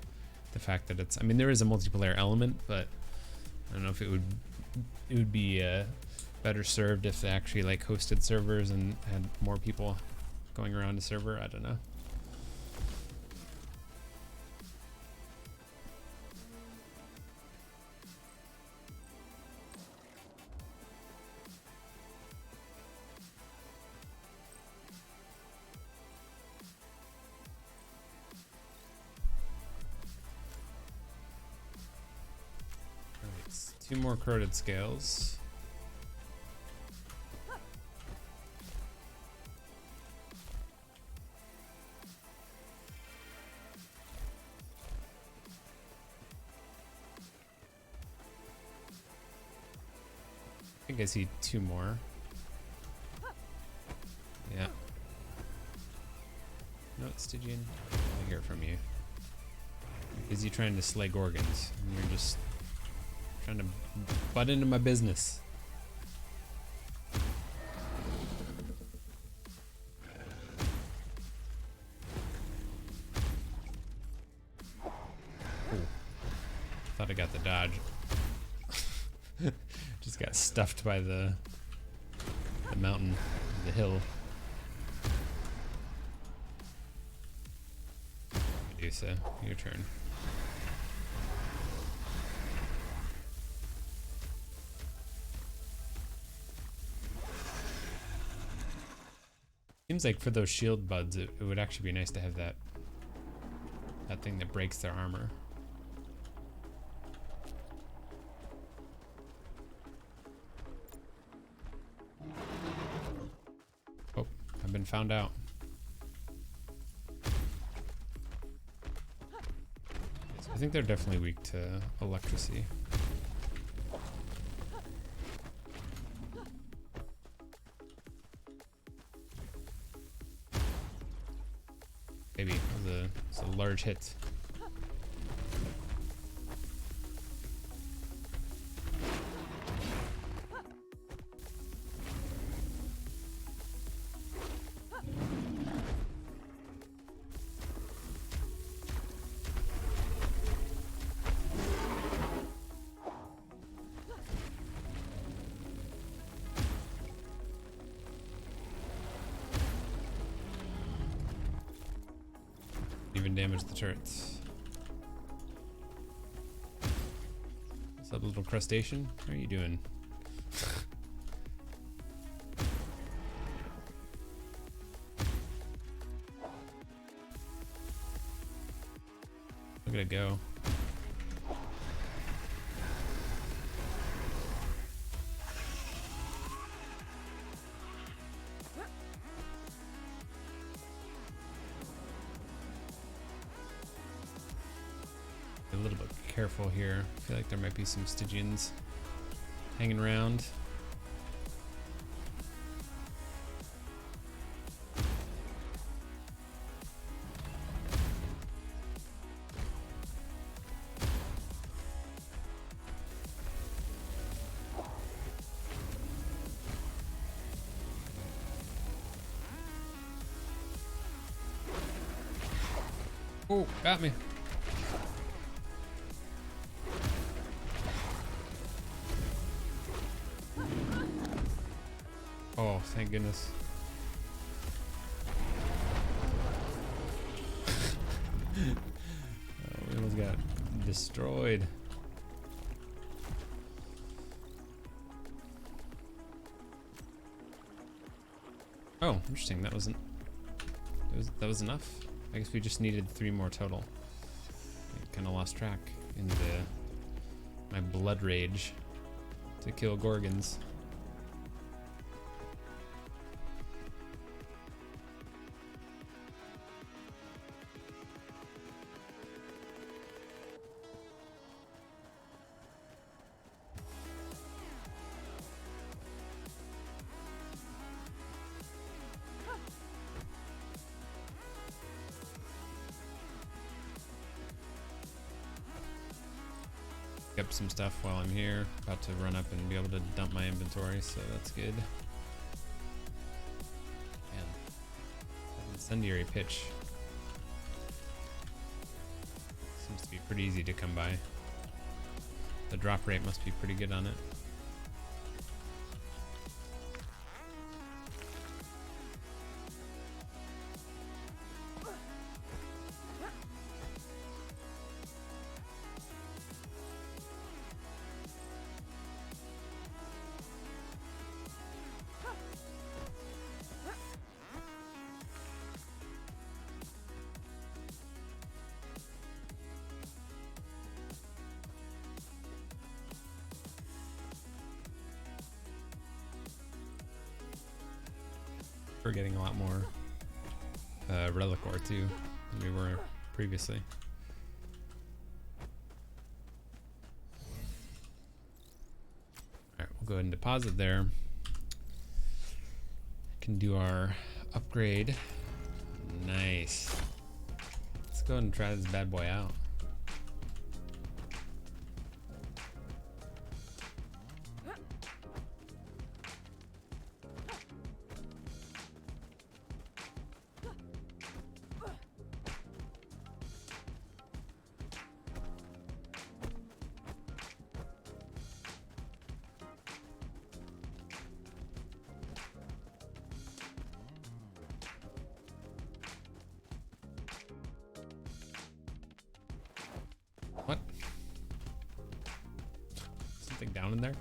fact that it's. I mean, there is a multiplayer element, but I don't know if it would be better served if they actually like hosted servers and had more people going around a server. I don't know. Alright, 2 more corroded scales. I think I see 2 more. Yeah. No, it's Stygian. I hear from you. You're busy trying to slay Gorgons, and you're just trying to butt into my business. Ooh. Thought I got the dodge. Just got stuffed by the mountain, the hill. Medusa, your turn. Seems like for those shield buds, it would actually be nice to have that thing that breaks their armor. Oh, I've been found out. So I think they're definitely weak to electricity. Maybe it's a large hit. Even damage the turrets. What's up, little crustacean? How are you doing? Look at it go. A little bit careful here. I feel like there might be some Stygians hanging around. Oh, got me. Oh, thank goodness. We almost got destroyed. Oh, interesting. That wasn't. That was enough. I guess we just needed 3 more total. I kind of lost track in my blood rage to kill Gorgons. pick up some stuff while I'm here. About to run up and be able to dump my inventory, so that's good. Man, that incendiary pitch seems to be pretty easy to come by. The drop rate must be pretty good on it. We're getting a lot more relic ore too than we were previously. Alright, we'll go ahead and deposit there. Can do our upgrade. Nice. Let's go ahead and try this bad boy out. What? Something down in there?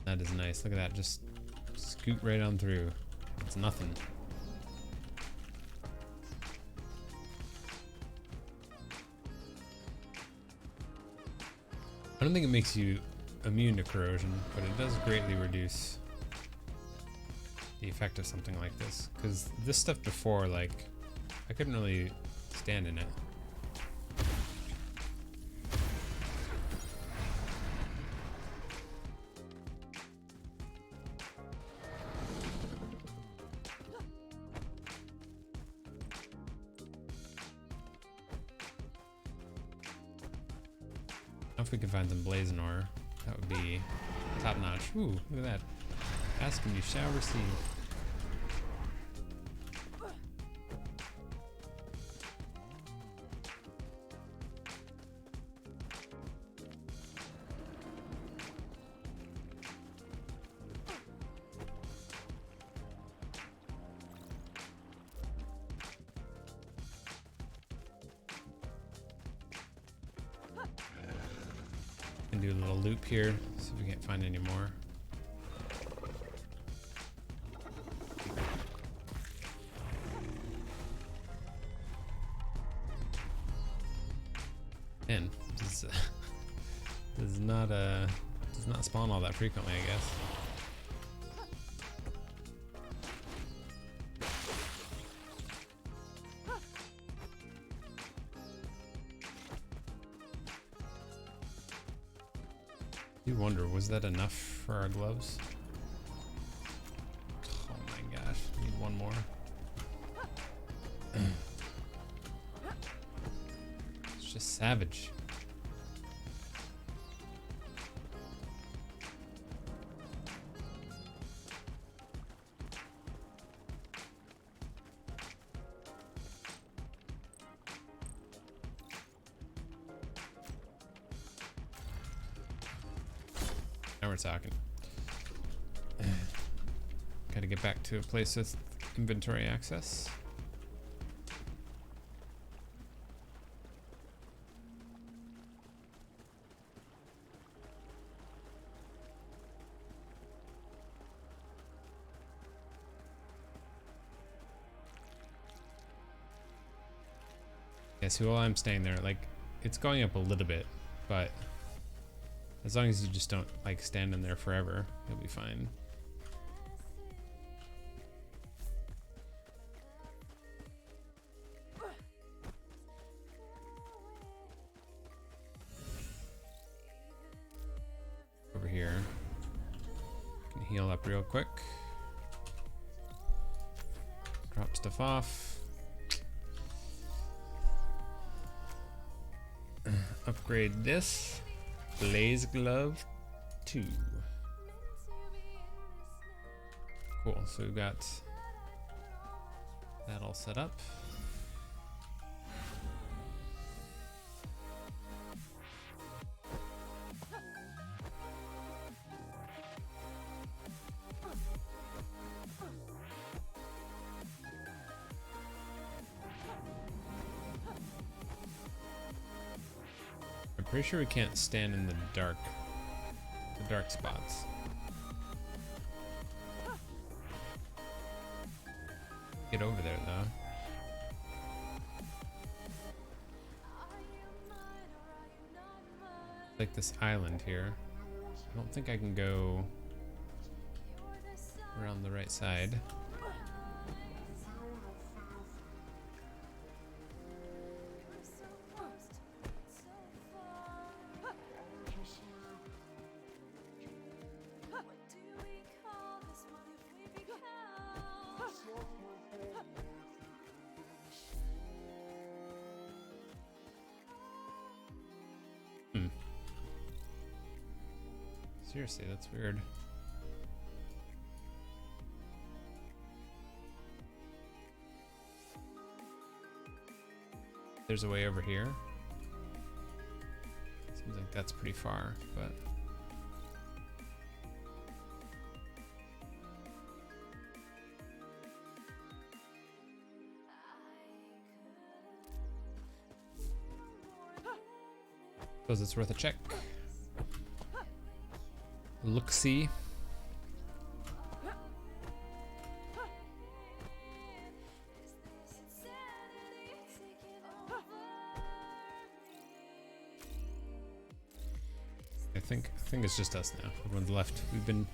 That is nice. Look at that. Just scoot right on through. It's nothing. I don't think it makes you immune to corrosion, but it does greatly reduce the effect of something like this. Because this stuff before, like, I couldn't really stand in it. If we can find some blazing ore, that would be top notch. Ooh, look at that. Ask and you shall receive. And do a little loop here, see if we can't find any more. Man, this does not spawn all that frequently, I guess. You wonder, was that enough for our gloves? Oh my gosh, need one more. It's just savage. Now we're talking. Gotta get back to a place with inventory access. Yeah, see, while I'm staying there, like, it's going up a little bit, but as long as you just don't, like, stand in there forever, you'll be fine. heal up real quick. Drop stuff off. Upgrade this. Blaze Glove 2. Cool, so we've got that all set up. I'm pretty sure we can't stand in the dark spots. Get over there though. Like this island here. I don't think I can go around the right side. Seriously, that's weird. There's a way over here. Seems like that's pretty far, but suppose it's worth a check. Look-see. I think it's just us now. Everyone's left. We've been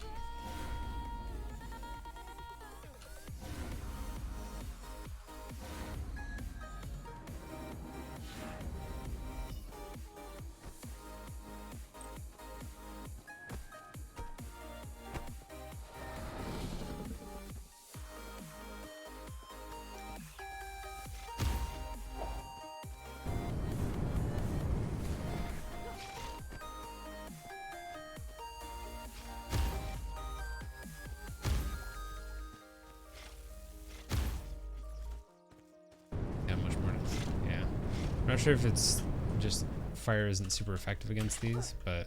I'm not sure if it's just fire isn't super effective against these, but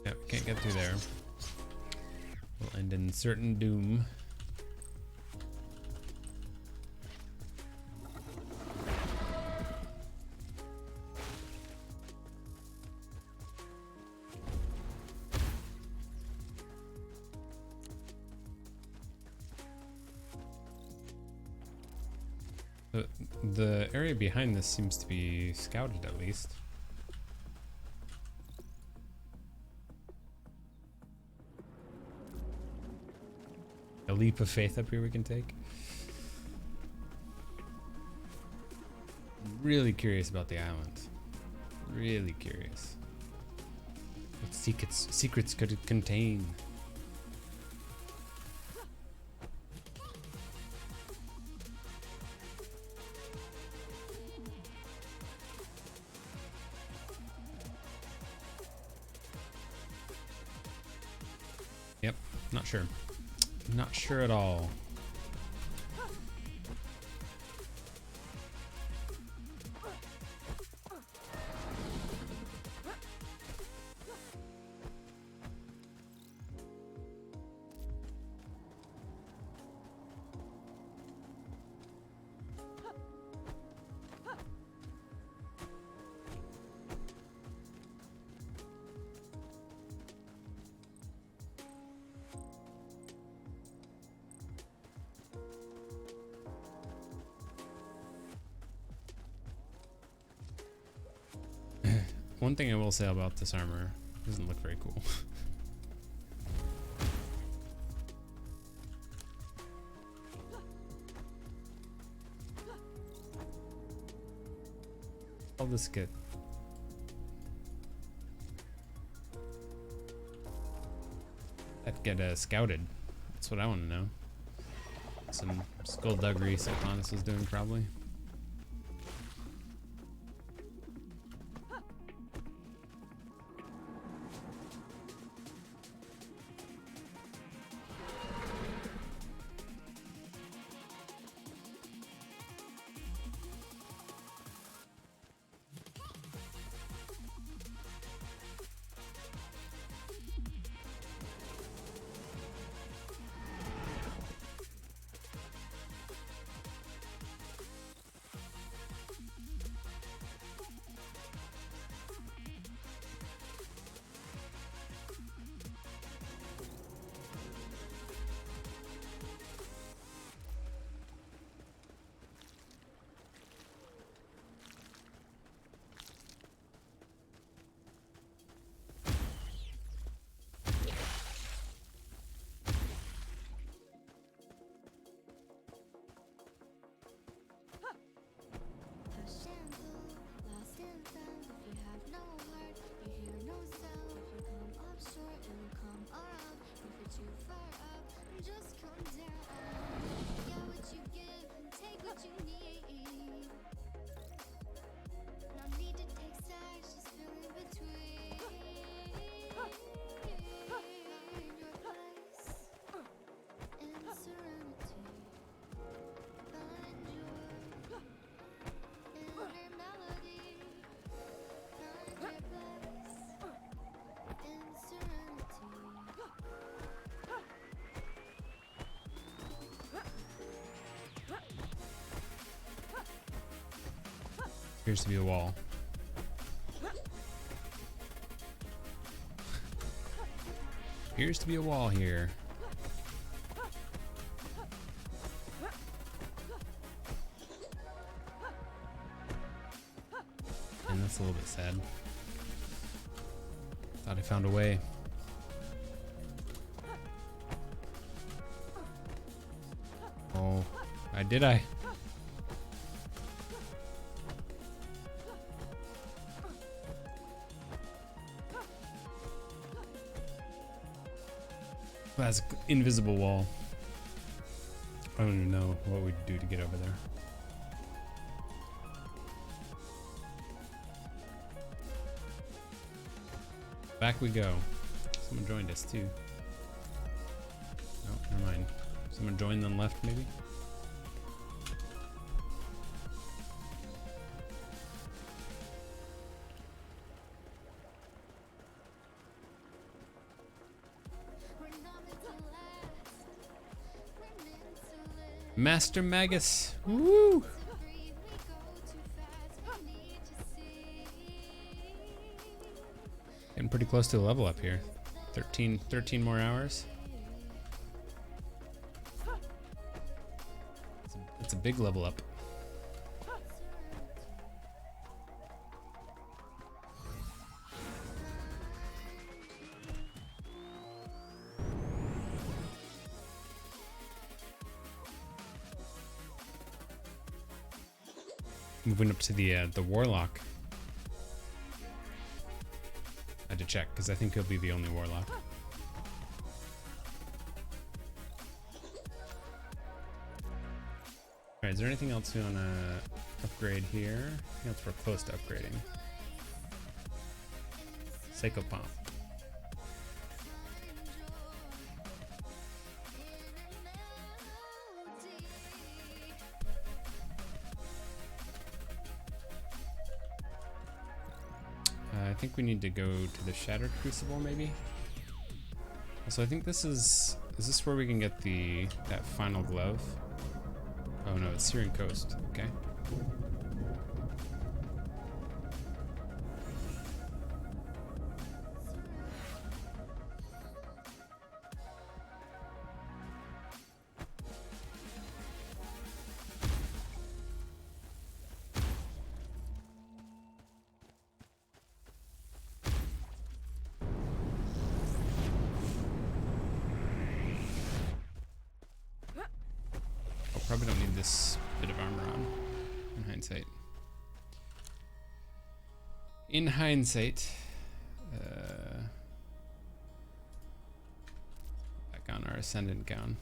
yeah, we can't get through there. We'll end in certain doom. The area behind this seems to be scouted, at least. A leap of faith up here we can take. I'm really curious about the island. Really curious. What secrets could it contain? Yep, not sure. Not sure at all. One thing I will say about this armor, it doesn't look very cool. All this get. That get scouted. That's what I want to know. Some skullduggery Sylvanas is doing probably. Appears to be a wall. Appears to be a wall here. And that's a little bit sad. Thought I found a way. Oh, did I? That's an invisible wall. I don't even know what we'd do to get over there. Back we go. Someone joined us too. Oh, never mind. Someone joined then left maybe? Master Magus. Woo! Getting pretty close to the level up here. 13 more hours. It's a big level up. Moving up to the warlock. I had to check because I think he'll be the only warlock. Alright, is there anything else we want to upgrade here? Anything else we're close to upgrading? Psychopomp. I think we need to go to the Shattered Crucible, maybe. Also, I think this is this where we can get that final glove? Oh no, it's Syrian Coast. Okay. this bit of armor on, in hindsight. In hindsight, back on our ascendant gown.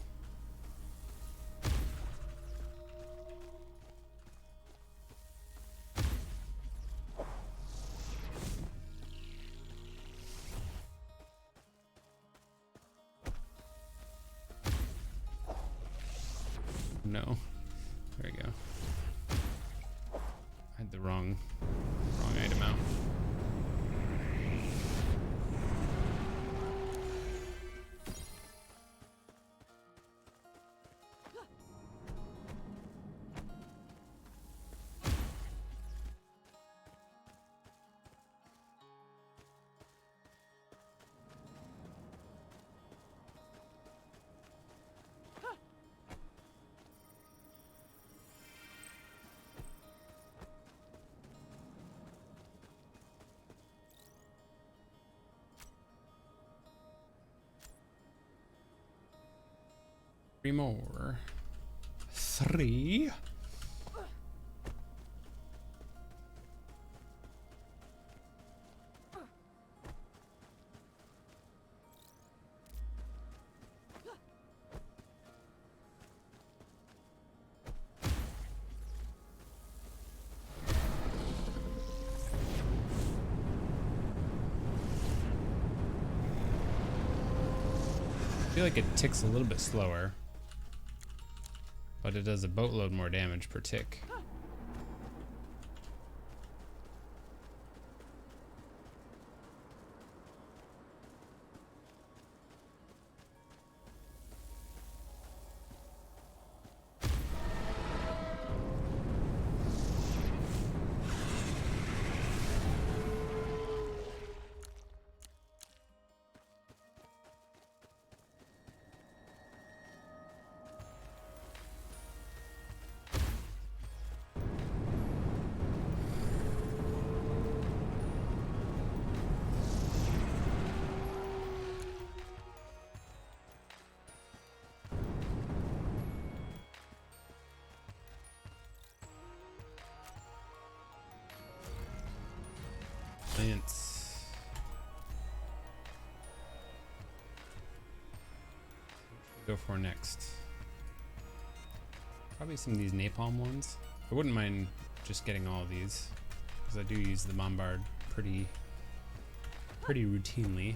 No, there we go. I had the wrong item out. Three more. Three. I feel like it ticks a little bit slower, but it does a boatload more damage per tick. Lance. What should we go for next? Probably some of these napalm ones. I wouldn't mind just getting all of these, because I do use the bombard pretty routinely.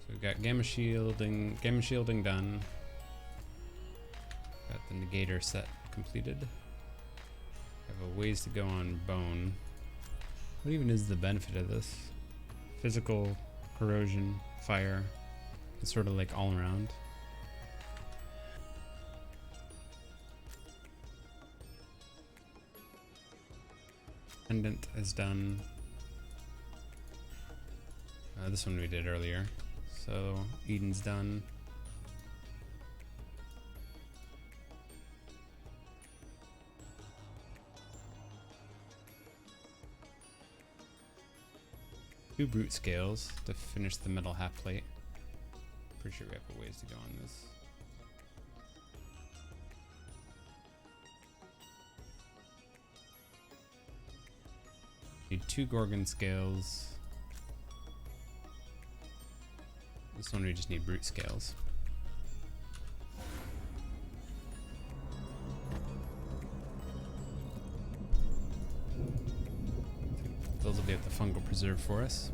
So we've got gamma shielding done. Got the negator set completed. Have a ways to go on bone. What even is the benefit of this? Physical, corrosion, fire. It's sort of like all around. Pendant is done. This one we did earlier. So Eden's done. Two brute scales to finish the metal half plate. Pretty sure we have a ways to go on this. Need two Gorgon scales. This one we just need brute scales. Those will be at the fungal preserve for us.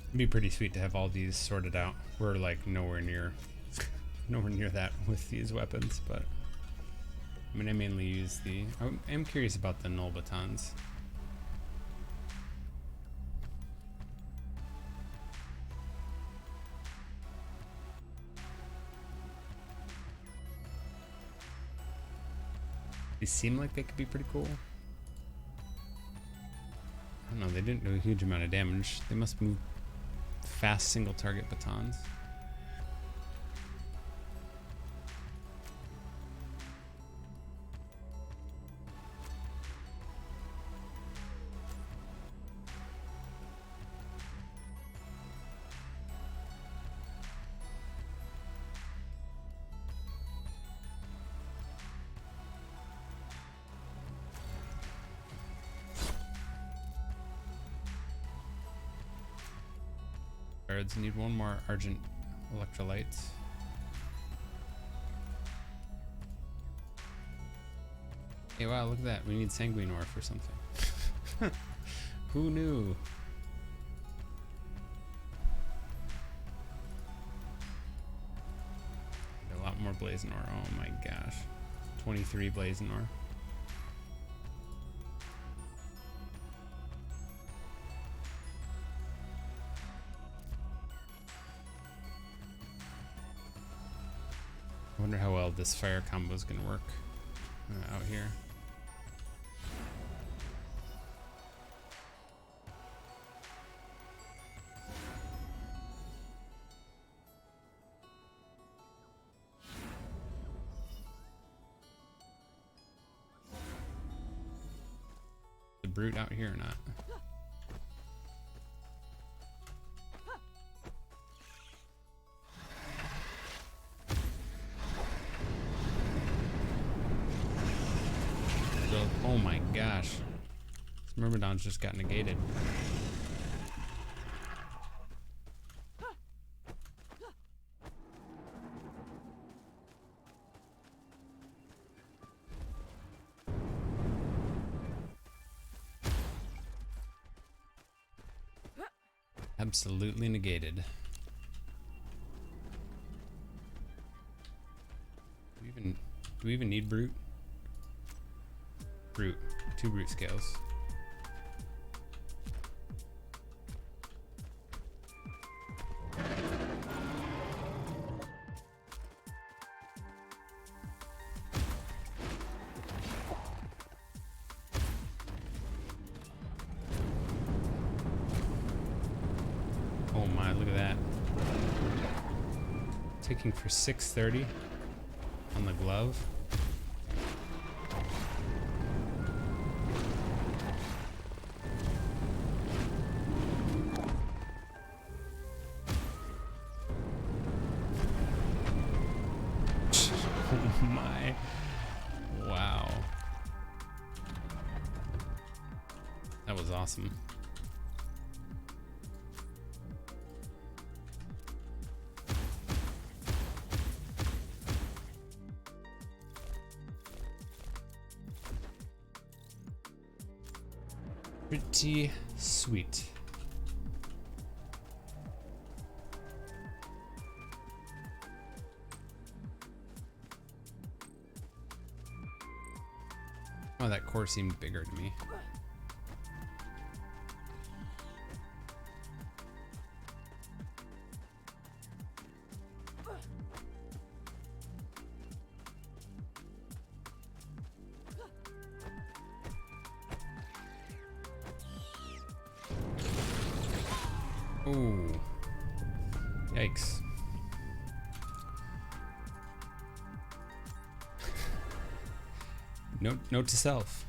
It'd be pretty sweet to have all these sorted out. We're like nowhere near that with these weapons, but I mean I mainly use the I am curious about the null batons. They seem like they could be pretty cool. I don't know, they didn't do a huge amount of damage. They must move fast single target batons. Birds need one more Argent electrolytes. Hey, wow, look at that. We need Sanguine Ore for something. Who knew? A lot more Blazing Ore. Oh my gosh. 23 Blazing Ore. I wonder how well this fire combo is going to work out here. The brute out here or not? Oh my gosh. This Myrmidon's just got negated. Absolutely negated. Do we even need brute? Brute. 2 brute scales. Oh my, look at that. Taking for 630 on the glove. My, wow, that was awesome. Pretty sweet. Oh, that core seemed bigger to me. Oh, yikes. Note to self: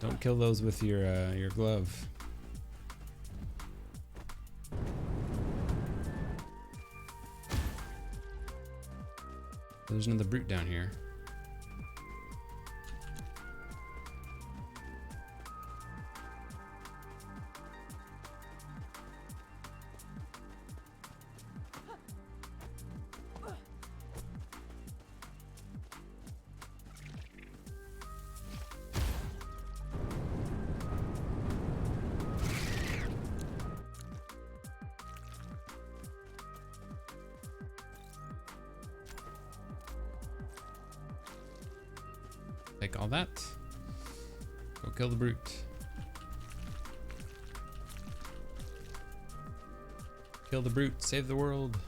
don't kill those with your glove. There's another brute down here. Take all that. Go kill the brute. Kill the brute. Save the world.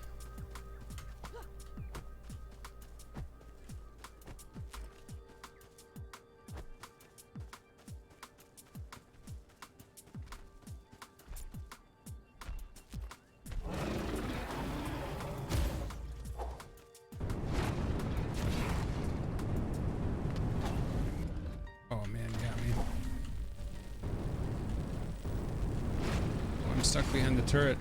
I'm stuck behind the turret.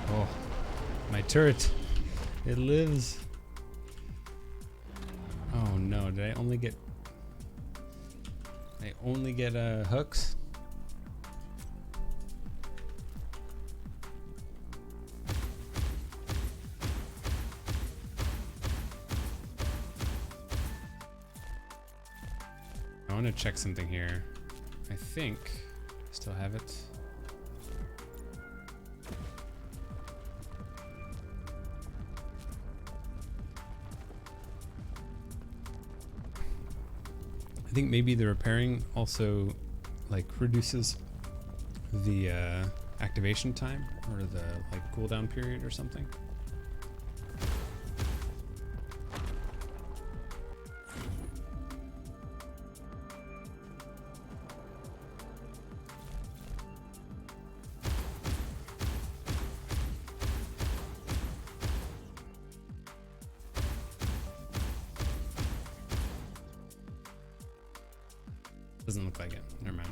Oh, my turret. It lives. Oh no, did I only get hooks? I want to check something here. I think I still have it. I think maybe the repairing also like reduces the activation time or the like cooldown period or something. Doesn't look like it. Never mind.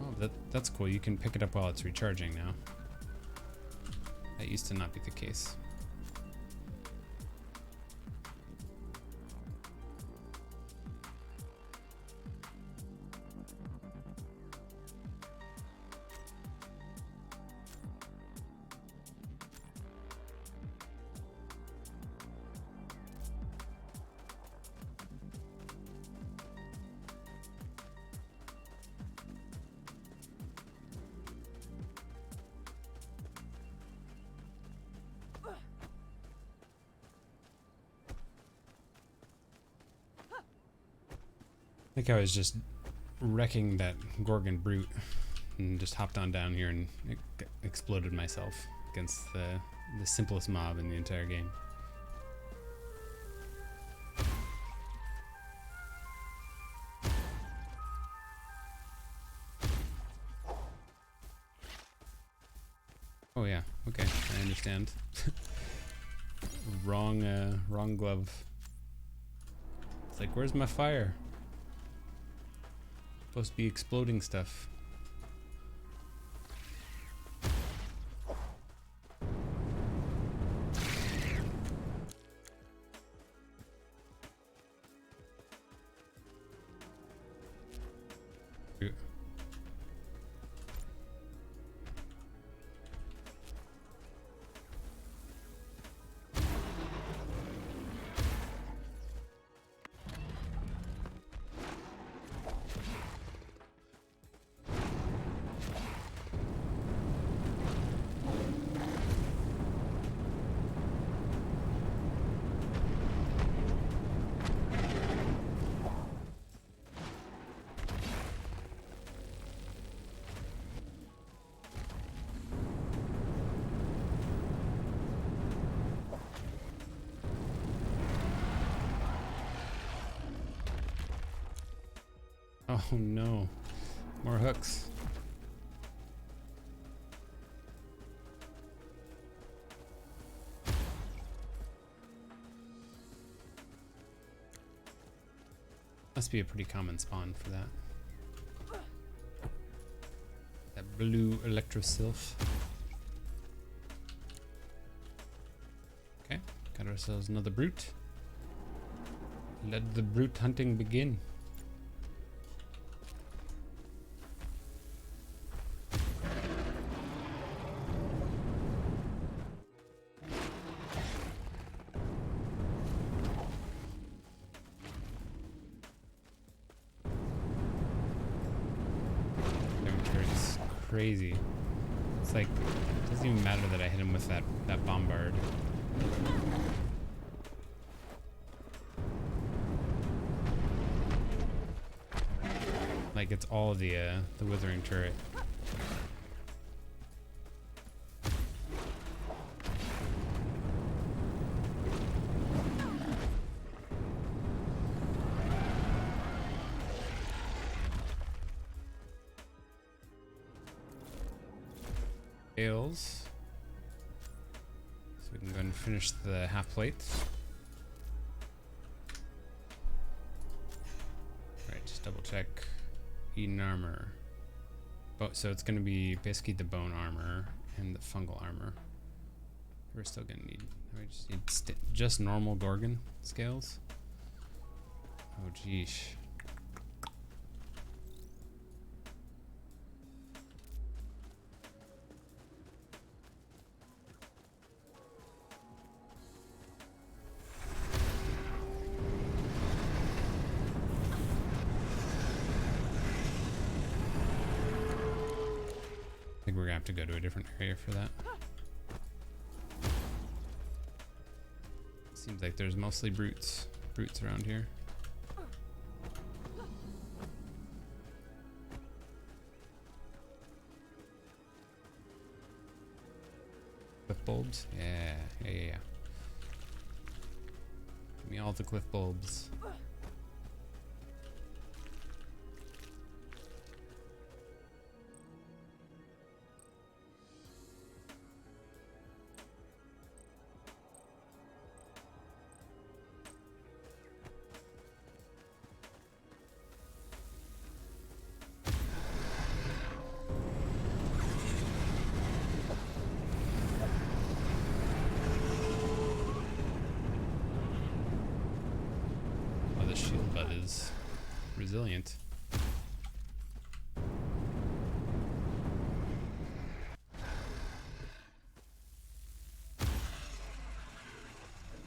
Oh, that's cool. You can pick it up while it's recharging now. That used to not be the case. I think I was just wrecking that Gorgon brute and just hopped on down here and exploded myself against the simplest mob in the entire game. Oh yeah, okay, I understand. Wrong glove. It's like, where's my fire? Supposed to be exploding stuff. Oh no, more hooks. Must be a pretty common spawn for that. That blue electro sylph. Okay, got ourselves another brute. Let the brute hunting begin. It's crazy. It's like, it doesn't even matter that I hit him with that bombard. Like it's all the withering turret. scales. So we can go and finish the half plate. Alright, just double check. Eden armor. Oh, so it's gonna be basically the bone armor and the fungal armor. We're still gonna need, we just need just normal Gorgon scales. Oh, geesh. I think we're gonna have to go to a different area for that. Seems like there's mostly brutes around here. Cliff bulbs? Yeah. Give me all the cliff bulbs. The shield bud is resilient.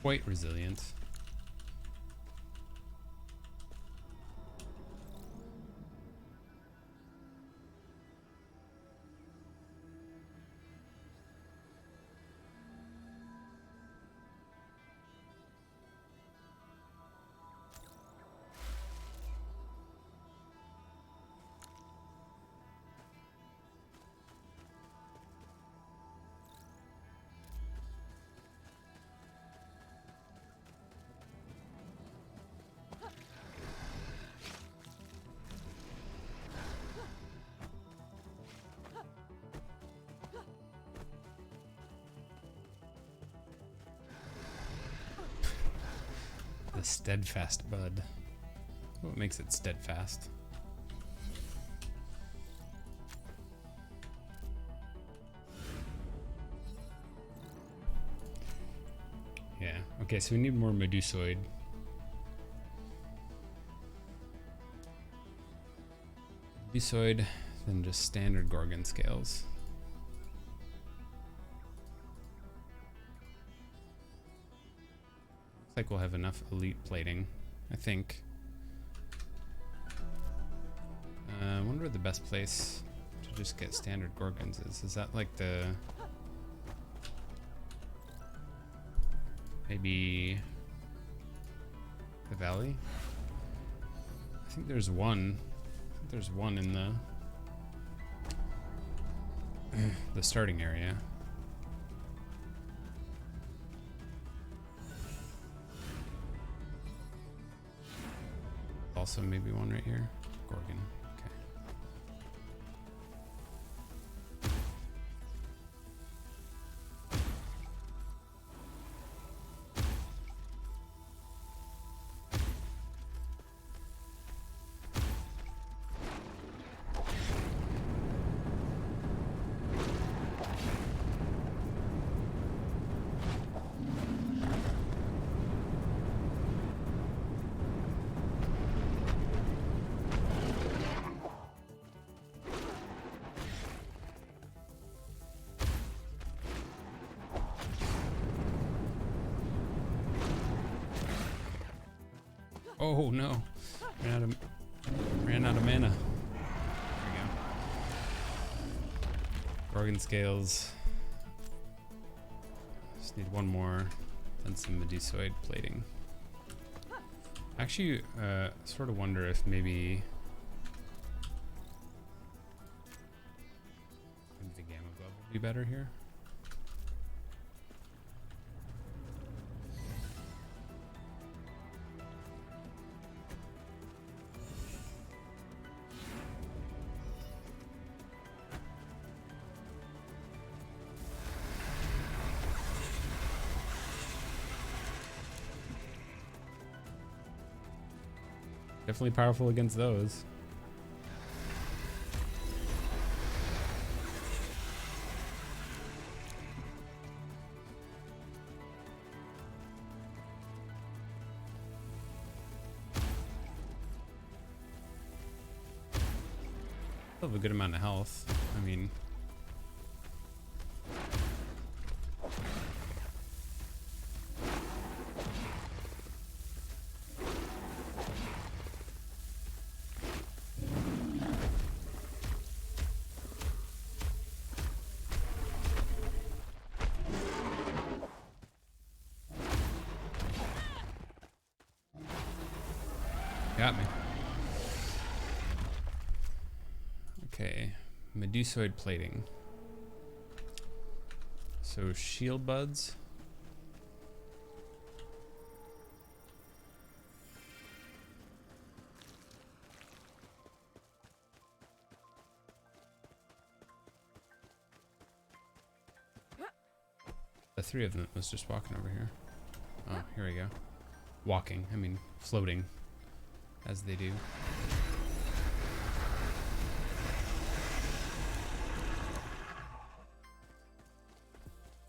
Quite resilient. The steadfast bud. What makes it steadfast? Yeah. Okay, so we need more Medusoid. Medusoid than just standard Gorgon scales. Looks like we'll have enough elite plating, I think. I wonder where the best place to just get standard Gorgons is. Is that like the... maybe the valley? I think there's one. I think there's one in the starting area. Also maybe one right here. Gorgon. Okay. Oh no, ran out of mana. There we go. Gorgon scales. Just need one more, then some Medusoid plating. Actually, sort of wonder if maybe the Gamma Glove would be better here. Definitely powerful against those. Still have a good amount of health. I mean, got me. Okay, Medusoid plating. So shield buds. The three of them was just walking over here. Oh, here we go. Walking, I mean floating, as they do.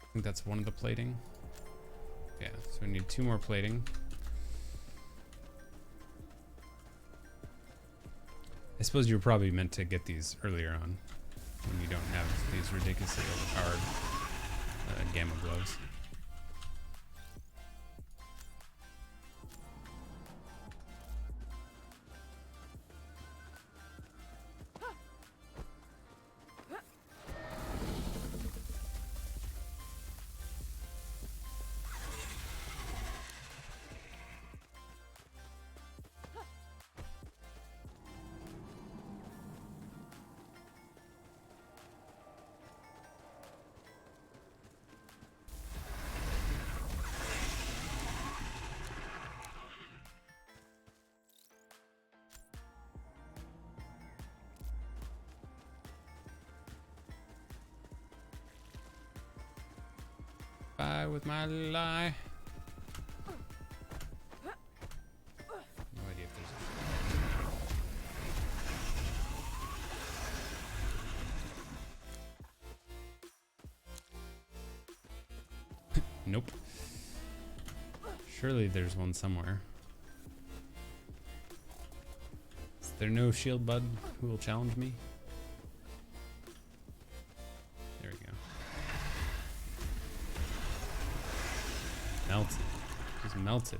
I think that's one of the plating. Yeah, so we need 2 more plating. I suppose you were probably meant to get these earlier on when you don't have these ridiculously overpowered gamma gloves. Bye with my lie. No idea if there's nope. Surely there's one somewhere. Is there no shield bud who will challenge me? There we go. Melted. Just melted.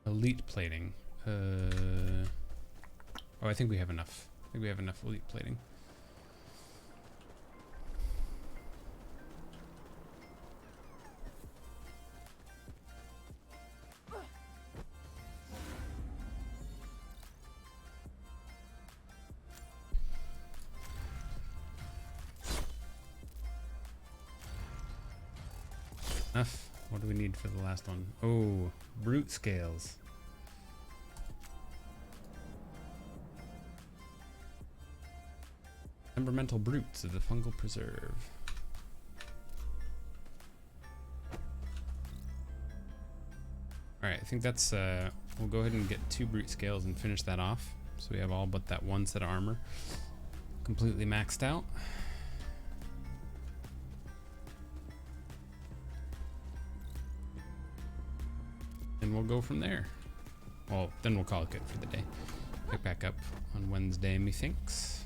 Elite plating. Oh, I think we have enough. I think we have enough elite plating. Enough. What do we need for the last one? Oh, brute scales. Temperamental brutes of the fungal preserve. Alright, I think that's, we'll go ahead and get 2 brute scales and finish that off. So we have all but that 1 set of armor completely maxed out. And we'll go from there. Well, then we'll call it good for the day. Pick back up on Wednesday, methinks.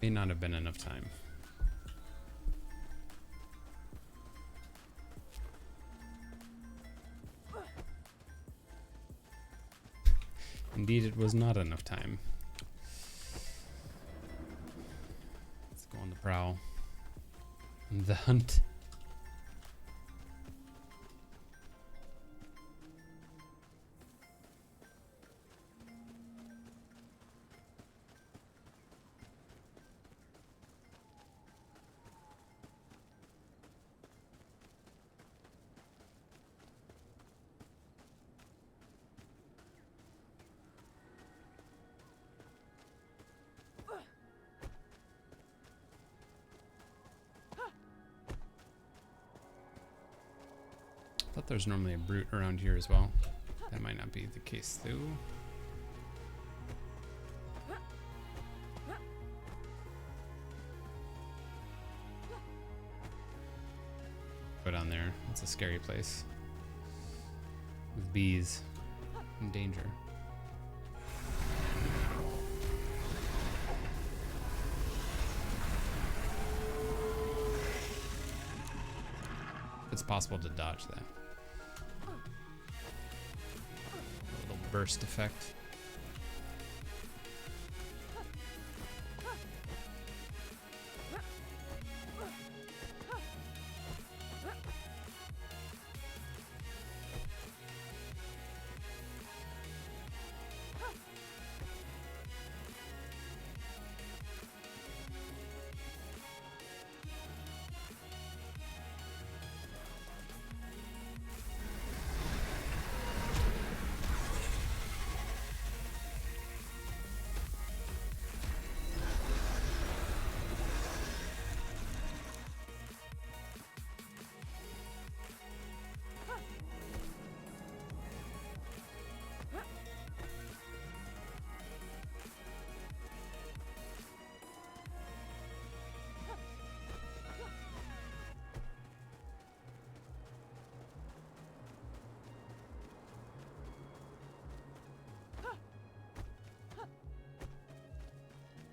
May not have been enough time. Indeed, it was not enough time. Let's go on the prowl. The hunt. I thought there's normally a brute around here as well. That might not be the case though. Go down there. It's a scary place. With bees in danger. It's possible to dodge that. A little burst effect.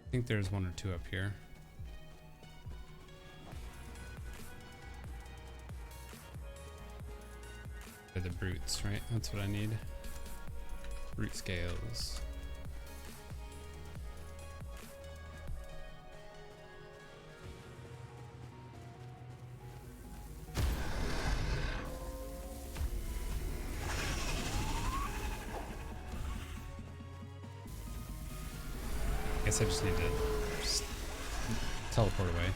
I think there's one or two up here. They're the brutes, right? That's what I need. Brute scales. I guess I just need to just teleport away.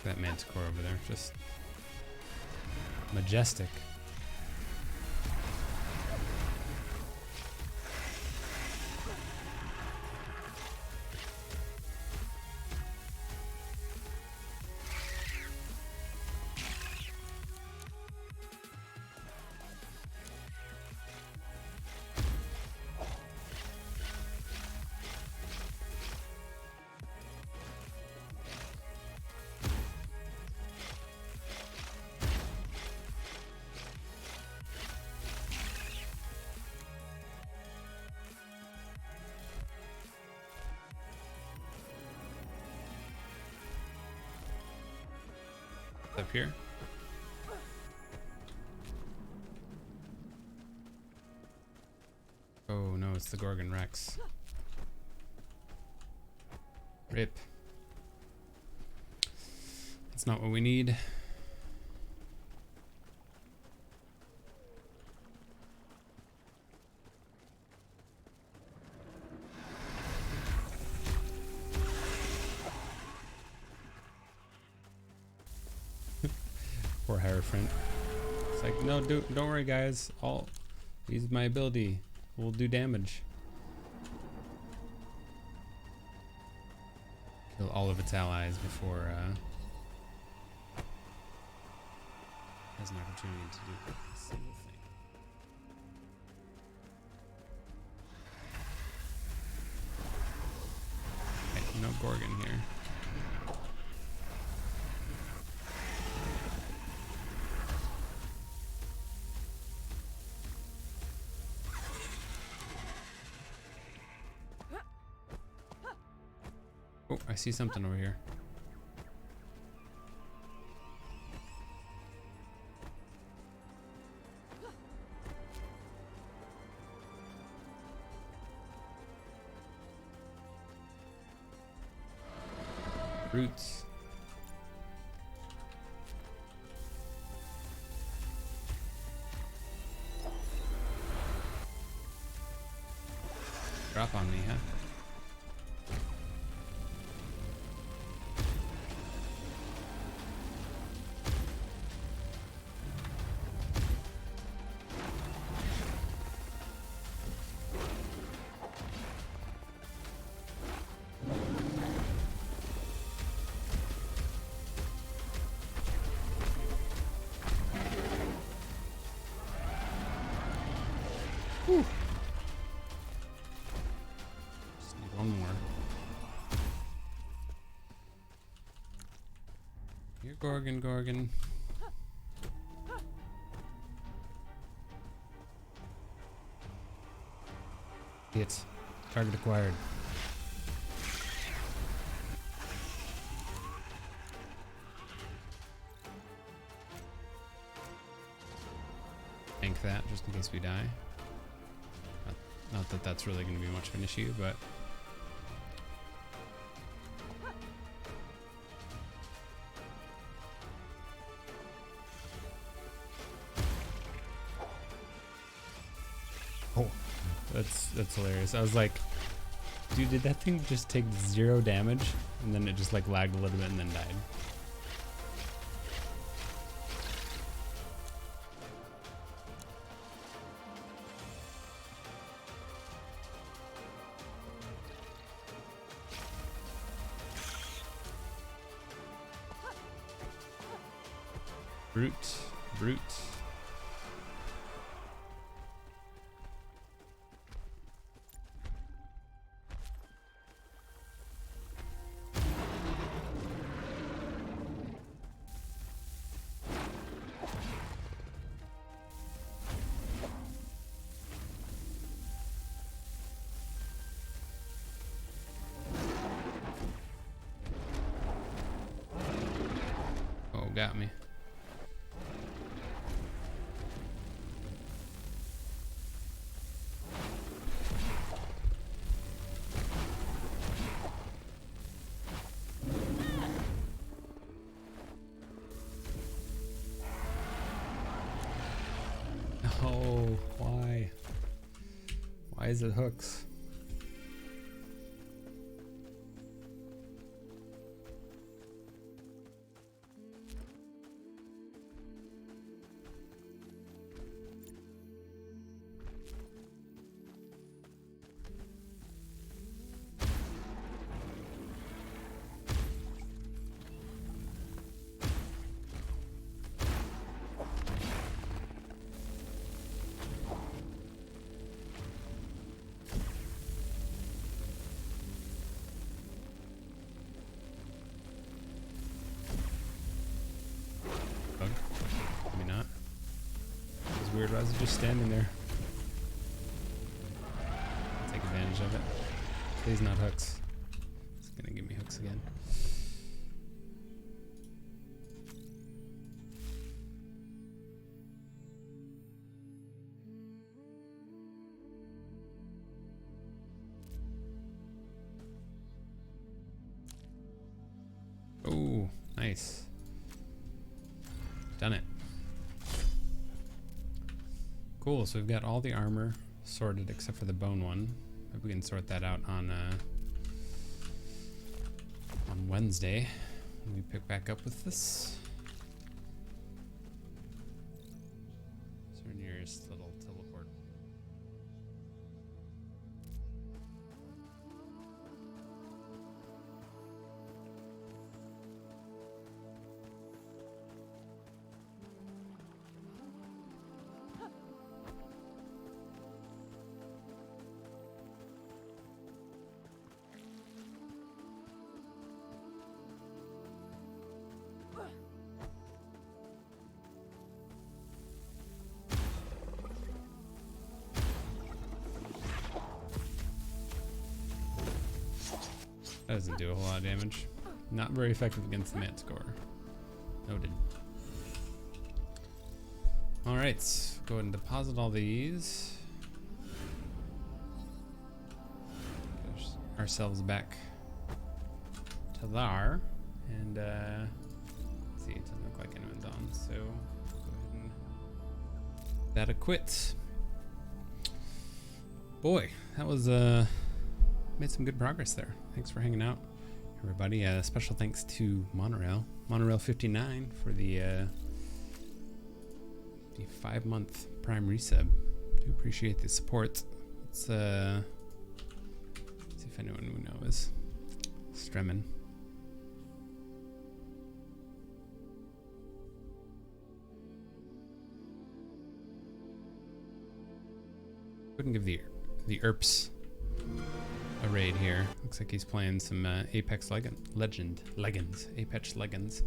That manticore over there, just majestic. Up here. Oh no, it's the Gorgon Rex. Rip. That's not what we need. Poor Hierophant. It's like, no, don't worry, guys. I'll use my ability. We'll do damage. Kill all of its allies before has an opportunity to do a single thing. Okay, no Gorgon here. I see something over here. Roots. Drop on me, huh? Whew. Just need one more. Here, Gorgon, Gorgon. Hit. Target acquired. Tank that just in case we die. Not that that's really going to be much of an issue, but oh, that's hilarious. I was like, dude, did that thing just take 0 damage and then it just like lagged a little bit and then died? Brute, brute. Oh, got me. Oh, why? Why is it hooks? Bug? Maybe not. It was weird. Why was it just standing there? Take advantage of it. Please not hooks. It's gonna give me hooks again. Oh, nice. Done it. Cool, so we've got all the armor sorted except for the bone one. Maybe we can sort that out on Wednesday when we pick back up with this. It's our nearest little teleport. That doesn't do a whole lot of damage. Not very effective against the Manticore. Noted. Alright, go ahead and deposit all these. Get ourselves back to there. And, let's see, it doesn't look like anyone's on, so go ahead and that quits. Boy, that was, made some good progress there. Thanks for hanging out, everybody. Special thanks to Monorail 59 for the 5-month Prime resub. Do appreciate the support. Let's see if anyone we know is Stremin. Couldn't give the Erps a raid here. Looks like he's playing some Apex Legends. Apex Legends.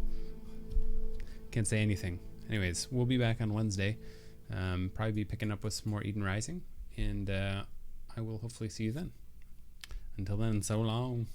Can't say anything. Anyways, we'll be back on Wednesday. Probably be picking up with some more Eden Rising, and I will hopefully see you then. Until then, so long.